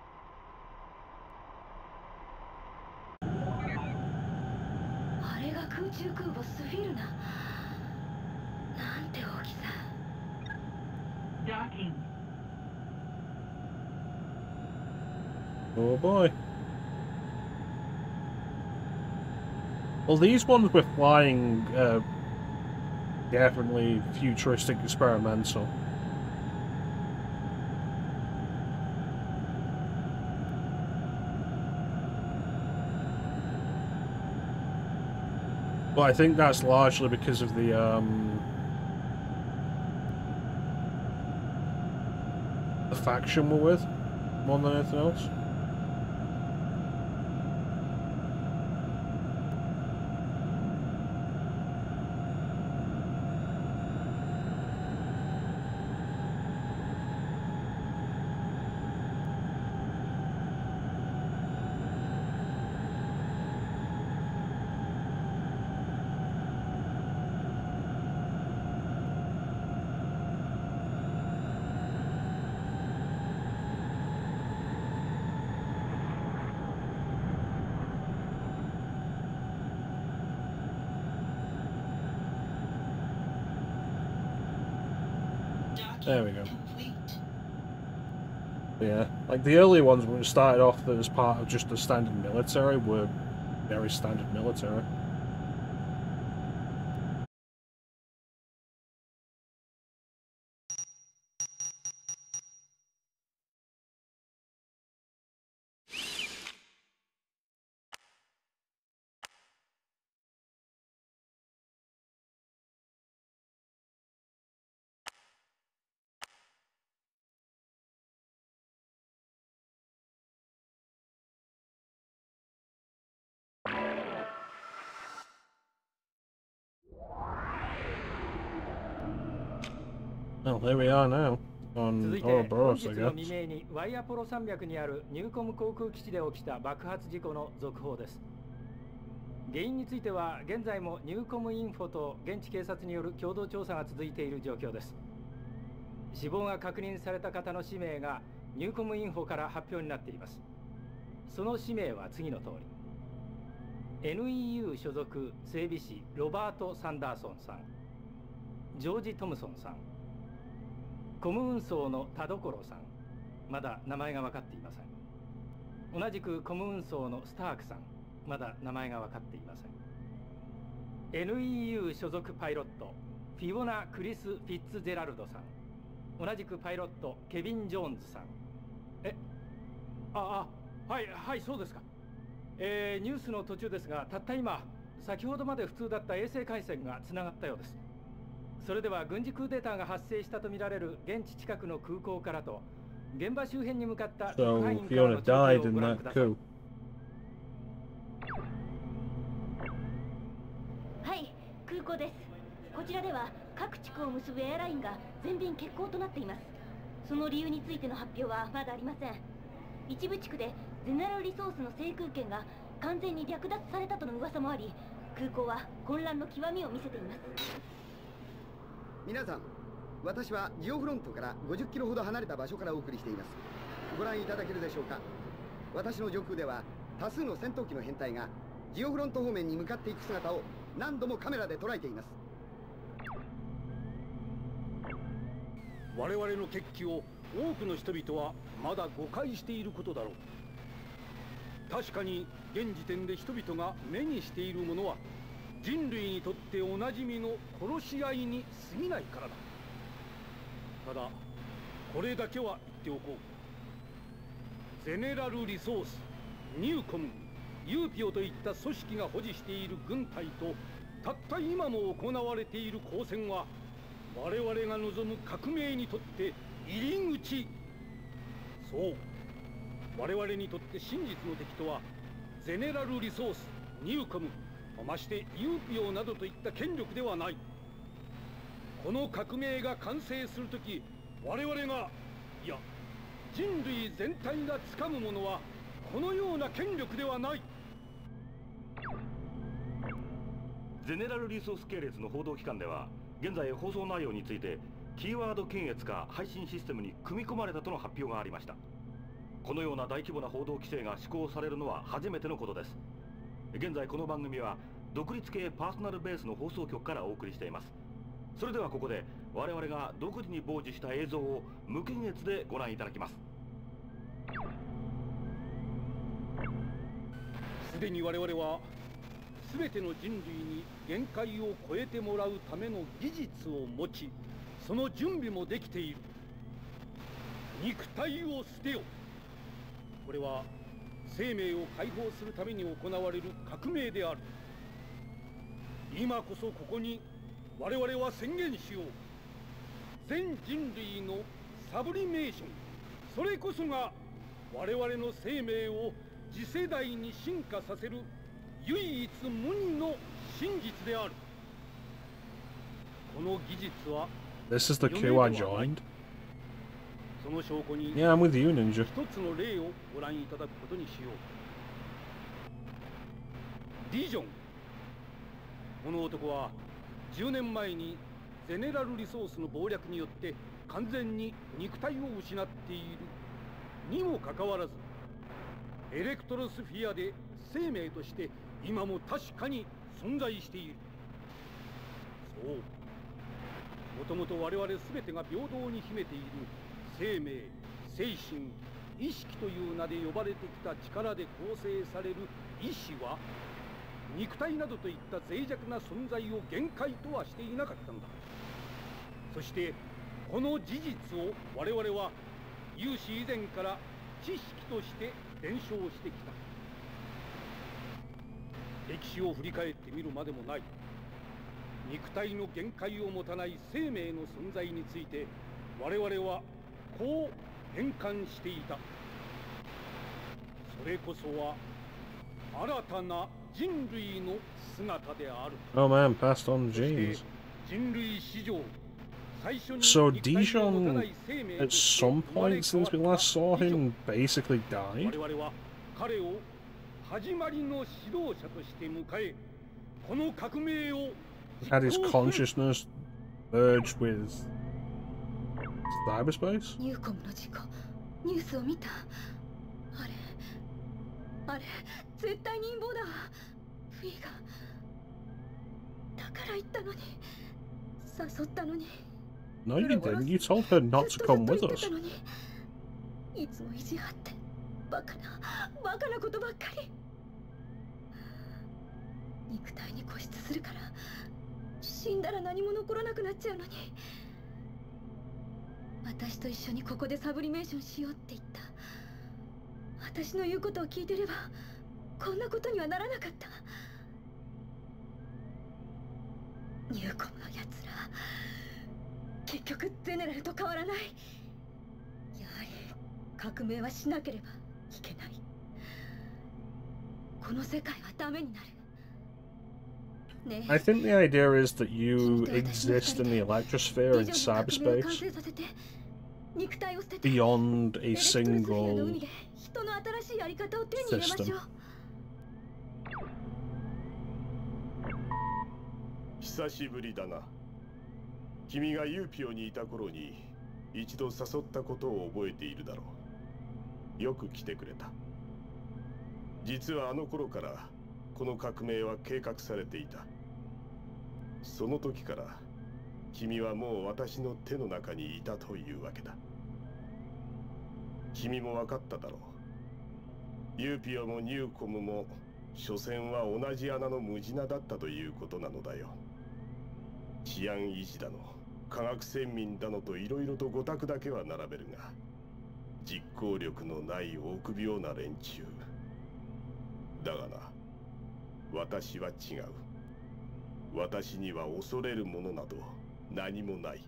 あれが空中空母スフィルナ。なんて大きさ。Docking. Oh boy. Well, these ones were flying, definitely futuristic experimental. But I think that's largely because of the faction we're with, more than anything else. There we go. Yeah, like the earlier ones when it started off as part of just the standard military were very standard military. Well, there we are now on Ouroboros, I guess. 未明にワイアポロ山脈にあるニューコム航空基地で起きた爆発事故の続報です。原因については現在もニューコムインフォと現地警察による共同調査が続いている状況です。死亡が確認された方の氏名がニューコムインフォから発表になっています。その氏名は次の通り。NEU 所属整備士ロバート・サンダーソンさん。ジョージ・トムソンさん。コム運送の田所さん。まだ名前が分かっていません。同じくコム運送のスタークさん。まだ名前が分かっていません。NEU 所属パイロットフィオナ・クリス・フィッツジェラルドさん。同じくパイロットケビン・ジョーンズさん。はいそうですか。ニュースの途中ですが、たった今先ほどまで普通だった衛星回線がつながったようです。それでは軍事クーデターが発生したとみられる現地近くの空港からと現場周辺に向かった特派員からの中継をご覧ください。はい、空港です。こちらでは各地区を結ぶエアラインが全便欠航となっています。その理由についての発表はまだありません。一部地区でゼネラルリソースの制空権が完全に略奪されたとの噂もあり、空港は混乱の極みを見せています。皆さん、私はジオフロントから50キロほど離れた場所からお送りしています。ご覧いただけるでしょうか。私の上空では多数の戦闘機の編隊がジオフロント方面に向かっていく姿を何度もカメラで捉えています。我々の決起を多くの人々はまだ誤解していることだろう。確かに現時点で人々が目にしているものは人類にとっておなじみの殺し合いに過ぎないからだ。ただこれだけは言っておこう。ゼネラルリソース、ニューコム、ユーピオといった組織が保持している軍隊とたった今も行われている交戦は我々が望む革命にとって入り口。そう、我々にとって真実の敵とはゼネラルリソース、ニューコム、ましてユーピオなどといった権力ではない。この革命が完成するとき、我々が、いや人類全体が掴むものはこのような権力ではない。ゼネラルリソース系列の報道機関では現在放送内容についてキーワード検閲が配信システムに組み込まれたとの発表がありました。このような大規模な報道規制が施行されるのは初めてのことです。現在この番組は独立系パーソナルベースの放送局からお送りしています。それではここで我々が独自に傍受した映像を無検閲でご覧いただきます。すでに我々は全ての人類に限界を超えてもらうための技術を持ち、その準備もできている。肉体を捨てよ。これは生命を解放するために行われる革命である。今こそここに我々は宣言しよう。全人類のサブリメーション、それこそが我々の生命を次世代に進化させる唯一無二の真実である。この技術は This is the queue I joined. その証拠に Yeah, I'm with you, Ninja. 一つの例をご覧いただくことにしよう。ディジョン。この男は10年前にゼネラルリソースの謀略によって完全に肉体を失っているにもかかわらず、エレクトロスフィアで生命として今も確かに存在している。そう、もともと我々全てが平等に秘めている生命、精神、意識という名で呼ばれてきた力で構成される意志は、肉体などといった脆弱な存在を限界とはしていなかったのだ。そしてこの事実を我々は有史以前から知識として伝承してきた。歴史を振り返ってみるまでもない。肉体の限界を持たない生命の存在について我々はこう変換していた。それこそは新たな人類の姿である。 Oh man, passed on genes. 人類史上 So Dijon, at some point since we last saw him, basically died? 我々は彼を始まりの指導者として迎え、この革命を Had his consciousness merged with cyberspace? ニューコムの事故、ニュースを見た。あれ絶対に陰謀だ。フィーがだから言ったのに、誘ったのに。 No, you didn't. You told her not to come with us. いつも意地張ってバカなことばっかり。肉体に固執するから死んだら何も残らなくなっちゃうのに。私と一緒にここでサブリメーションしようって言った。私の言うことを聞いてればこんなことにはならなかった。ニューコムのやつら結局ゼネラルと変わらない。やはり革命はしなければいけない。この世界はダメになる。 I think the idea is that you exist in the Electrosphere in cyberspace beyond a single system. 久しぶりだな。君がユーピオにいた頃に一度誘ったことを覚えているだろう。よく来てくれた。実はあの頃からこの革命は計画されていた。その時から君はもう私の手の中にいたというわけだ。君も分かっただろう。ユーピオもニューコムも所詮は同じ穴のムジナだったということなのだよ。治安維持だの科学先民だのといろいろと御託だけは並べるが、実行力のない臆病な連中だがな、私は違う。私には恐れるものなど何もない。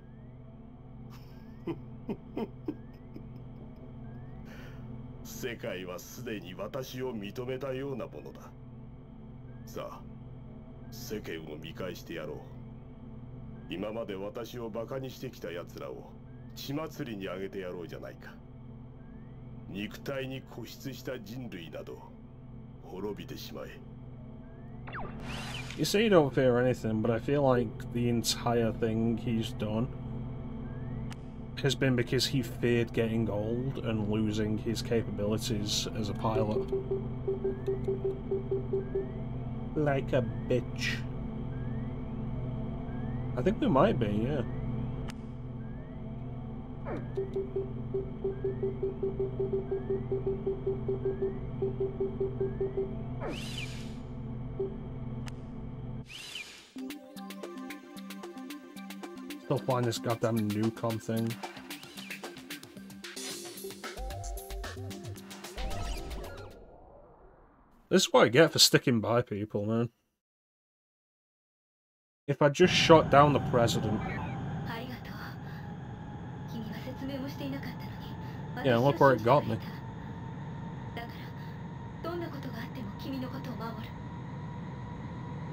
世界はすでに私を認めたようなものだ。さあ、世間を見返してやろう。今まで私をバカにしてきた奴らを血祭りにあげてやろうじゃないか。肉体に固執した人類など滅びてしまえ。 You say you don't fear anything, but I feel like the entire thing he's done has been because he feared getting old and losing his capabilities as a pilot. Like a bitch. I think we might be, yeah. Still find this goddamn Newcom thing. This is what I get for sticking by people, man. If I just shot down the president. Yeah, look where it got me.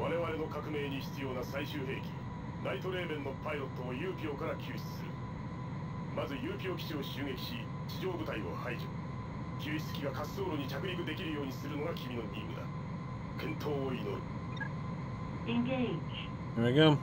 我々の革命に必要な最終兵器、ナイトレーベンのパイロットをユーピオから救出する。まずユーピオ基地を襲撃し、地上部隊を排除。救出機が滑走路に着陸できるようにするのが君の任務だ。健闘を祈る。Here we go.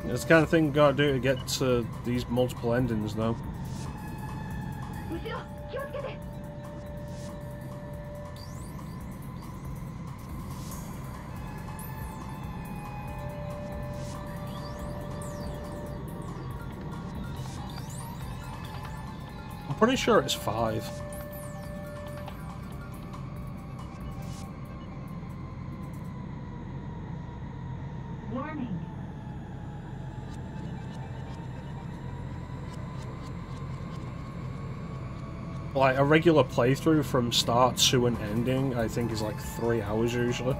It's the kind of thing you gotta do to get to these multiple endings, though. I'm pretty sure it's 5. Like, a regular playthrough from start to an ending, I think, is like 3 hours usually.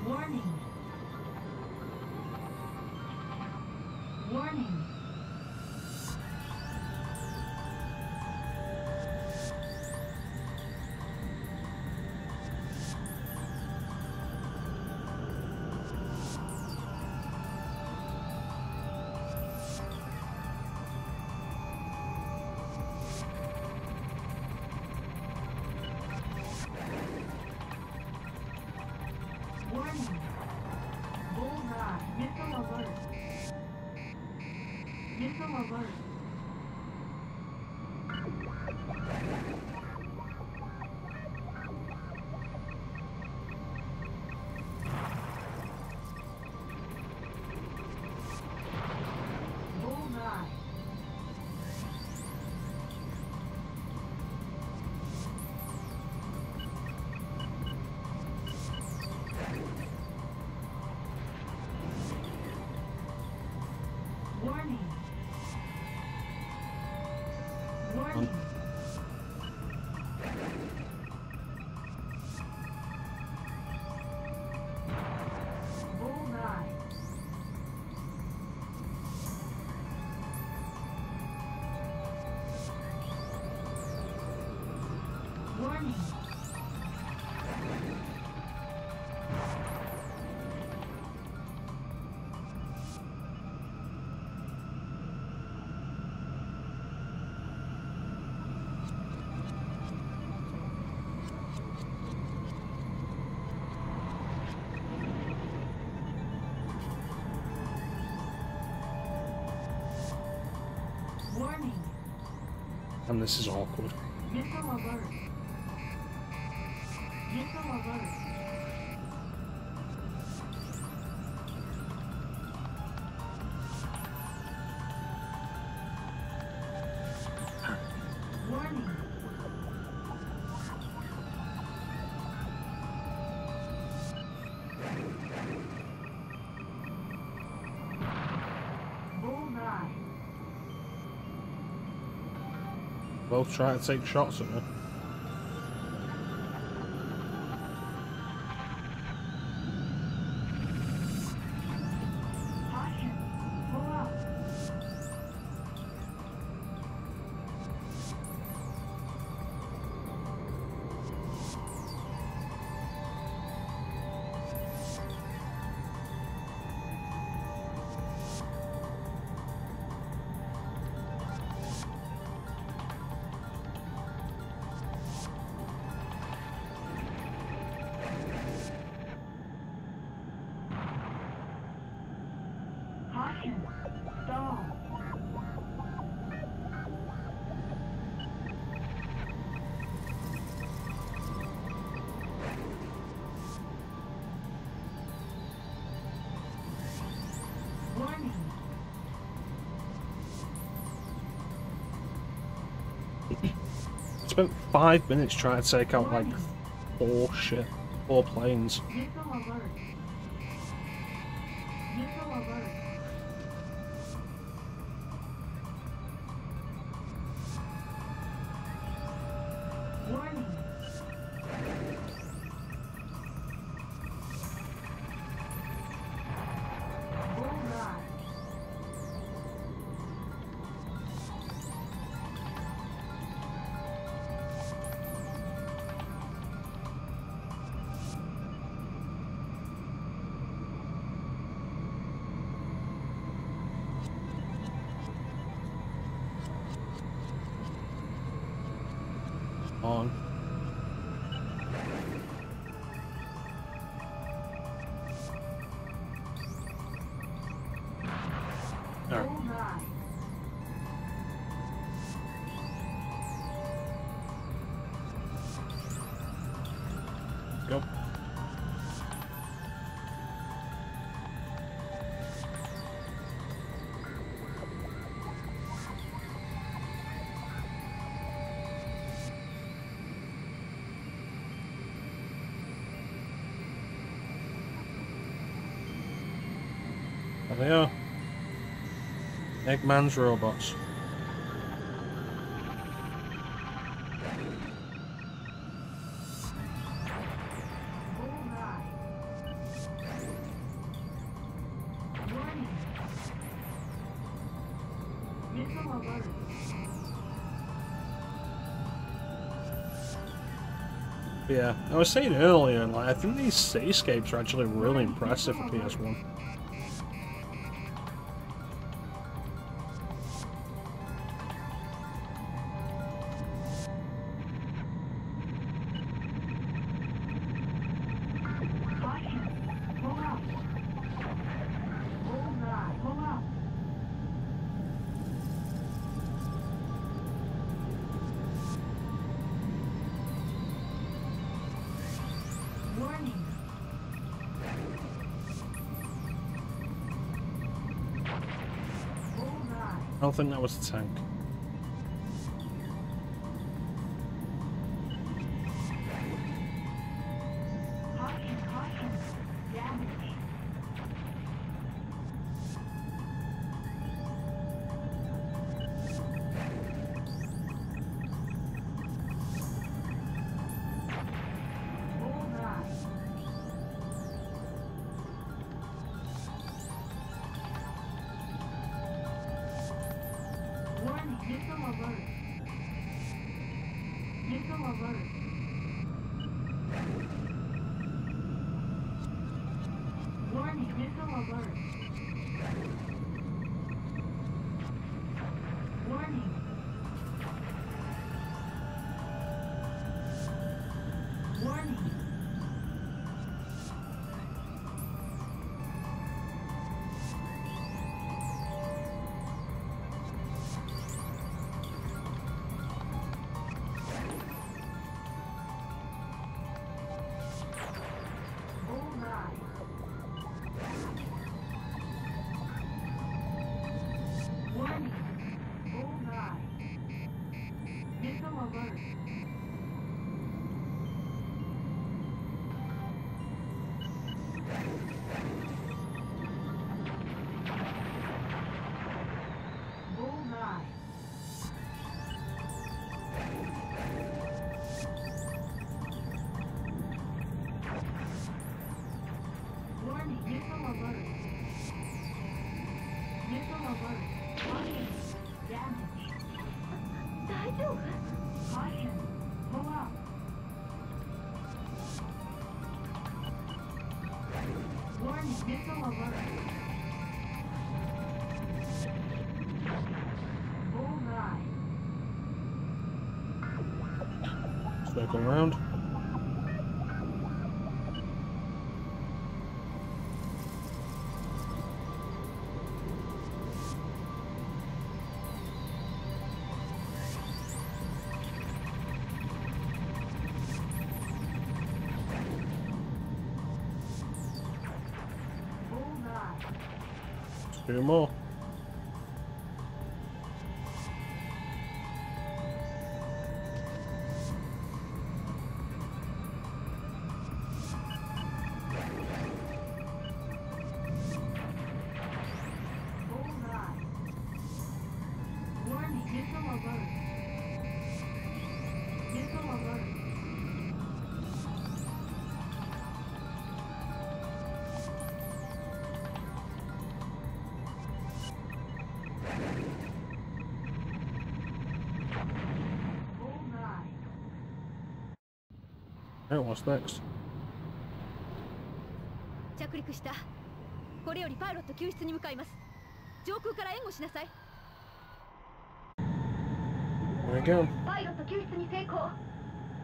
Warning. Warning. Warning. Bullseye. Missile alert. Missile alert. Bullseye. Warning. Warning. Bullseye. Warning. Warning. And this is awkward. Missile alert. Missile alert. Warning. Bullseye. Both try to take shots at her. Caution. Pull up. Caution. Stall. Warning. Spent 5 minutes trying to take out like four planes. Missile alert. Missile alert. Warning. Bullseye. On. There. Bullseye. Go. There they are. Eggman's robots. Bullseye. alert. Yeah, I was saying earlier, like, I think these cityscapes are actually really impressive for PS1. I don't think that was the tank. Circle around. Two more. Alright, what's next? 着陸した。これよりパイロット救出に向かいます。上空から援護しなさい。There we go. パイロット救出に成功。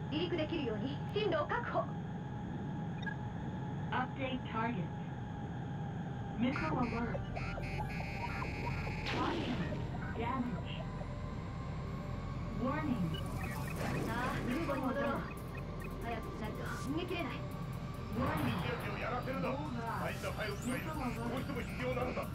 離陸できるように進路を確保。Update targets. Missile alert. Caution. Damage. Warning. さあ、ルーボに戻ろう。早くしないと逃げ切れない。命をやらせるな。大事なパイロットがいる。どうしても必要なのだ。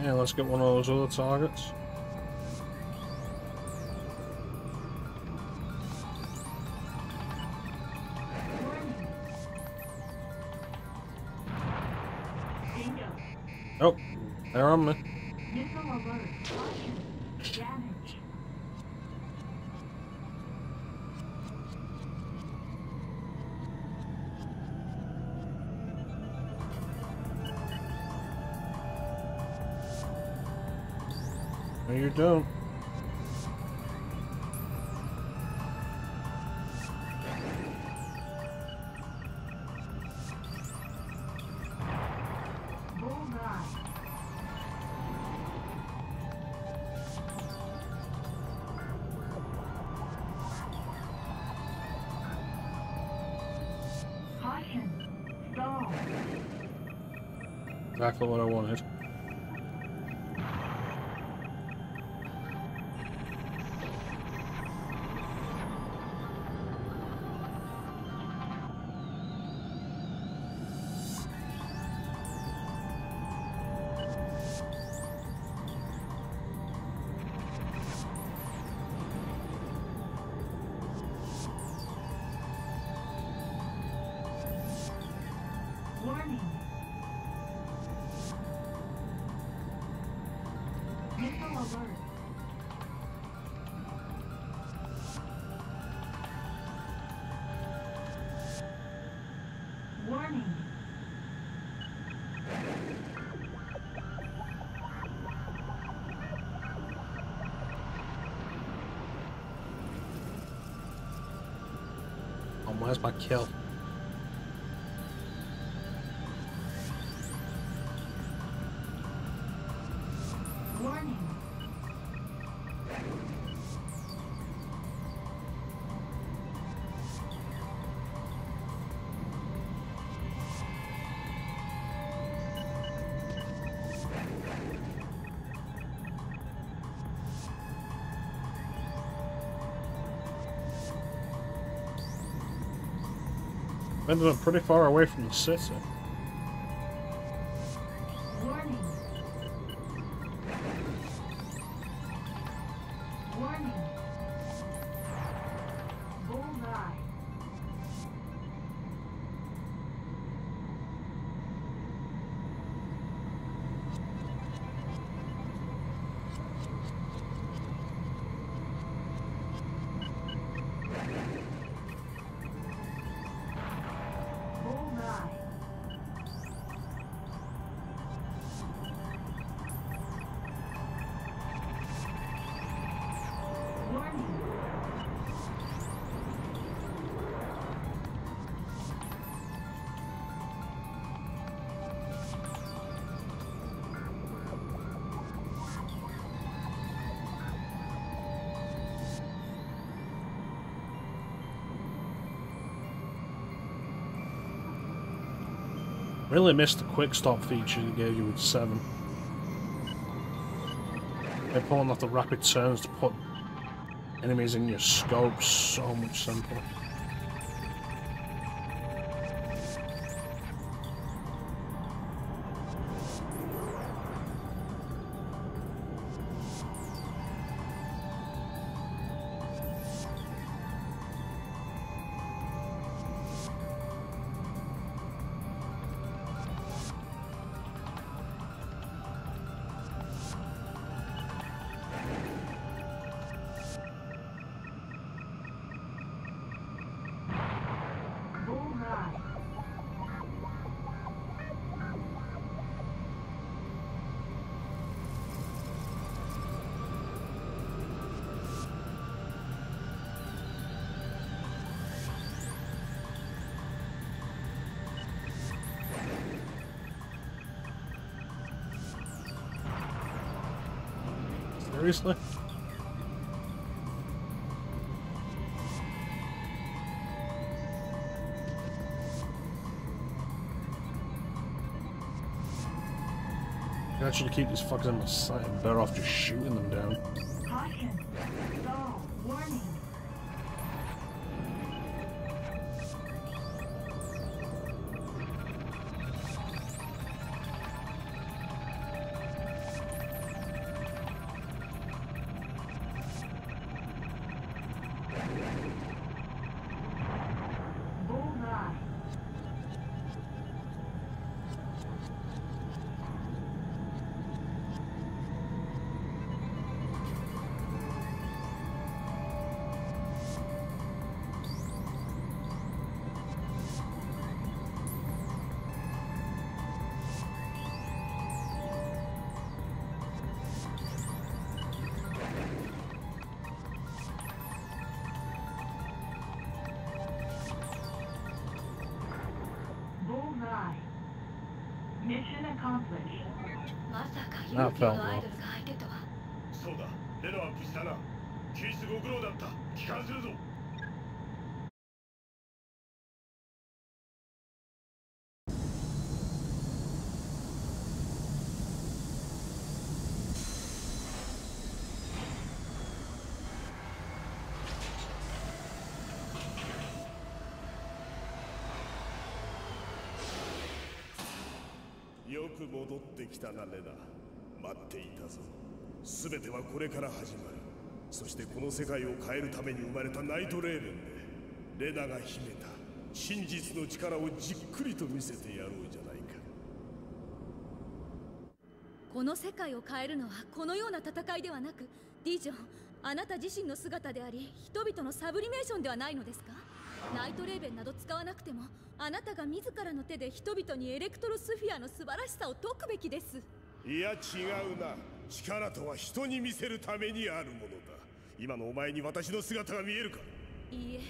Yeah, let's get one of those other targets. They're on me. Missile alert. Caution. Damage. No, you don't. Exactly what I wanted. Warning. Missile alert. Warning. Oh, where's my kill? Warning. Ended up pretty far away from the city. Warning. Warning. Bullseye. Bullseye. Warning. Really missed the quick stop feature they gave you with 7. They're pulling off the rapid turns to put enemies in your scope so much simpler. Bullseye. Seriously? I actually keep these fuckers in my sight. I'm better off just shooting them down. Caution. Stall. Warning. Bullseye. That felt rough. そうだ、レナは無事だな。救出ご苦労だった。帰還するぞ。よく戻ってきたな、レナ。待っていたぞ。全てはこれから始まる。そしてこの世界を変えるために生まれたナイトレーベンで、レナが秘めた真実の力をじっくりと見せてやろうじゃないか。この世界を変えるのはこのような戦いではなく、ディジョン、あなた自身の姿であり、人々のサブリメーションではないのですか？ナイトレーベンなど使わなくても、あなたが自らの手で人々にエレクトロスフィアの素晴らしさを説くべきです。いや違うな。力とは人に見せるためにあるものだ。今のお前に私の姿が見えるか？いいえ、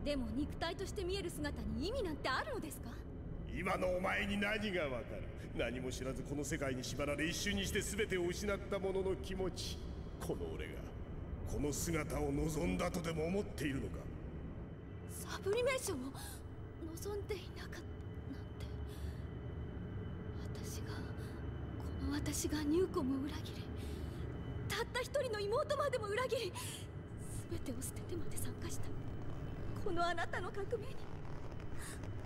でも肉体として見える姿に意味なんてあるのですか？今のお前に何がわかる？何も知らずこの世界に縛られ一瞬にして全てを失った者の気持ち。この俺がこの姿を望んだとでも思っているのか？サブリメーションを望んでいなかったなんて。私がニューコムを裏切り、たった一人の妹までも裏切り、全てを捨ててまで参加したこのあなたの革命に、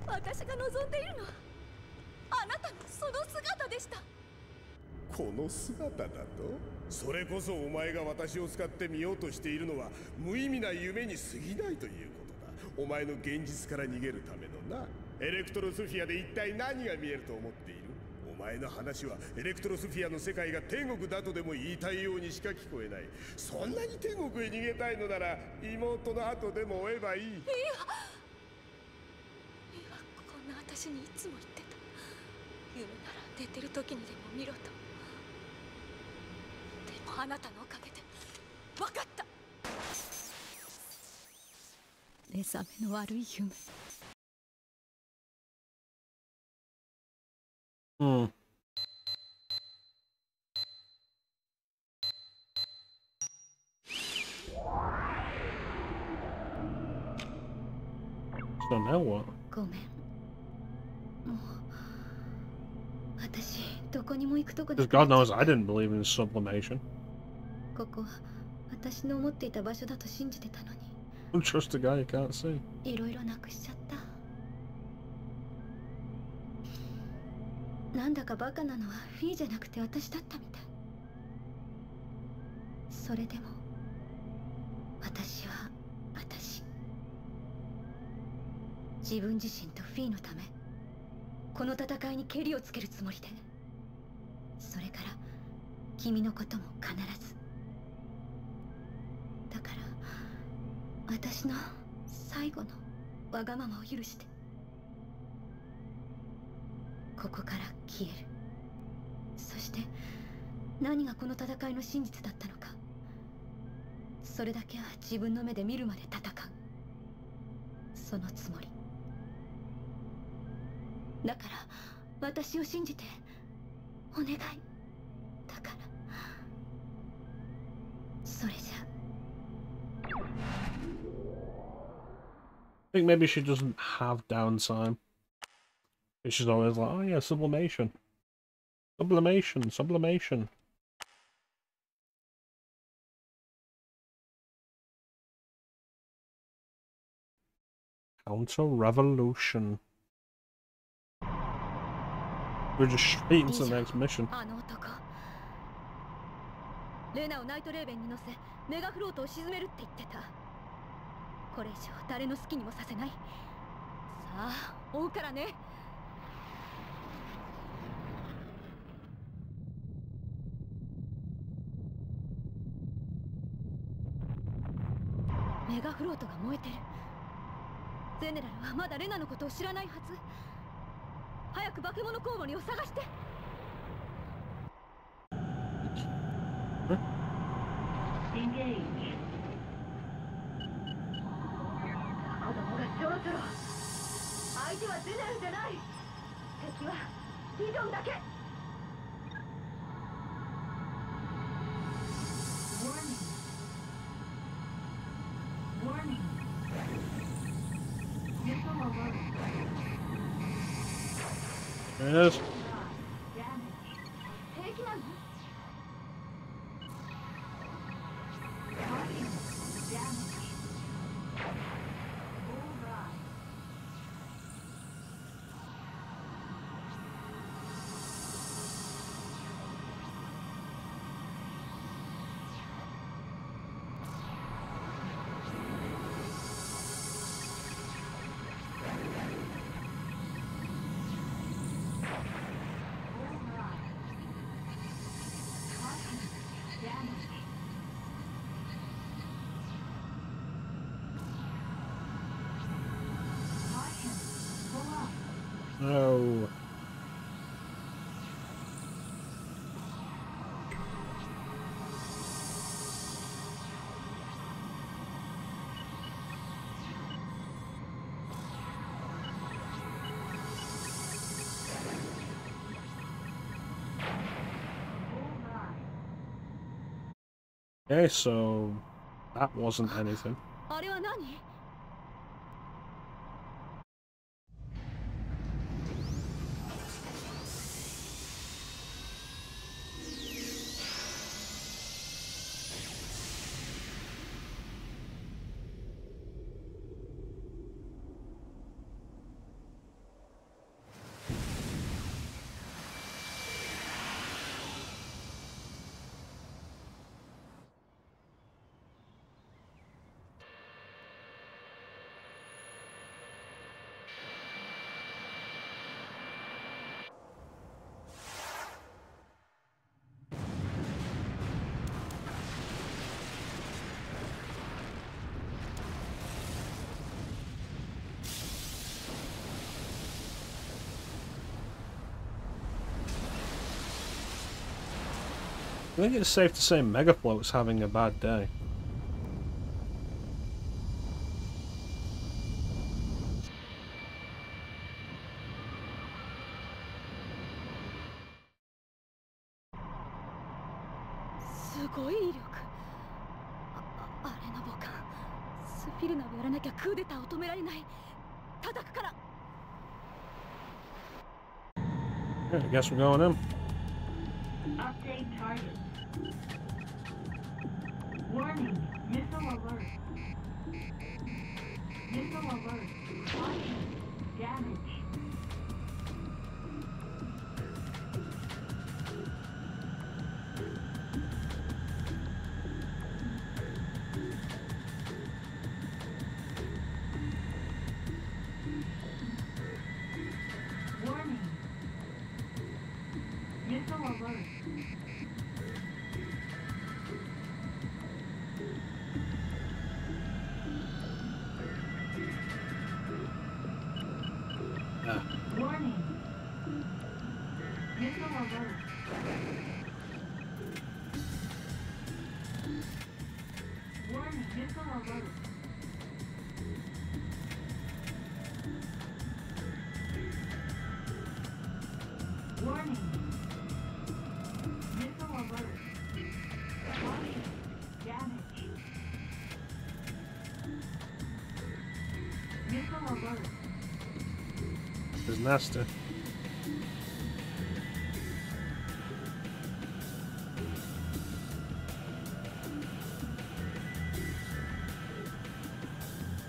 私が望んでいるのはあなたのその姿でした。この姿だと？それこそお前が私を使ってみようとしているのは無意味な夢に過ぎないということだ。お前の現実から逃げるためのな。エレクトロスフィアで一体何が見えると思っている？お前の話はエレクトロスフィアの世界が天国だとでも言いたいようにしか聞こえない。そんなに天国へ逃げたいのなら妹の後でも追えばいい。いやこんな私にいつも言ってた。夢なら寝てる時にでも見ろと。でもあなたのおかげで分かった。目覚めの悪い夢。Hmm. So now what? ごめん。もう私どこにも行くとこで。 Because God knows I didn't believe in sublimation. ここは私の思っていた場所だと信じてたのに。Trust a guy you can't see. いろいろなくしちゃった。なんだかバカなのはフィーじゃなくて私だったみたい。それでも私は私。自分自身とフィーのためこの戦いにケリをつけるつもりで。それから君のことも必ず。だから私の最後のわがままを許して。ここから消える。そして何がこの戦いの真実だったのか、それだけは自分の目で見るまで戦う。そのつもりだから私を信じてお願い。だからそれじゃ。 I think maybe she doesn't have downtime. She's always like, oh yeah, sublimation. Sublimation, sublimation. Counter-revolution. We're just straight into the next mission. レナをナイトレーベンに乗せメガフロートを沈めるって言ってた。これ以上誰の好きにもさせない。さあ追うからね。メガフロートが燃えてる。ゼネラルはまだレナのことを知らないはず。早く化け物コウモリを探して。子供がそろそろ。相手はゼネラルじゃない。敵はビジョンだけ。There it is. No. Okay, so that wasn't anything. I think it's safe to say Megafloat's having a bad day. Yeah, I guess we're going in. Update target. Warning, missile alert. Missile alert. Caution, damage. Warning. Missile alert. Warning. Missile alert. Warning, missile alert. Warning. Missile alert. Caution. Damage. Missile alert. It's nasty.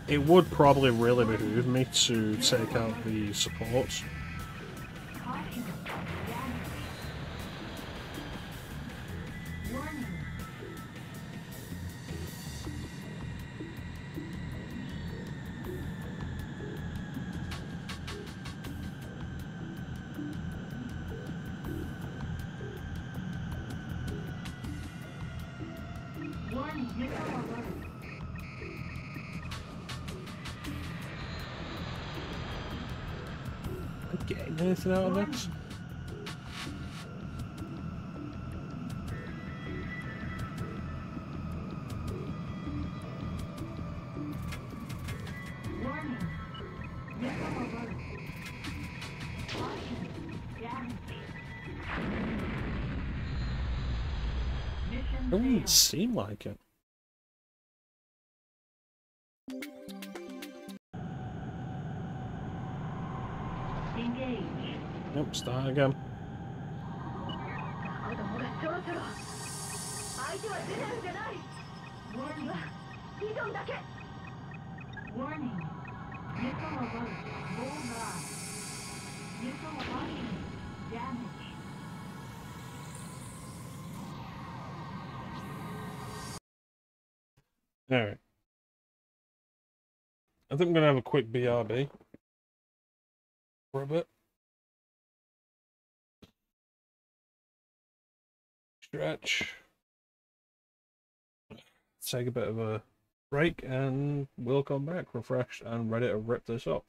It would probably really behoove me to take out the supports. Caution. Damage. Warning. Warning, missile alert. Am I getting anything out of this? Warning. Missile alert. Caution. Damage. Mission Doesn't failed. seem like it. Engage. Yep, start again. 子供がそろそろ相手はゼネルじゃない次はビジョンだけ Warning. Missile alert. Bullseye. Missile launching. Damage. Alright. I think I'm going to have a quick BRB for a bit. Stretch. Take a bit of a break and we'll come back refreshed and ready to rip this up.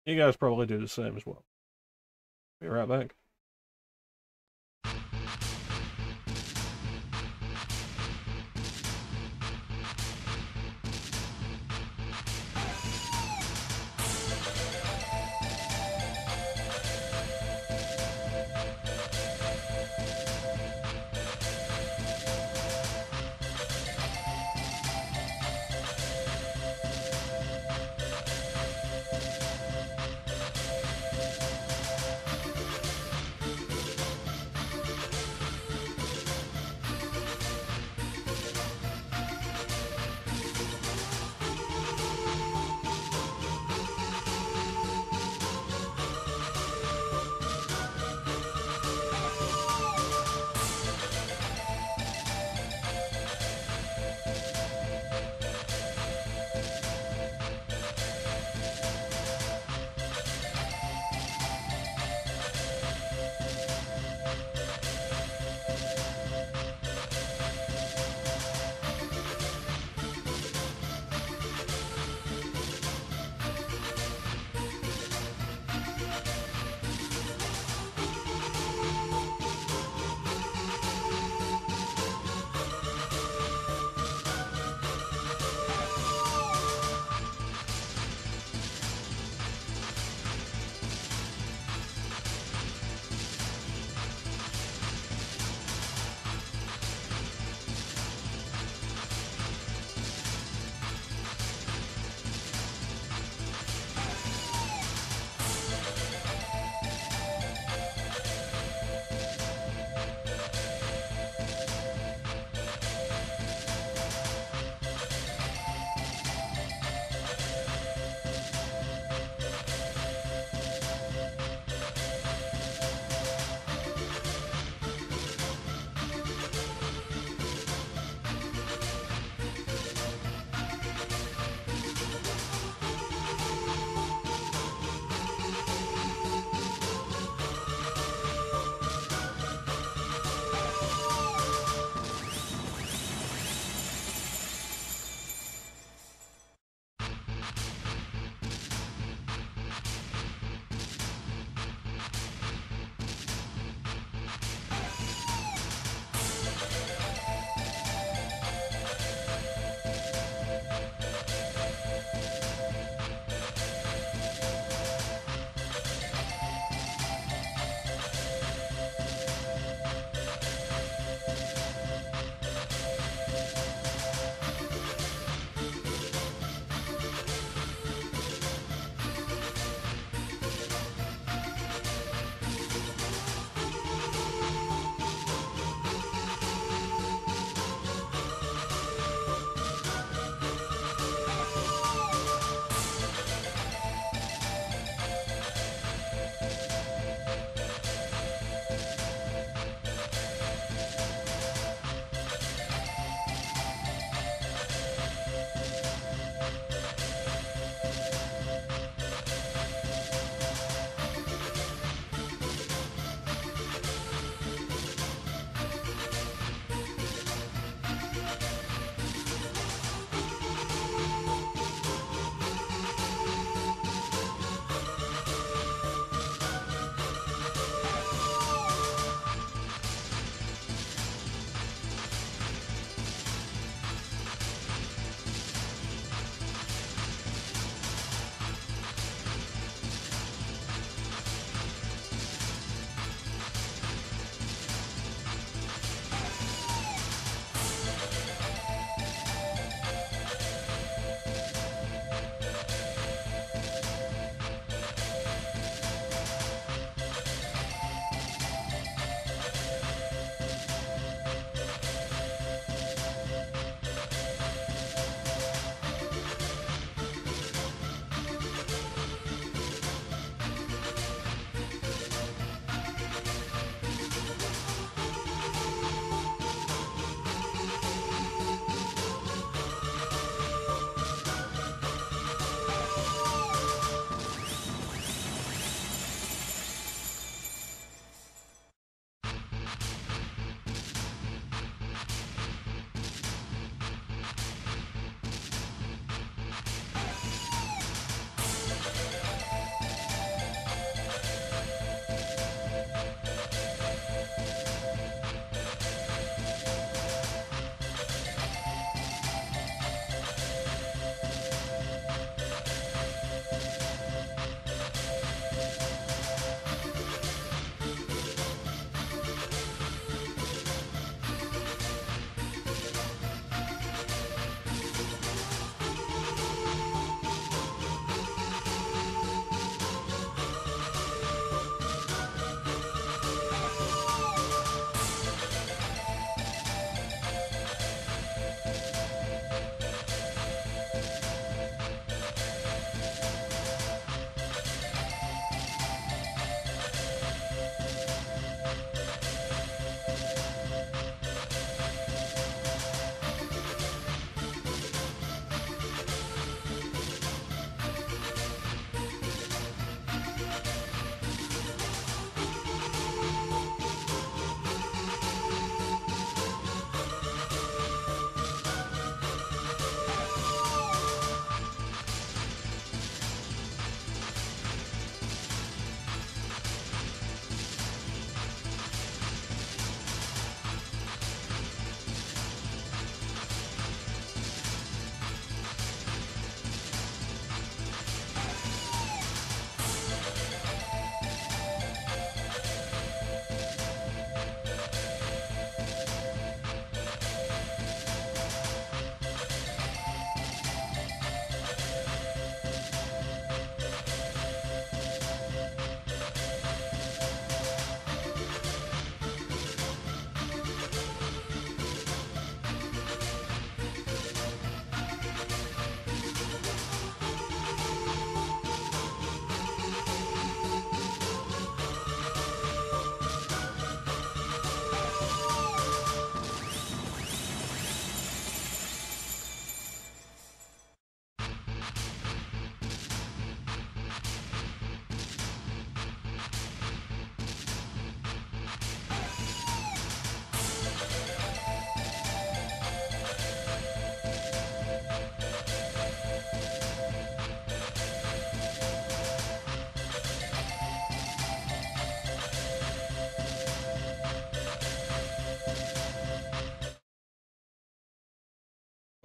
You guys probably do the same as well. Be right back.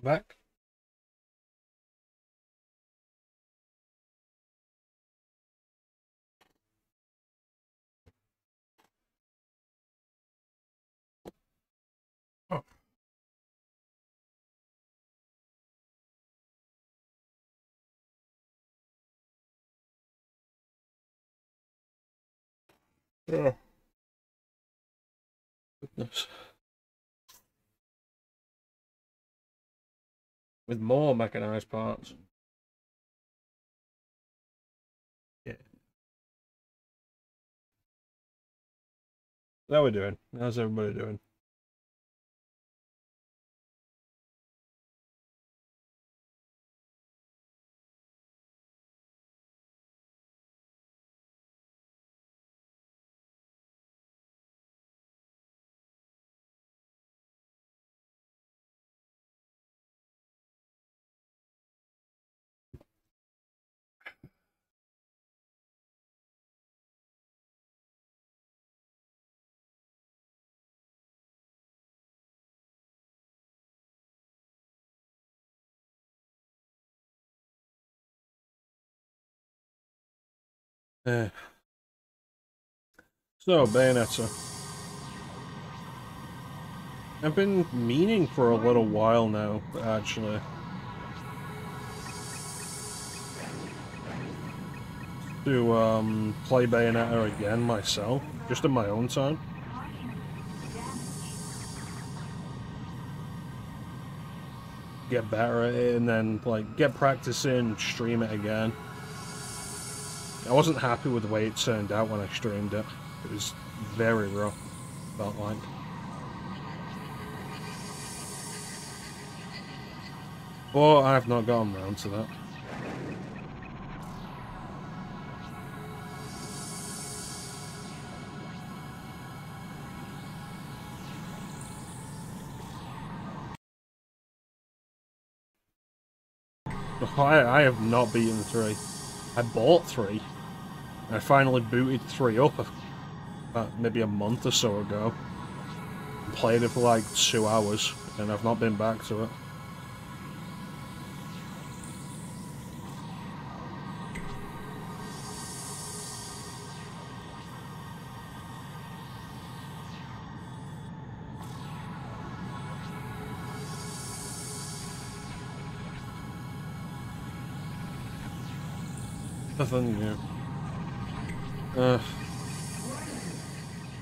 Back. Oh. Oh. Goodness. With more mechanized parts. Yeah. How are we doing? How's everybody doing? So, Bayonetta. I've been meaning for a little while now, actually. To, play Bayonetta again myself, just in my own time. Get better at it, and then, like, get practicing, stream it again. I wasn't happy with the way it turned out when I streamed it. It was very rough, felt like. But I've not gotten around to that. I have not beaten 3. I bought 3. I finally booted 3 up maybe a month or so ago. Played it for like 2 hours, and I've not been back to it. Nothing new.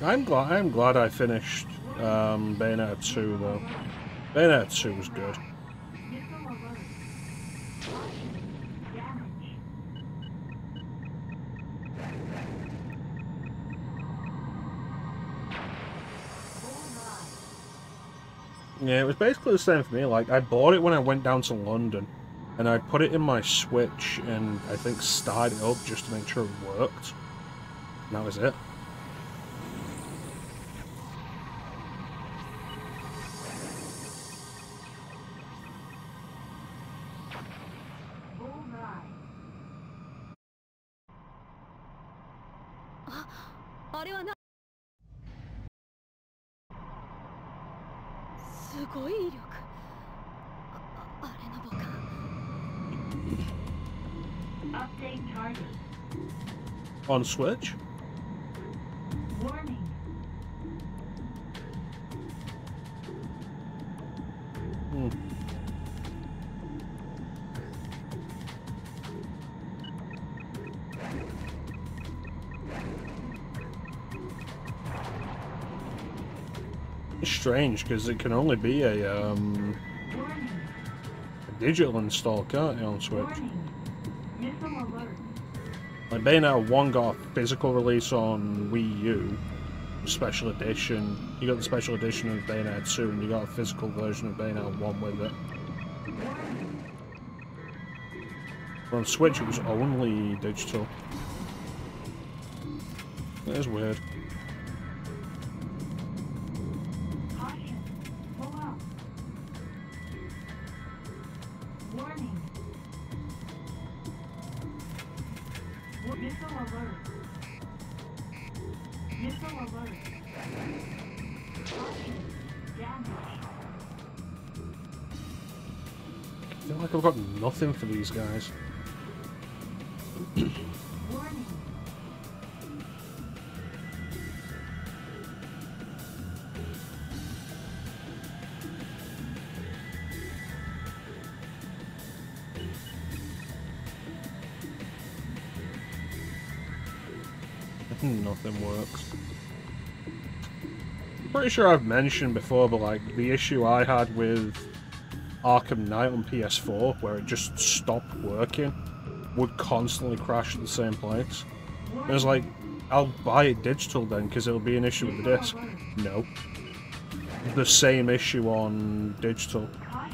I'm glad I finished Bayonetta 2 though. Bayonetta 2 was good. Yeah, it was basically the same for me. Like, I bought it when I went down to London, and I put it in my Switch and I think started it up just to make sure it worked. And that was it. Update target. On Switch? Warning. It's strange because it can only be a digital install, can't it, on Switch? Like Bayonetta 1 got a physical release on Wii U, special edition. You got the special edition of Bayonetta 2, and you got a physical version of Bayonetta 1 with it. But on Switch, it was only digital. That is weird. I feel like I've got nothing for these guys. Warning. Nothing works. Pretty sure I've mentioned before, but like the issue I had with Arkham Knight on PS4, where it just stopped working, would constantly crash at the same place. It was like, I'll buy it digital then, because it'll be an issue with the disc. No. The same issue on digital. I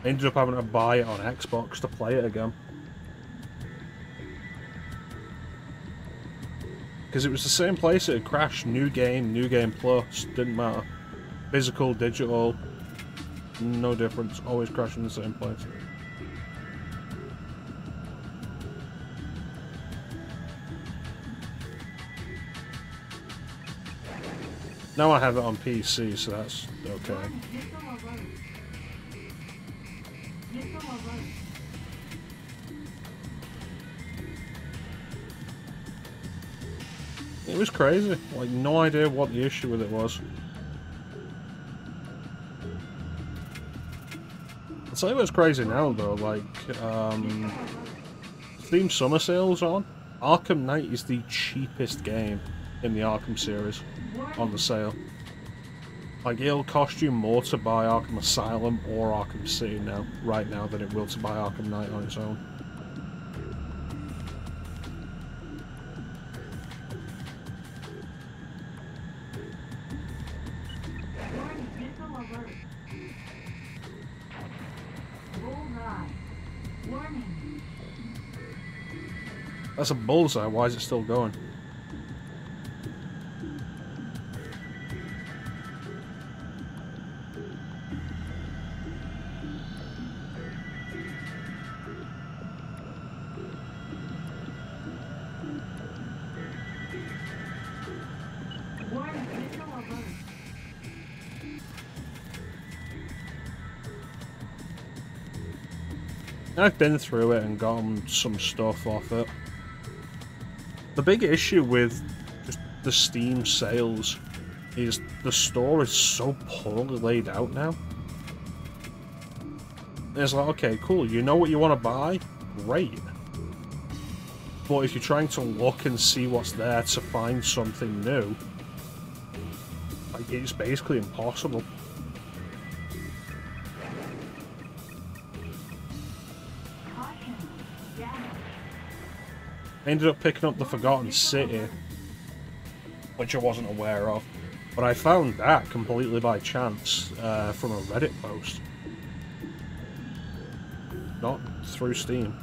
ended up having to buy it on Xbox to play it again. Because it was the same place it had crashed. New game plus, didn't matter. Physical, digital, no difference. Always crashing the same place. Now I have it on PC, so that's okay. It was crazy. Like, no idea what the issue with it was. I'll tell you what's crazy now, though. Like, Steam Summer Sale's on. Arkham Knight is the cheapest game in the Arkham series on the sale. Like, it'll cost you more to buy Arkham Asylum or Arkham City now, right now, than it will to buy Arkham Knight on its own. That's a bullseye, why is it still going? I've been through it and gotten some stuff off it. The big issue with just the Steam sales is the store is so poorly laid out now. It's like, okay, cool, you know what you want to buy? Great. But if you're trying to look and see what's there to find something new, like, it's basically impossible. I ended up picking up the Forgotten City, which I wasn't aware of, but I found that completely by chance from a Reddit post, not through Steam.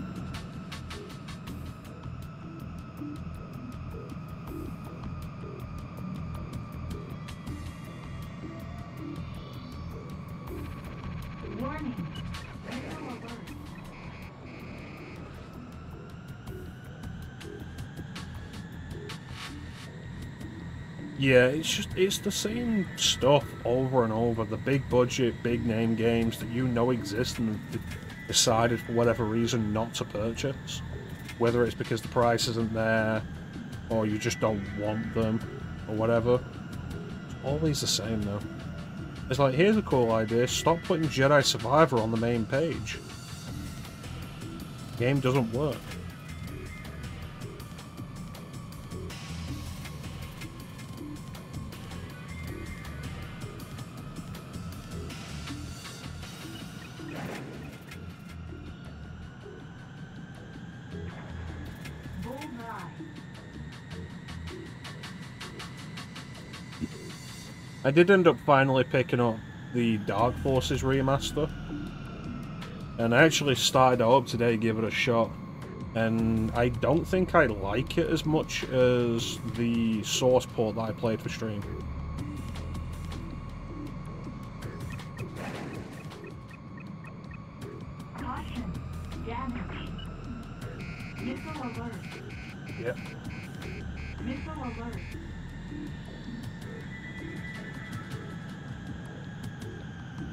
Yeah, it's the same stuff over and over. The big budget, big name games that you know exist and decided for whatever reason not to purchase. Whether it's because the price isn't there, or you just don't want them, or whatever. It's always the same though. It's like, here's a cool idea, stop putting Jedi Survivor on the main page. The game doesn't work. I did end up finally picking up the Dark Forces remaster, and I actually started it up today, give it a shot, and I don't think I like it as much as the source port that I played for stream. Caution, damage. Missile alert. Yep. Missile alert.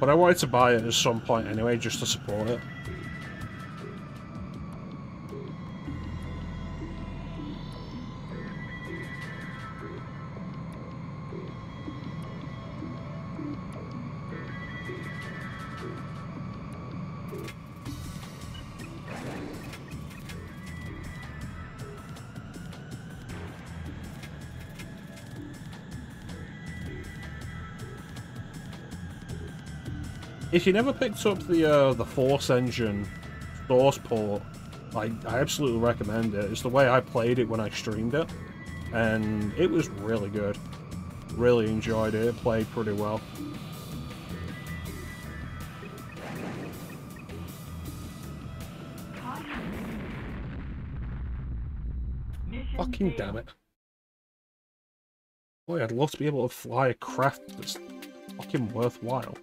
But I wanted to buy it at some point anyway, just to support it. If you never picked up the Force Engine source port, I absolutely recommend it. It's the way I played it when I streamed it, and it was really good. Really enjoyed it. It played pretty well. Fucking damn it. Boy, I'd love to be able to fly a craft that's fucking worthwhile.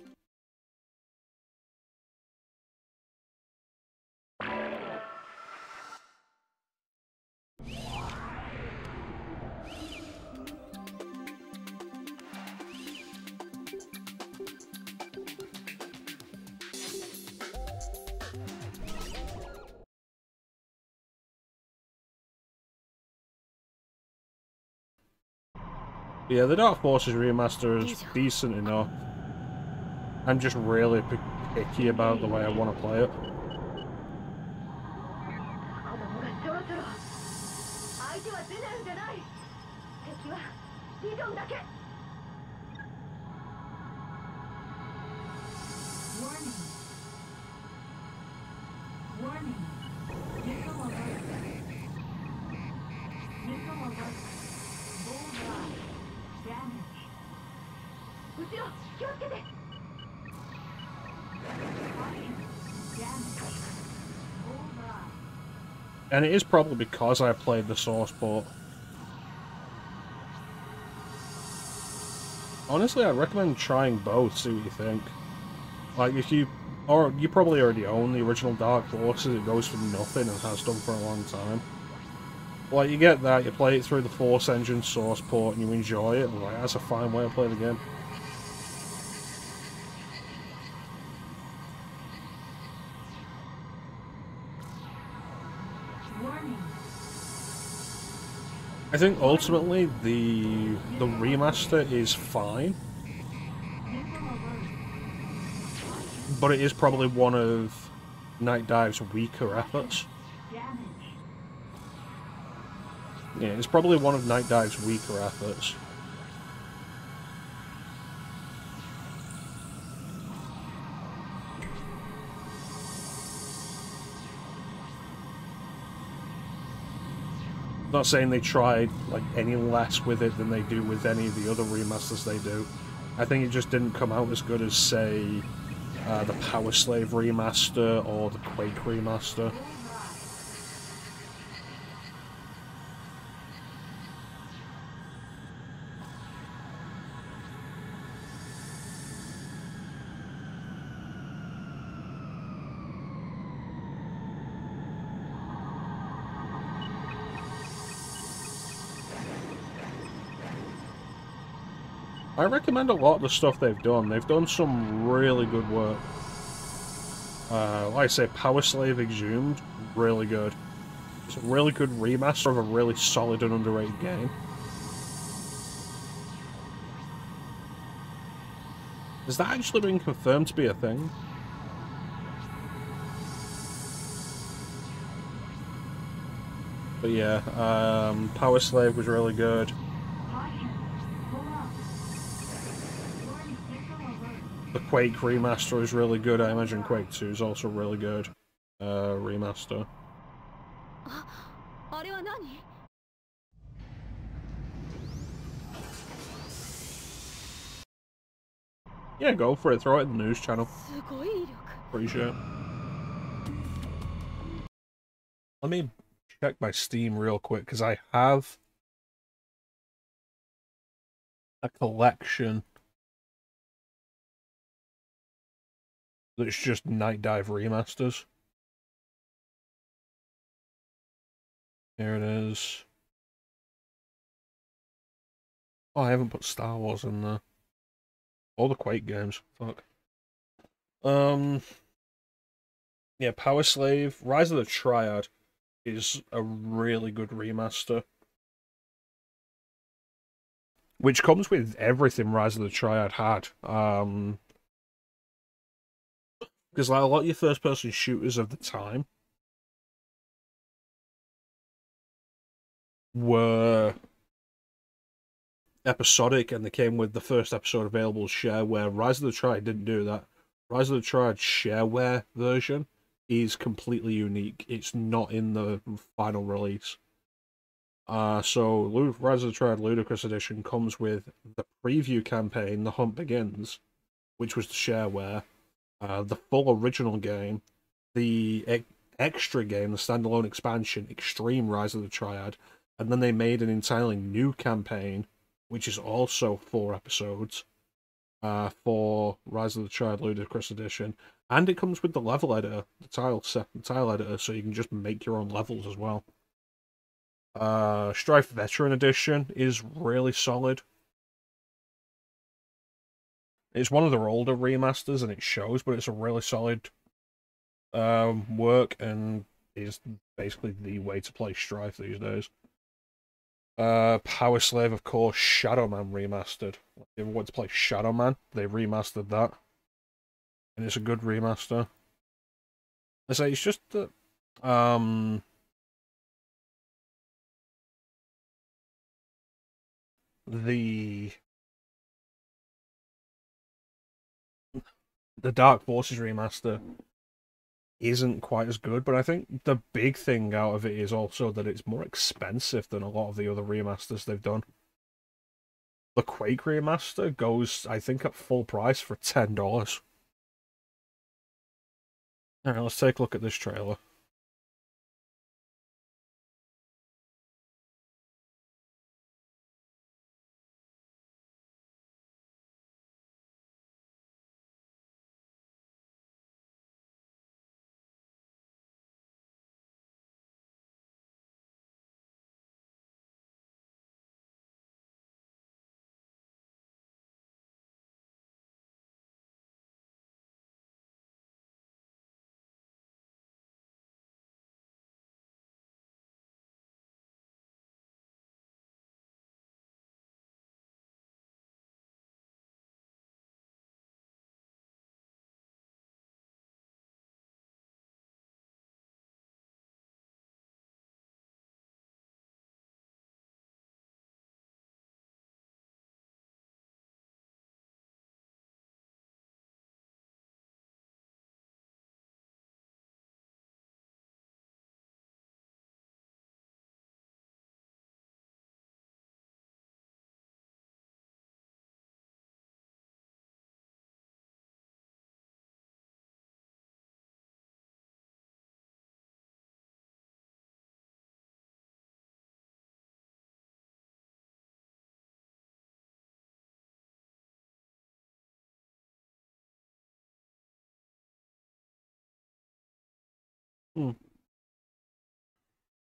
Yeah, the Dark Forces remaster is decent enough. I'm just really picky about the way I want to play it. And it is probably because I played the source port. Honestly, I'd recommend trying both, see what you think. Like, if you... Or, you probably already own the original Dark Forces, it goes for nothing and has done for a long time. Like, you get that, you play it through the Force Engine source port and you enjoy it, and like, that's a fine way to play the game. I think ultimately the remaster is fine, but it is probably one of Night Dive's weaker efforts. Yeah, it's probably one of Night Dive's weaker efforts. Not saying they tried like any less with it than they do with any of the other remasters they do. I think it just didn't come out as good as, say, the Power Slave remaster or the Quake remaster. I recommend a lot of the stuff they've done. They've done some really good work. Like I say, Power Slave Exhumed, really good. It's a really good remaster of a really solid and underrated game. Has that actually been confirmed to be a thing? But yeah, Power Slave was really good. The Quake remaster is really good. I imagine Quake 2 is also really good. Remaster. Yeah, go for it. Throw it in the news channel. Appreciate it. Let me check my Steam real quick, because I have a collection that's just Night Dive remasters. Here it is. Oh, I haven't put Star Wars in there. All the Quake games. Fuck. Um, yeah, Power Slave, Rise of the Triad is a really good remaster, which comes with everything Rise of the Triad had. Because like a lot of your first-person shooters of the time were episodic, and they came with the first episode available shareware. Rise of the Triad didn't do that. Rise of the Triad shareware version is completely unique. It's not in the final release. So Rise of the Triad Ludicrous Edition comes with the preview campaign, The Hunt Begins, which was the shareware, the full original game, the extra game, the standalone expansion, Extreme Rise of the Triad, and then they made an entirely new campaign, which is also 4 episodes, for Rise of the Triad Ludicrous Edition, and it comes with the level editor, the tile editor, so you can just make your own levels as well. Strife Veteran Edition is really solid. It's one of their older remasters, and it shows, but it's a really solid work, and is basically the way to play Strife these days. Power Slave, of course, Shadow Man remastered. If you ever want to play Shadow Man, they remastered that, and it's a good remaster. I say it's just that the Dark Forces remaster isn't quite as good, but I think the big thing out of it is also that it's more expensive than a lot of the other remasters they've done. The Quake remaster goes, I think, at full price for $10. Alright, let's take a look at this trailer.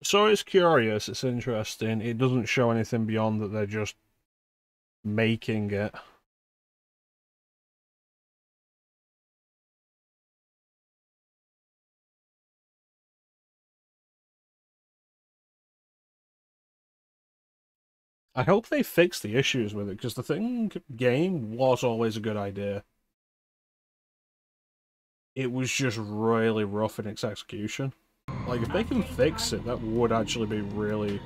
So it's curious, it's interesting. It doesn't show anything beyond that they're just making it. I hope they fix the issues with it, because the thing game was always a good idea. It was just really rough in its execution. Like, if they can fix it, that would actually be really,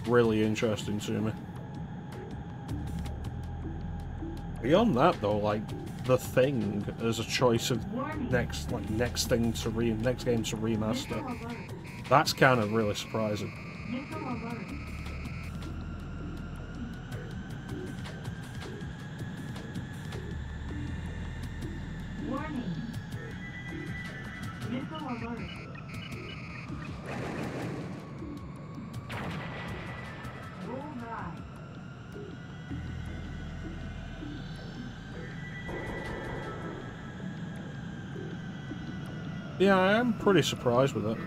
really interesting to me. Beyond that, though, like, The Thing as a choice of next game to remaster, that's kind of really surprising. Warning. Missile alert. Bullseye. Yeah, I am pretty surprised with it.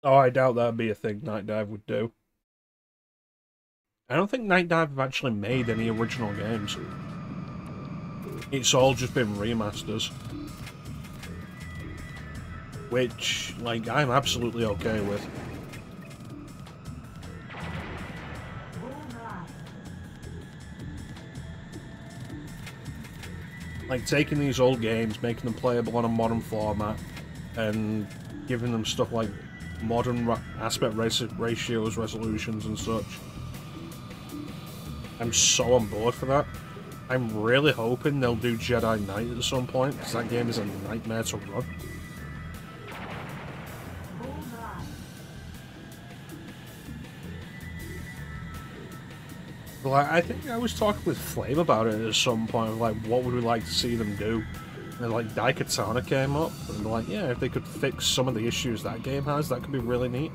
Oh, I doubt that'd be a thing Night Dive would do. I don't think Night Dive have actually made any original games. It's all just been remasters. Which, like, I'm absolutely okay with. Like, taking these old games, making them playable on a modern format, and giving them stuff like modern aspect ratios, resolutions, and such. I'm so on board for that. I'm really hoping they'll do Jedi Knight at some point, because that game is a nightmare to run. Like, I think I was talking with Flame about it at some point, like, what would we like to see them do? And, like, Daikatana came up, and like, yeah, if they could fix some of the issues that game has, that could be really neat.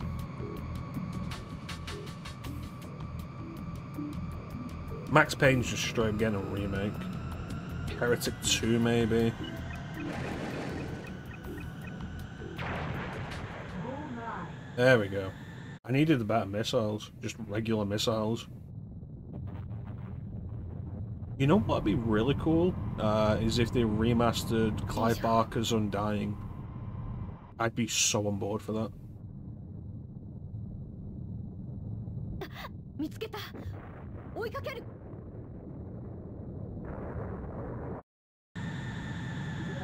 Max Payne's just straight getting a remake. Heretic 2, maybe. There we go. I needed the better missiles, just regular missiles. You know what'd be really cool? Is if they remastered Clive Barker's Undying. I'd be so on board for that.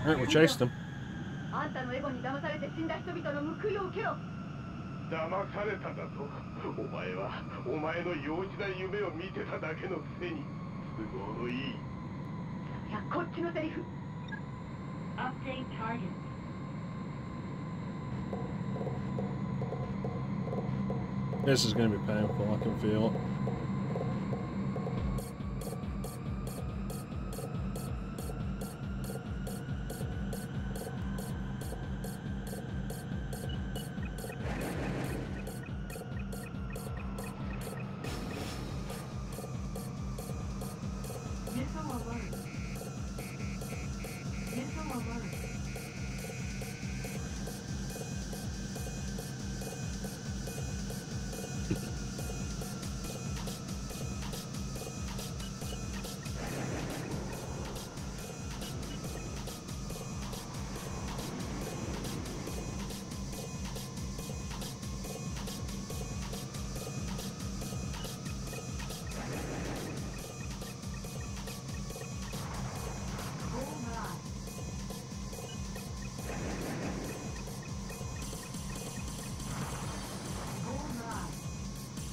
Alright, we chased them. あんたのエゴに騙されて死んだ人々の報いを受けろ。騙されただと。お前はお前の幼児な夢を見てただけのくせに都合のいい。いや、こっちのセリフ。Update target. This is going to be painful, I can feel it. Missile alert. Missile alert.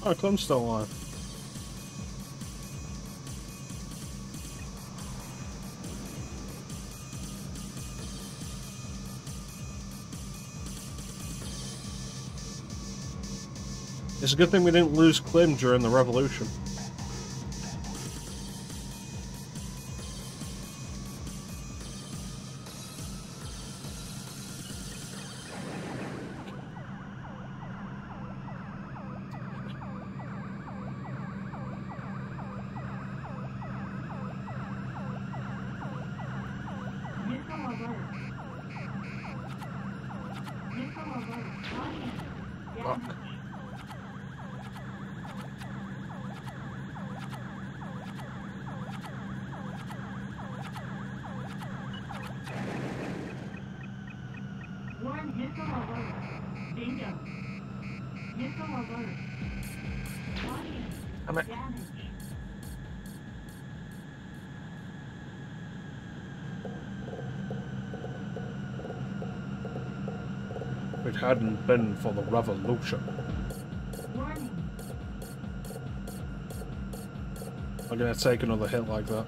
Oh, Clem's still alive. It's a good thing we didn't lose Clem during the revolution. Fuck. Warn missile alert. Bingo. Missile alert. Damn it. Damage. If it hadn't been for the revolution. Warning. I'm gonna take another hit like that.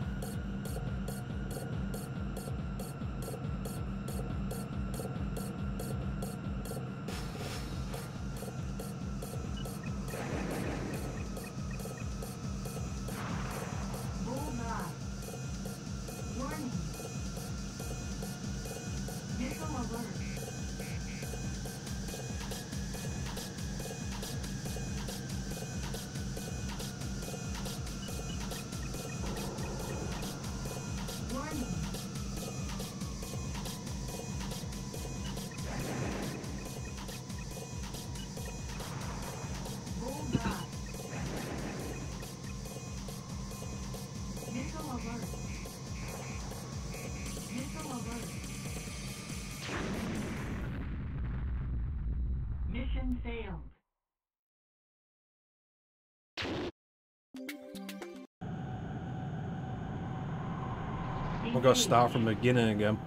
Bullseye. Warning. Missile alert. Mission failed. We've got to start from the beginning again.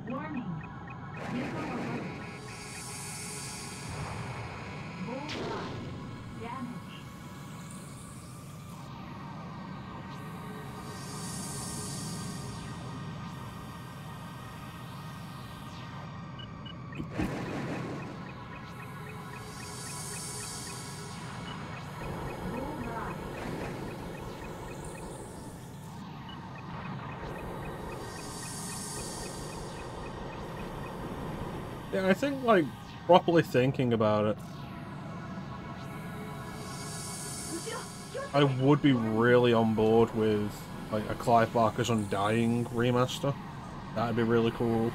Warning. Missile alert. Bullseye. Damage. Yeah, I think, like, properly thinking about it, I would be really on board with, like, a Clive Barker's Undying remaster. That'd be really cool.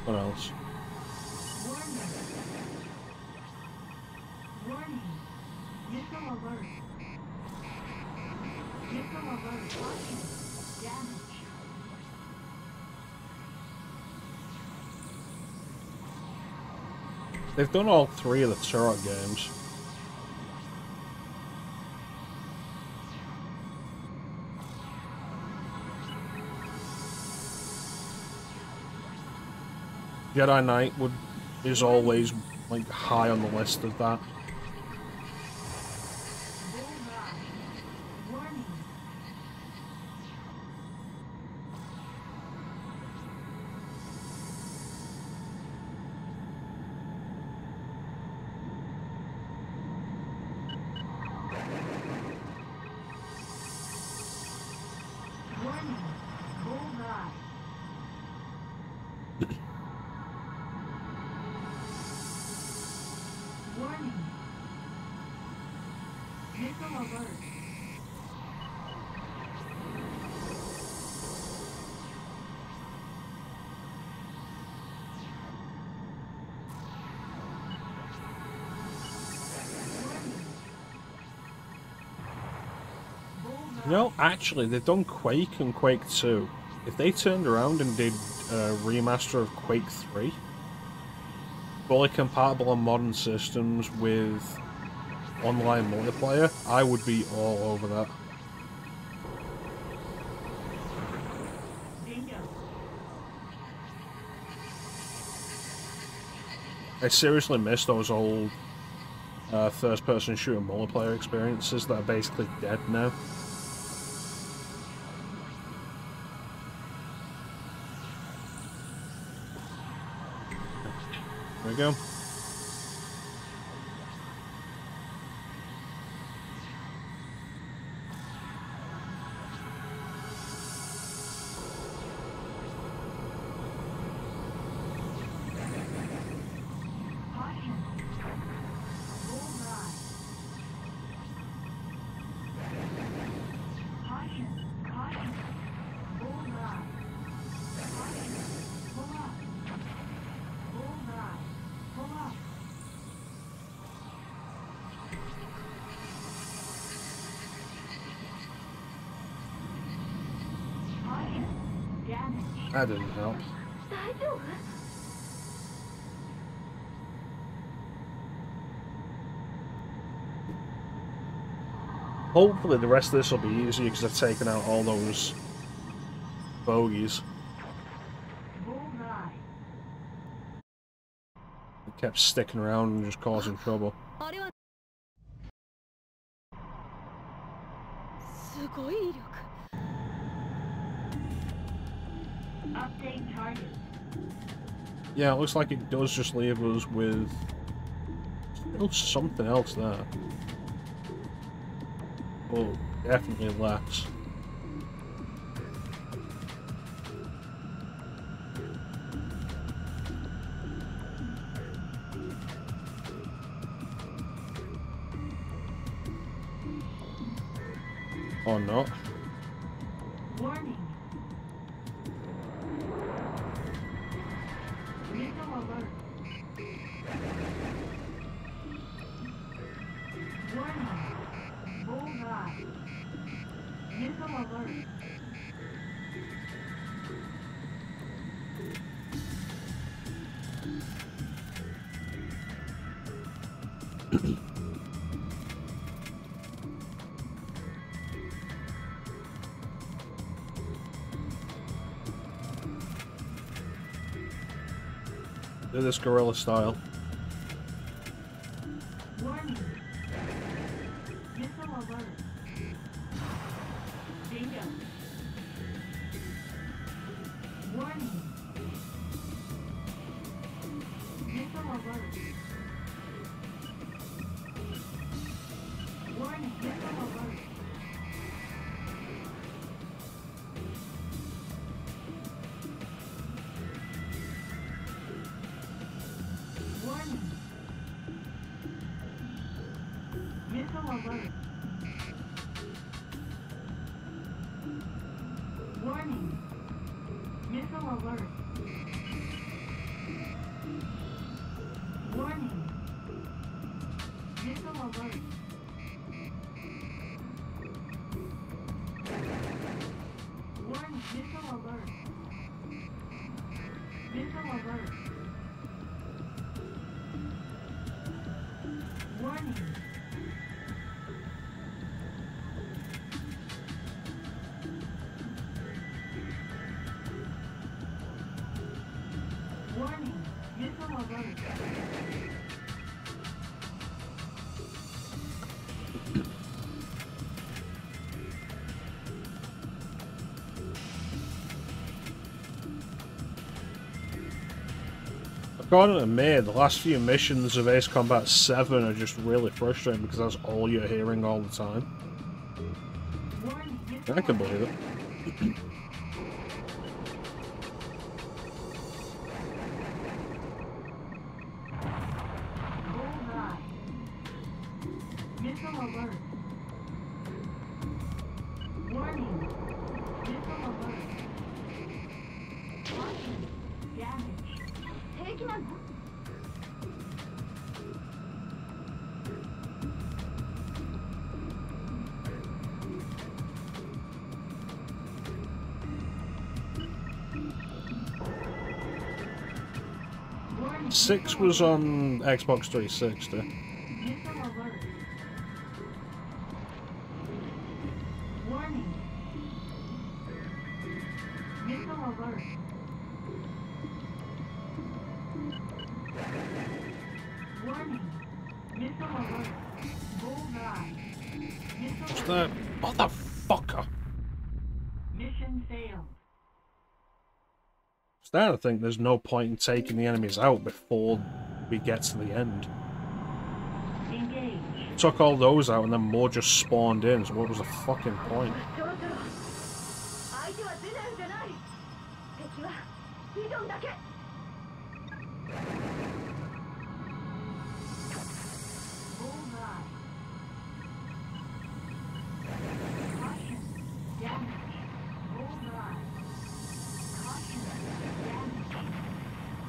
What else? Warning. Missile alert. Missile alert. Caution. Damage. They've done all 3 of the Turok games. Jedi Knight is always, like, high on the list of that. Warning. Warning. Bullseye. Warning. Missile alert. You know, actually, they've done Quake and Quake 2. If they turned around and did a remaster of Quake 3, fully compatible on modern systems with online multiplayer, I would be all over that. I seriously miss those old first-person shooter multiplayer experiences that are basically dead now. There we go. That didn't help. Hopefully the rest of this will be easy because I've taken out all those bogeys. They kept sticking around and just causing trouble. Update target. Yeah, it looks like it does just leave us with still something else there. Oh, definitely less. Or not. Warning. Missile alert. Warning. Bullseye. Missile alert. Do this guerrilla style. Warning. Missile alert. Bingo. Warning. Missile alert. Warning. Missile alert. Warning. Missile alert. Warning. Missile alert. Warning. Missile alert. Warning. Missile alert. Missile alert. Warning. Warning. Missile alert. I've got to admit, the last few missions of Ace Combat 7 are just really frustrating because that's all you're hearing all the time. I can believe it. Bullseye. Missile alert. Warning. Missile alert. Caution. Damage. Take him out. Warning. 6 was on Xbox 360. Missile alert. Warning. Missile alert. Warning. Missile alert. Bullseye. Missile What's alert. that? Motherfucker! Mission failed. Starting to think there's no point in taking the enemies out before we get to the end. Engage. Took all those out and then more just spawned in, so what was the fucking point? そろそろ相手はゼネルじゃない。敵はビジョンだけ。Bullseye. Caution. Damage. Bullseye. Caution. Damage.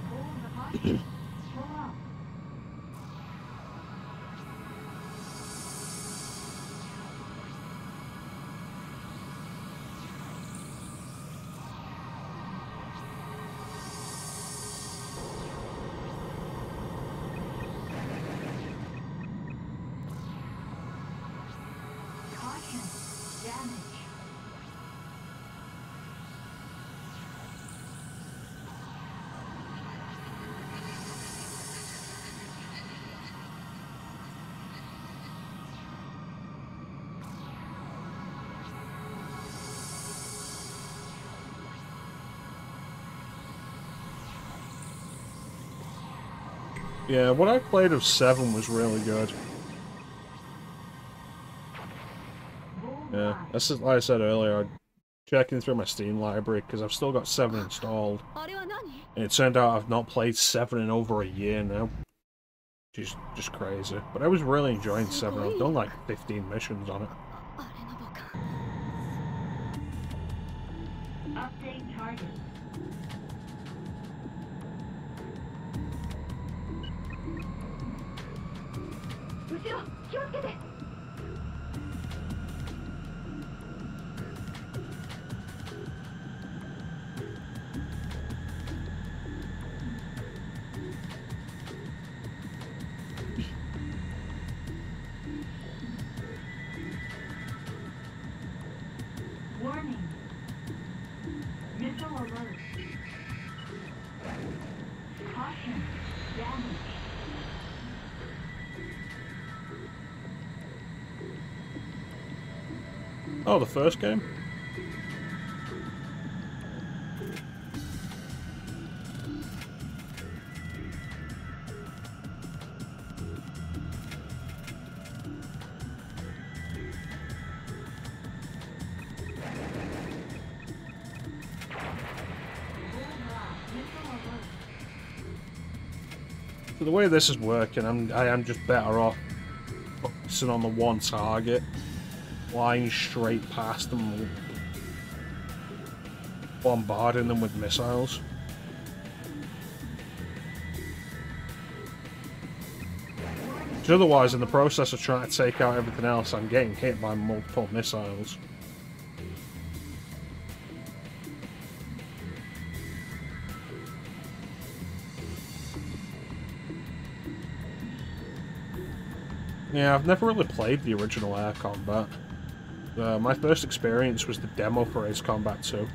Bullseye. Pull up. Caution. Damage. Yeah, what I played of 7 was really good. Yeah, that's just, like I said earlier, I'm checking through my Steam library because I've still got 7 installed. And it turned out I've not played 7 in over a year now. Just crazy. But I was really enjoying 7. I've done like 15 missions on it. Update target. 後ろ気をつけて。Warning. Missile alert. Caution. Damage. Oh, the first game? So the way this is working, I am just better off focusing on the one target, flying straight past them, bombarding them with missiles. Because otherwise, in the process of trying to take out everything else, I'm getting hit by multiple missiles. Yeah, I've never really played the original Air Combat. My first experience was the demo for Ace Combat 2.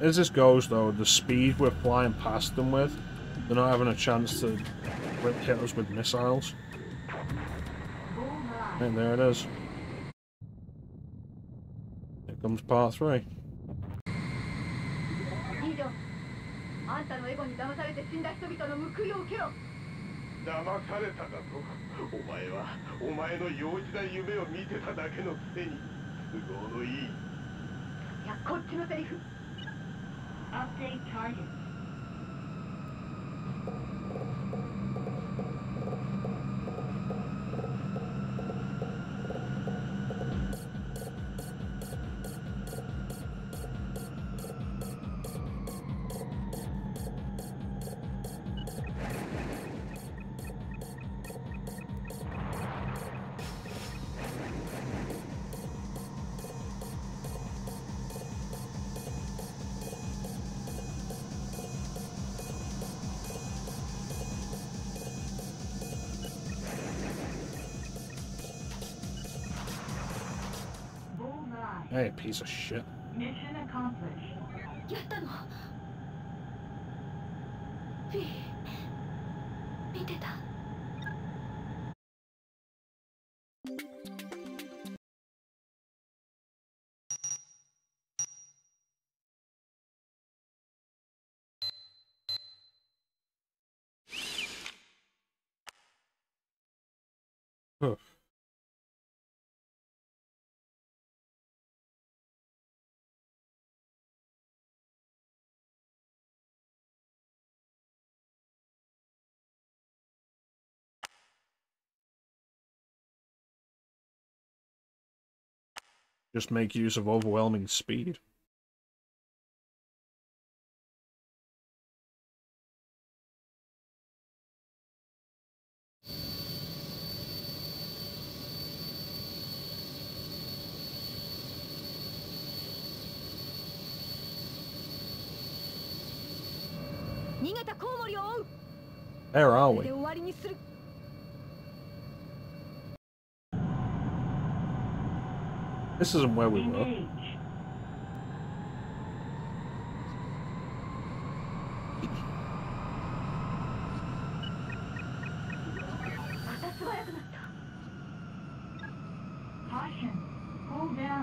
As this goes, though, the speed we're flying past them with, they're not having a chance to hit us with missiles. And there it is. Here comes part 3. あんたのエゴに騙されて死んだ人々の報いを受けろ。騙されただと。お前はお前の幼児な夢を見てただけのくせに都合のいい。いや、こっちのセリフ。Update target. Hey, piece of shit. Mission accomplished. やったの。フィー、見てた。Huh. Just make use of overwhelming speed. りを追う。 Where are これ we? で終わりにする。 This isn't where we were.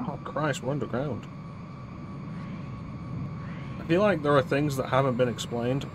Oh Christ, we're underground. I feel like there are things that haven't been explained.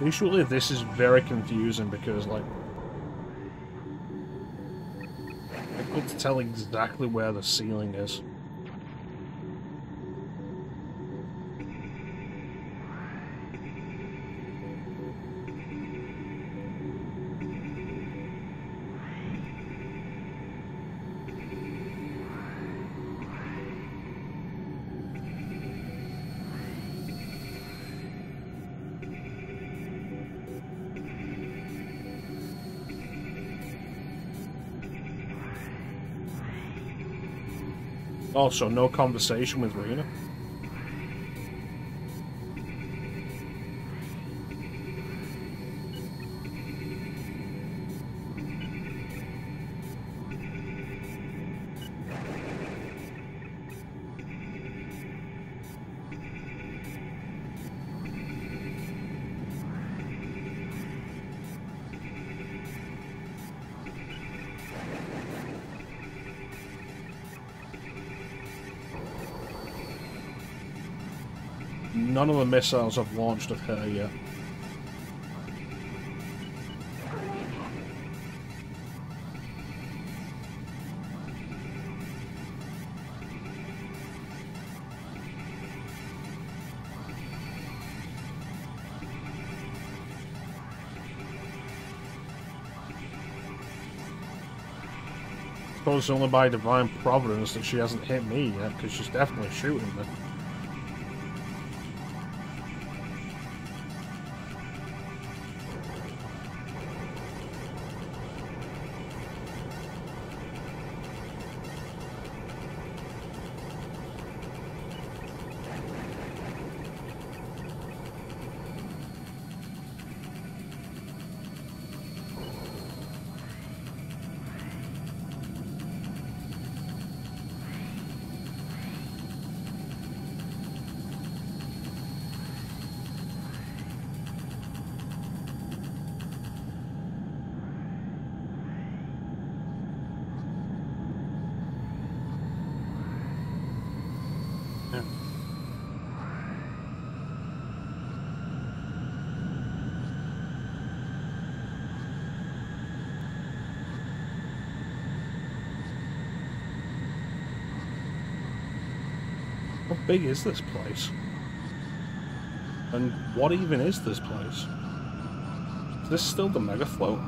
Usually this is very confusing because, like, it's difficult to tell exactly where the ceiling is. Also, no conversation with Rena. None of the missiles have launched at her yet. I suppose it's only by divine providence that she hasn't hit me yet, because she's definitely shooting me. How big is this place? And what even is this place? Is this still the mega float?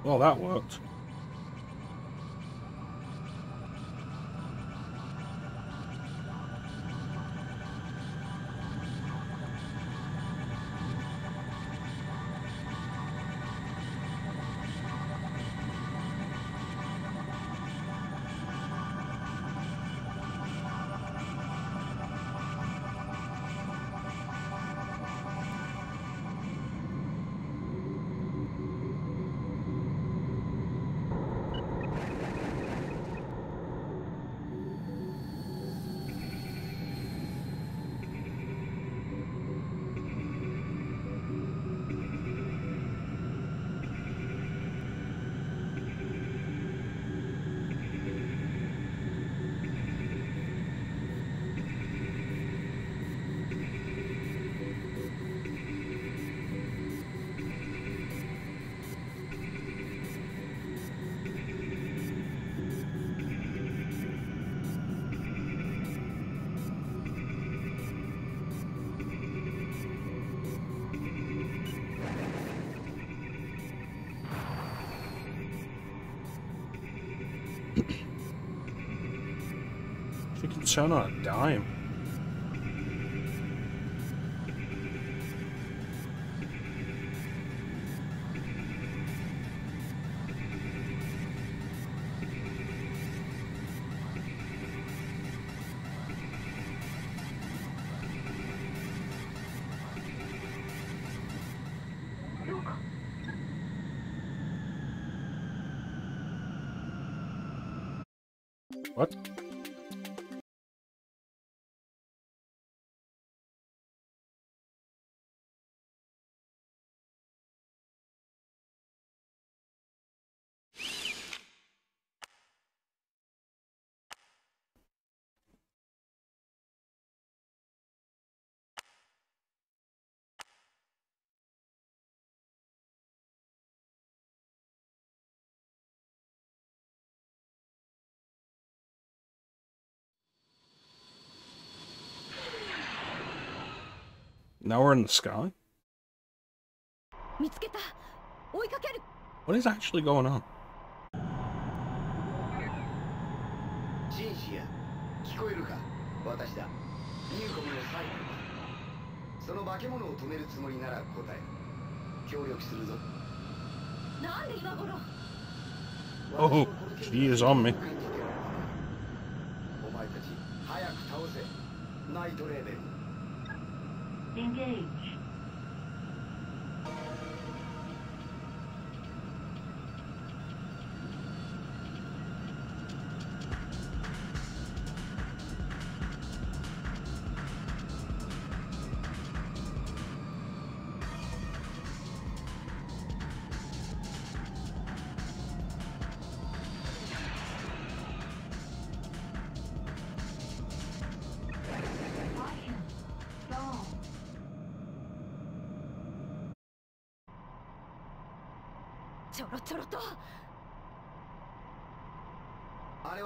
Well, that worked. She can turn on a dime. What? Now we're in the sky? What is actually going on? シンシア、聞こえるか？私だ。ニューコムのサイモンだ。その化け物を止めるつもりなら答え。協力するぞ。なんで今頃？ Oh, she is on me. お前たち早く倒せ。ナイトレーベル。Engage.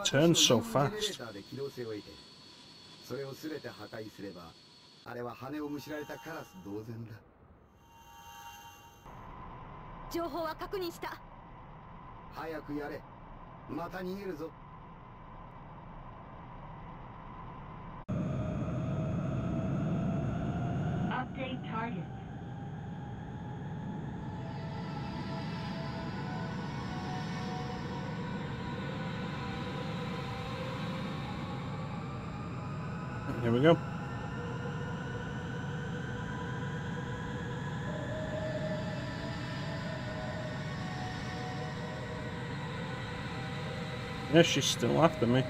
Turns so fast. それをすべて破壊すれば、あれは羽をむしられたカラス同然だ。情報は確認した。早くやれ。また逃げるぞ。Update target. Here we go. Yeah, she's still after me.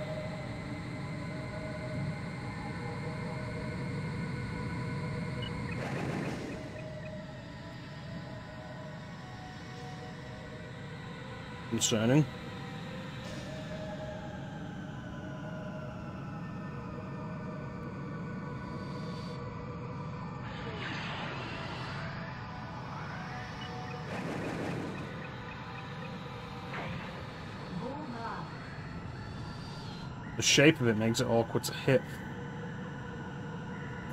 Concerning. The shape of it makes it awkward to hit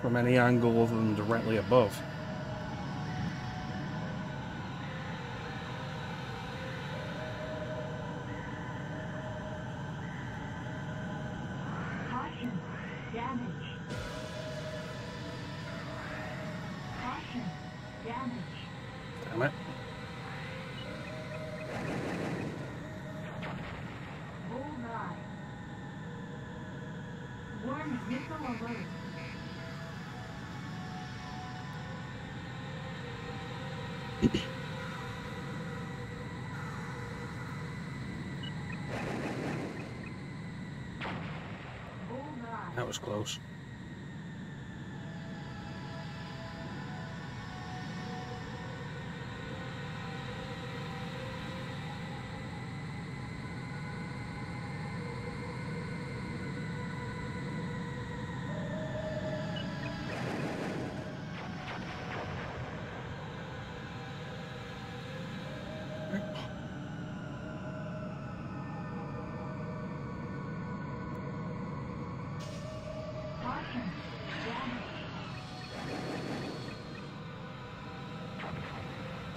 from any angle other than directly above. Caution. Damage. Caution. Damage. Damn it. Bullseye. Warning, missile alert. That was close. Caution. Damage.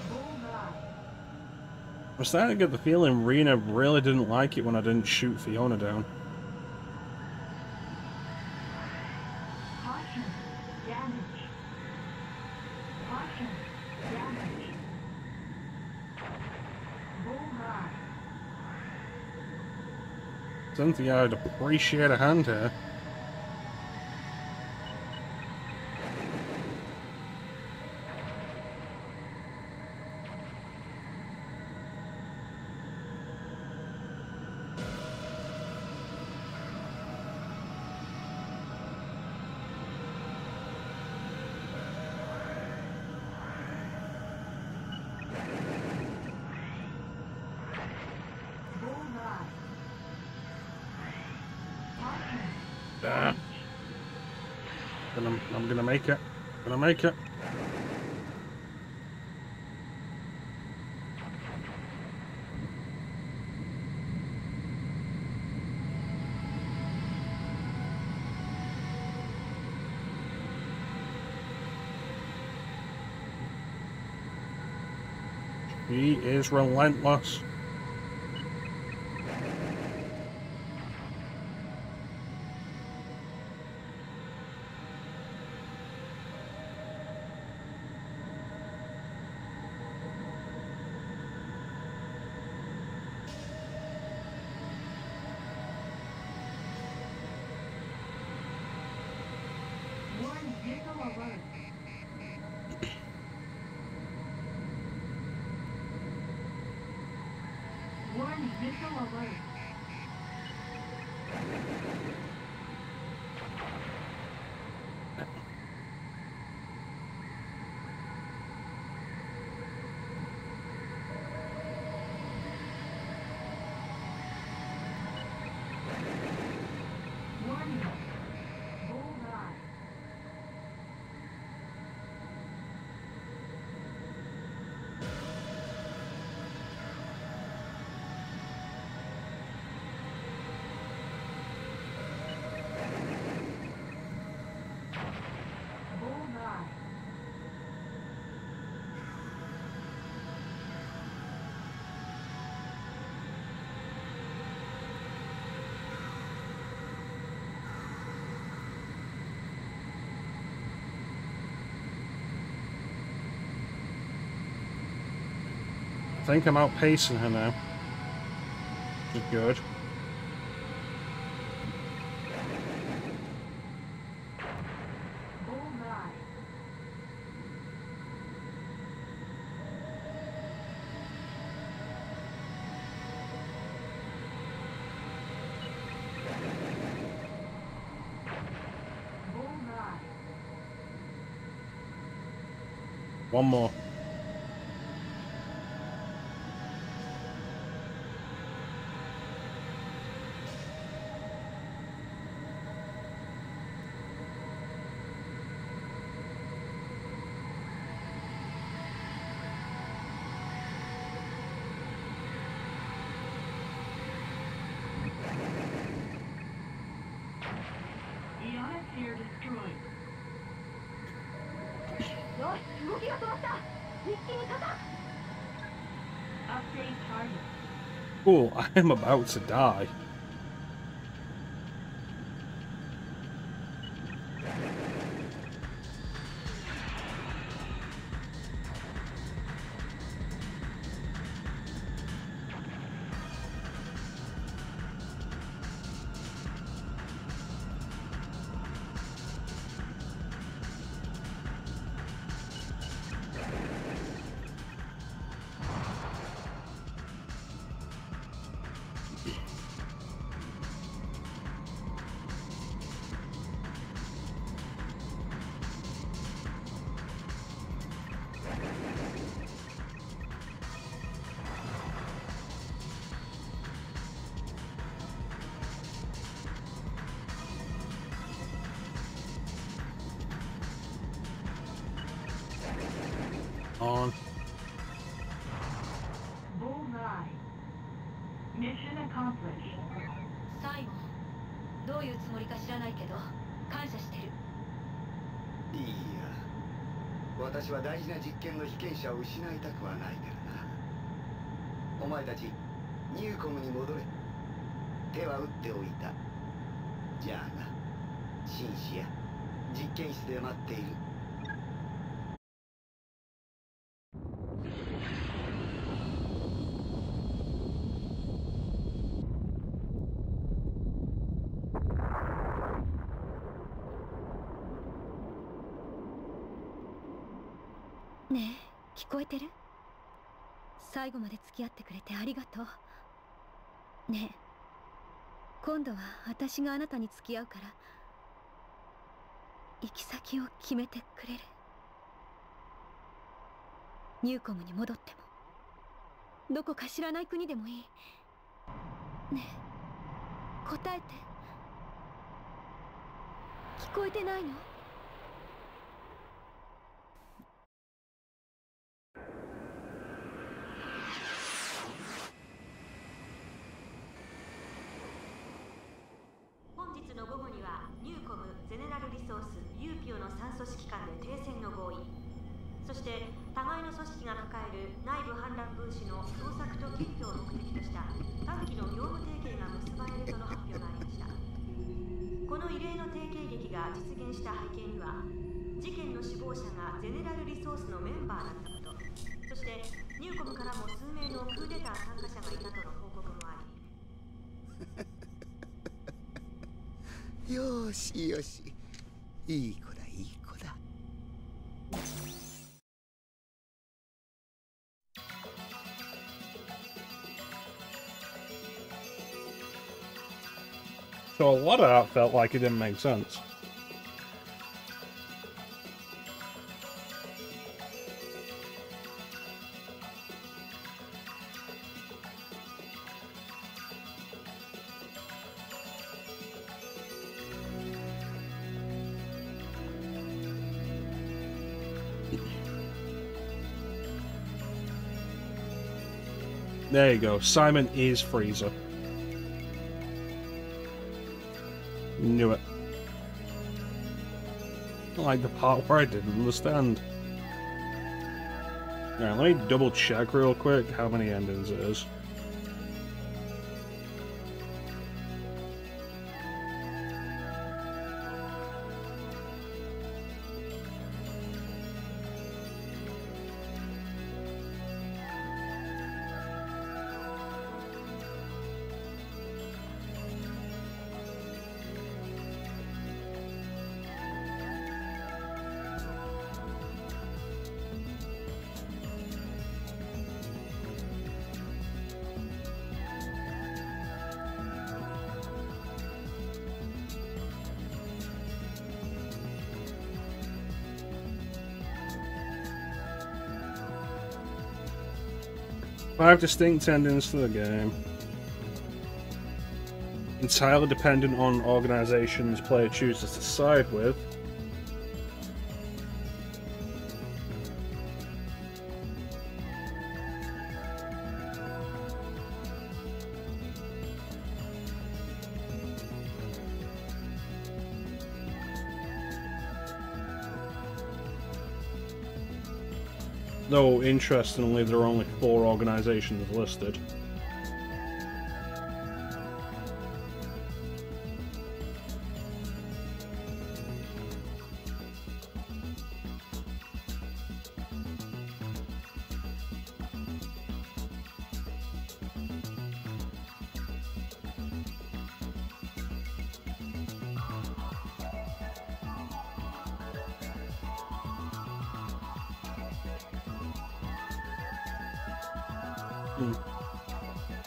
Bullseye. I'm starting to get the feeling Rena really didn't like it when I didn't shoot Fiona down. Caution. Damage. Caution. Damage. Bullseye. Cynthia, I'd appreciate a hand here. I'm gonna make it. Gonna make it. He is relentless. I think I'm outpacing her now. Which is good. One more. Electrosphere destroyed. よし、動きが止まった。一気に肩。Update target. Oh, I am about to die. On. Bullseye. Mission accomplished. サイモン、どういうつもりか知らないけど感謝してる。いいや、私は大事な実験の被験者を失いたくはないからな。お前たちニューコムに戻れ。手は打っておいた。じゃあな、紳士や実験室で待っている。ねえ、聞こえてる？最後まで付き合ってくれてありがとう。ねえ、今度は私があなたに付き合うから行き先を決めてくれる？ニューコムに戻ってもどこか知らない国でもいい。ねえ、答えて。聞こえてないの？本日の午後にはニューコムゼネラルリソースユーピオの3組織間で停戦の合意、そして互いの組織が抱える内部反乱分子の捜索と検挙を目的とした短期の業務提携が結ばれるとの発表がありました。この異例の提携劇が実現した背景には、事件の首謀者がゼネラルリソースのメンバーだったこと、そしてニューコムからも数名のクーデター参加者がいたとの報告もありよしよし、いい子だいい子だ。So a lot of that felt like it didn't make sense. There you go. Simon is Freezer. Knew it. I like the part where I didn't understand. Alright, let me double check real quick how many endings it is. Five distinct endings to the game. Entirely dependent on organizations player chooses to side with. Though, interestingly, there are only 4 organizations listed.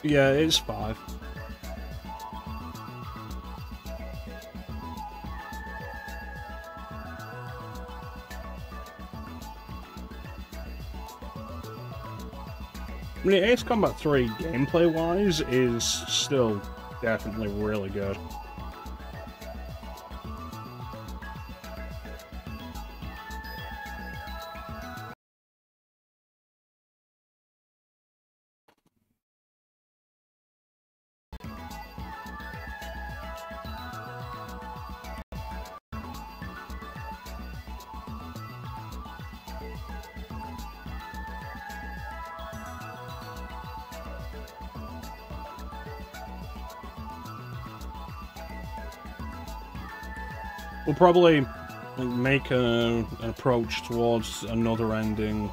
Yeah, it's 5. I mean, Ace Combat 3, gameplay-wise, is still definitely really good. We'll probably like, make an approach towards another ending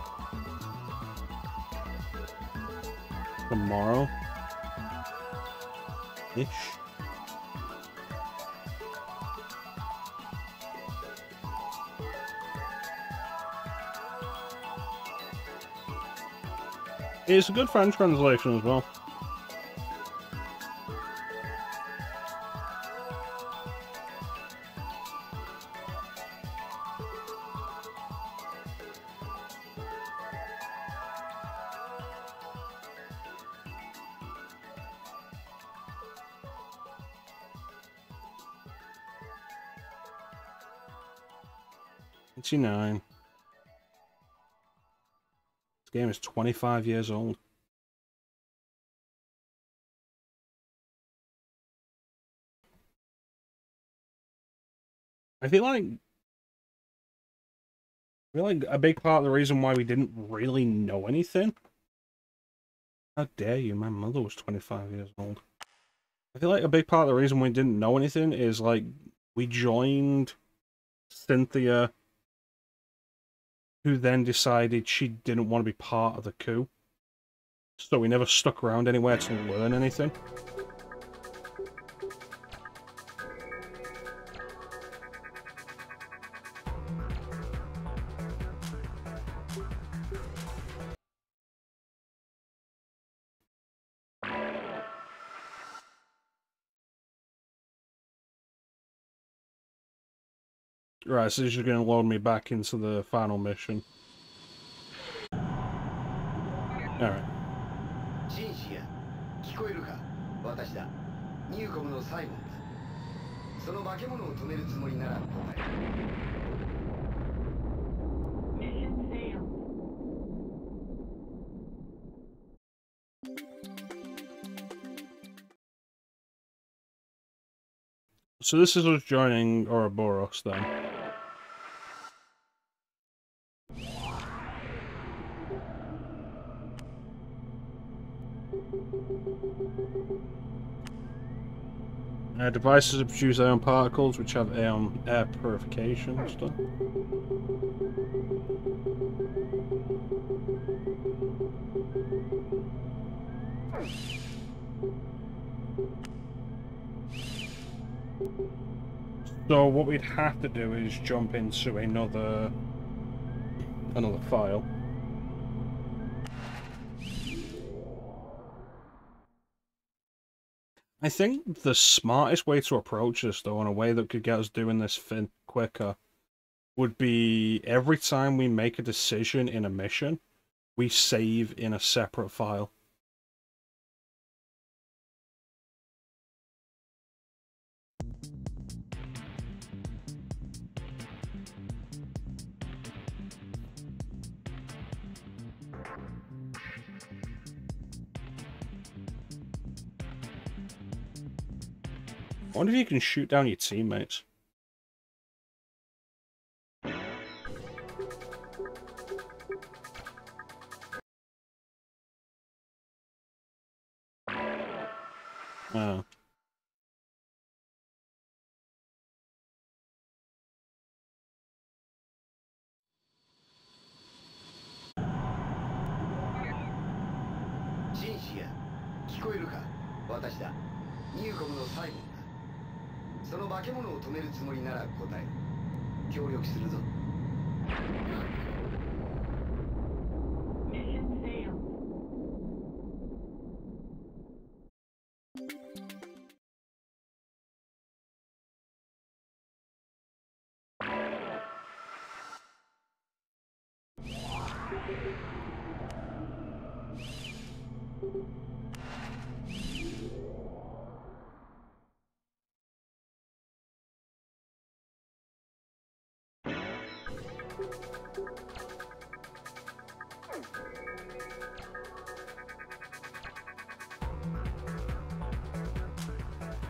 tomorrow. Ish. It's a good French translation as well. '89. This game is 25 years old. I feel like a big part of the reason why we didn't really know anything. How dare you? My mother was 25 years old. I feel like a big part of the reason we didn't know anything is like we joined Cynthia, who then decided she didn't want to be part of the coup. So we never stuck around anywhere to learn anything. Right, so this is going to load me back into the final mission. Alright. シンシア、聞こえるか？私だ。ニューコムのサイモンだ。その化け物を止めるつもりなら答え。Mission failed. So this is us joining Ouroboros then. Devices that produce ion particles, which have ion air purification and stuff. So what we'd have to do is jump into another file. I think the smartest way to approach this, though, in a way that could get us doing this quicker, would be every time we make a decision in a mission, we save in a separate file. I wonder if you can shoot down your teammates. Oh. Shinshia, 聞こえるか？私だ。ニューコムのサイモンだ。その化け物を止めるつもりなら答え。協力するぞ。Mission failed.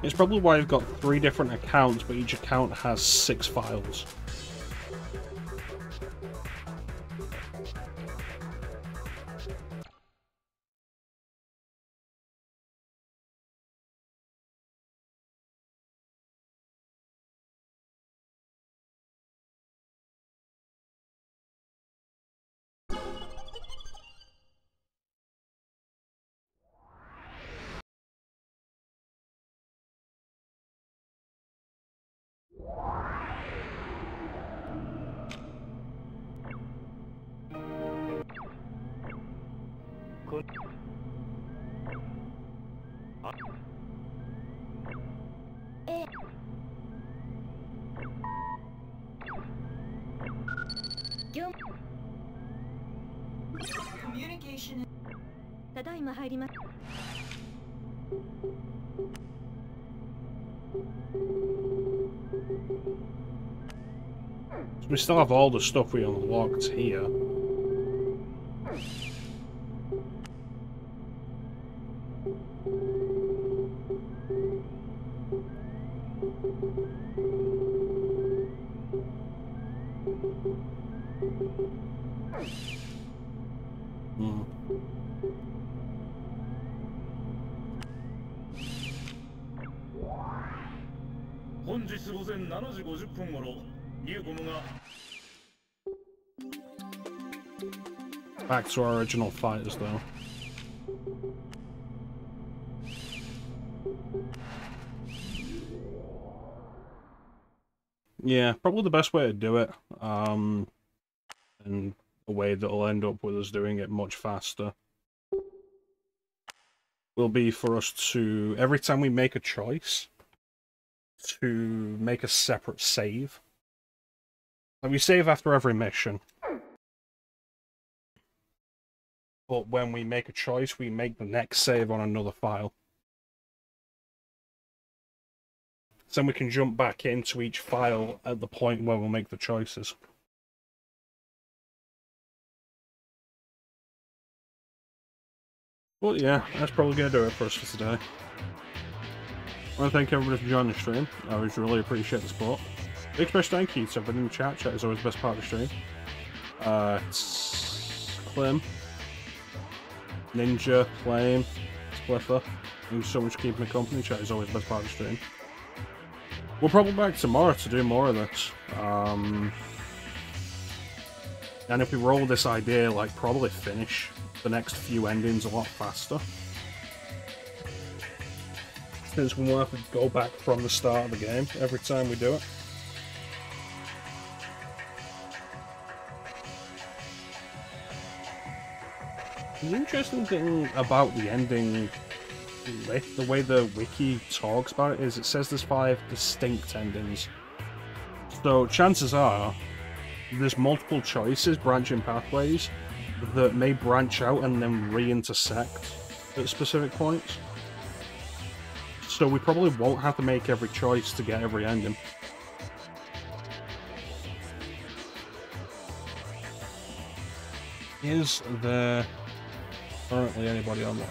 It's probably why I've got 3 different accounts, but each account has 6 files. ただいま入ります。So we still have all the stuff we unlocked here. Hmm. 本日午前7時50分頃、ニューコムが Back to our original fighters, though. Yeah, probably the best way to do it. And a way that'll end up with us doing it much faster will be for us to, every time we make a choice, to make a separate save. And we save after every mission. But when we make a choice, we make the next save on another file. So then we can jump back into each file at the point where we'll make the choices. But yeah, that's probably going to do it for us for today. I want to thank everybody for joining the stream. I always really appreciate the support. Big special thank you to everybody in the chat. Chat is always the best part of the stream. It's Clem, Ninja, Flame, Spliffer. Thank you so much for keeping me company. Chat is always the best part of the stream. We'll probably be back tomorrow to do more of this. And if we roll this idea, like, probably finish the next few endings a lot faster. Since we won't have to go back from the start of the game every time we do it. The interesting thing about the ending, the way the wiki talks about it, is it says there's 5 distinct endings. So chances are there's multiple choices, branching pathways, that may branch out and then re-intersect at specific points. So we probably won't have to make every choice to get every ending. Is there currently anybody online?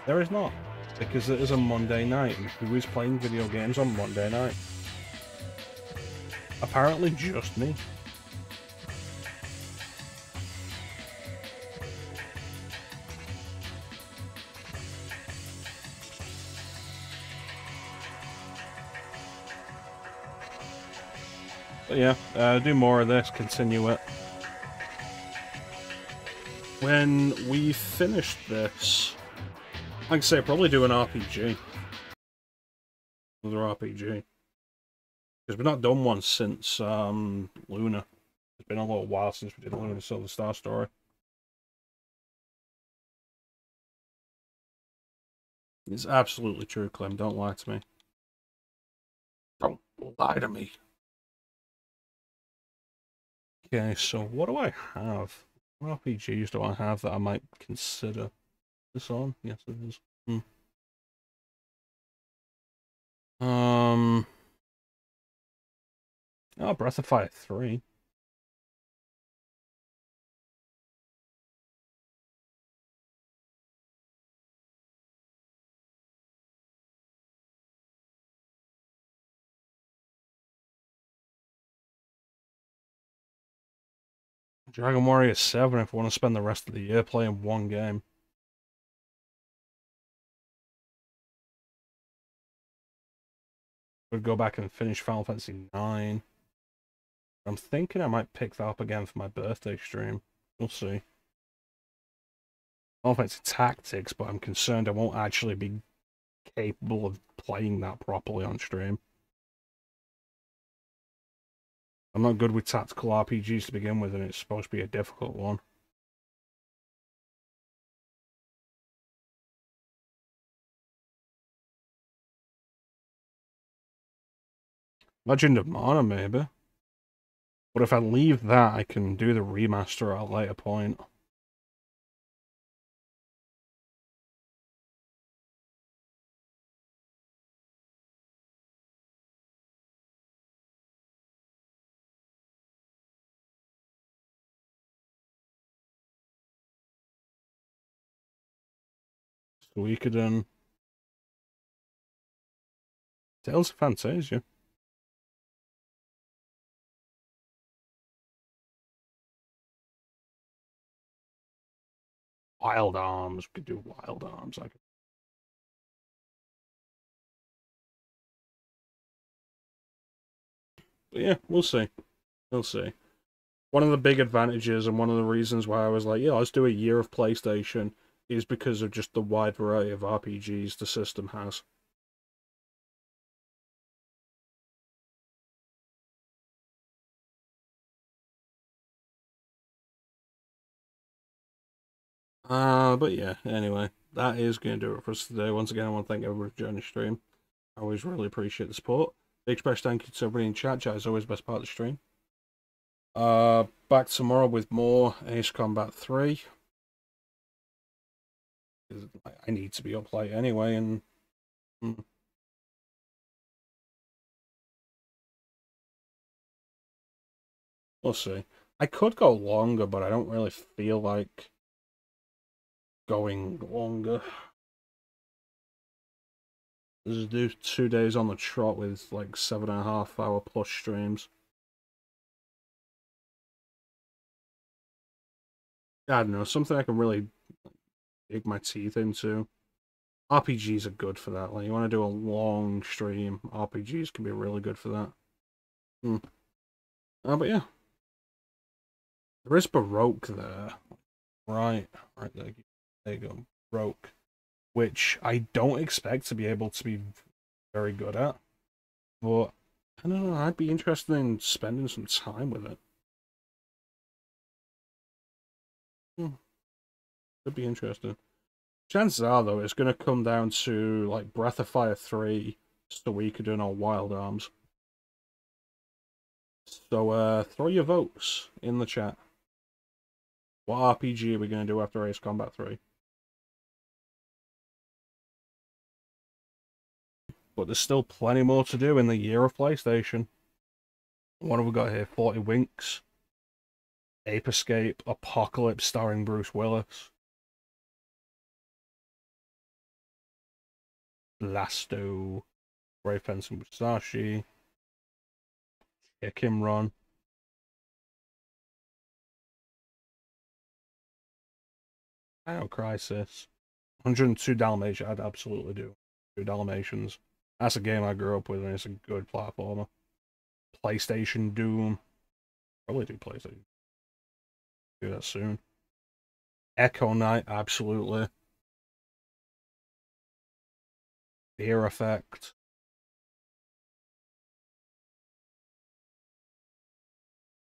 There is not, because it is a Monday night, and who is playing video games on Monday night? Apparently just me. But yeah, do more of this, continue it. When we finish this, like I say, probably do an RPG. Another RPG. Because we've not done one since Luna. It's been a little while since we did Luna Silver Star Story. It's absolutely true, Clem. Don't lie to me. Don't lie to me. Okay, so what do I have? What RPGs do I have that I might consider this on? Yes, it is. Oh, Breath of Fire 3. Dragon Warrior 7 if I want to spend the rest of the year playing one game. Would go back and finish Final Fantasy 9. I'm thinking I might pick that up again for my birthday stream. We'll see. Final Fantasy Tactics, but I'm concerned I won't actually be capable of playing that properly on stream. I'm not good with tactical RPGs to begin with, and it's supposed to be a difficult one. Legend of Mana, maybe. But if I leave that, I can do the remaster at a later point. Suikoden. Tales of Fantasia. Wild Arms. We could do Wild Arms. But yeah, we'll see. We'll see. One of the big advantages and one of the reasons why I was like, yeah, let's do a year of PlayStation is because of just the wide variety of RPGs the system has. But yeah, anyway, that is going to do it for us today. Once again, I want to thank everyone for joining the stream. I always really appreciate the support. Big special thank you to everybody in chat. Chat is always the best part of the stream. Back tomorrow with more Ace Combat 3. I need to be up late anyway, and we'll see. I could go longer, but I don't really feel like going longer. Just do 2 days on the trot with like 7.5 hour plus streams. I don't know, something I can really dig my teeth into. RPGs are good for that. Like, you want to do a long stream, RPGs can be really good for that. But yeah. There is Baroque there. Right there. There you go. Baroque. Which I don't expect to be able to be very good at. But, I don't know, I'd be interested in spending some time with it. Could be interesting. Chances are, though, it's going to come down to, like, Breath of Fire 3, Suikoden, or Wild Arms. So, throw your votes in the chat. What RPG are we going to do after Ace Combat 3? But there's still plenty more to do in the year of PlayStation. What have we got here? 40 Winks, Ape Escape, Apocalypse starring Bruce Willis, Blasto, Brave Fence and Musashi, Chicken Run, Dino Crisis, 102 Dalmatians. I'd absolutely do 2 Dalmatians. That's a game I grew up with, and it's a good platformer. PlayStation Doom. Probably do PlayStation. Do that soon. Echo Knight, absolutely. Fear Effect.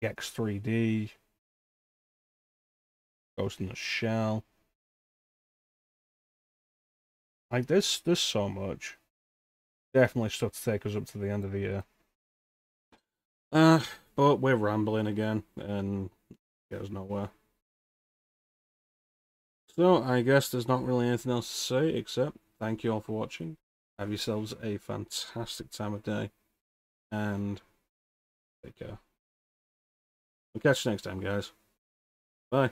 X3D. Ghost in the Shell. Like, there's so much. Definitely stuff to take us up to the end of the year. But we're rambling again, and get us nowhere. So, I guess there's not really anything else to say, except thank you all for watching. Have yourselves a fantastic time of day, and take care. We'll catch you next time, guys. Bye.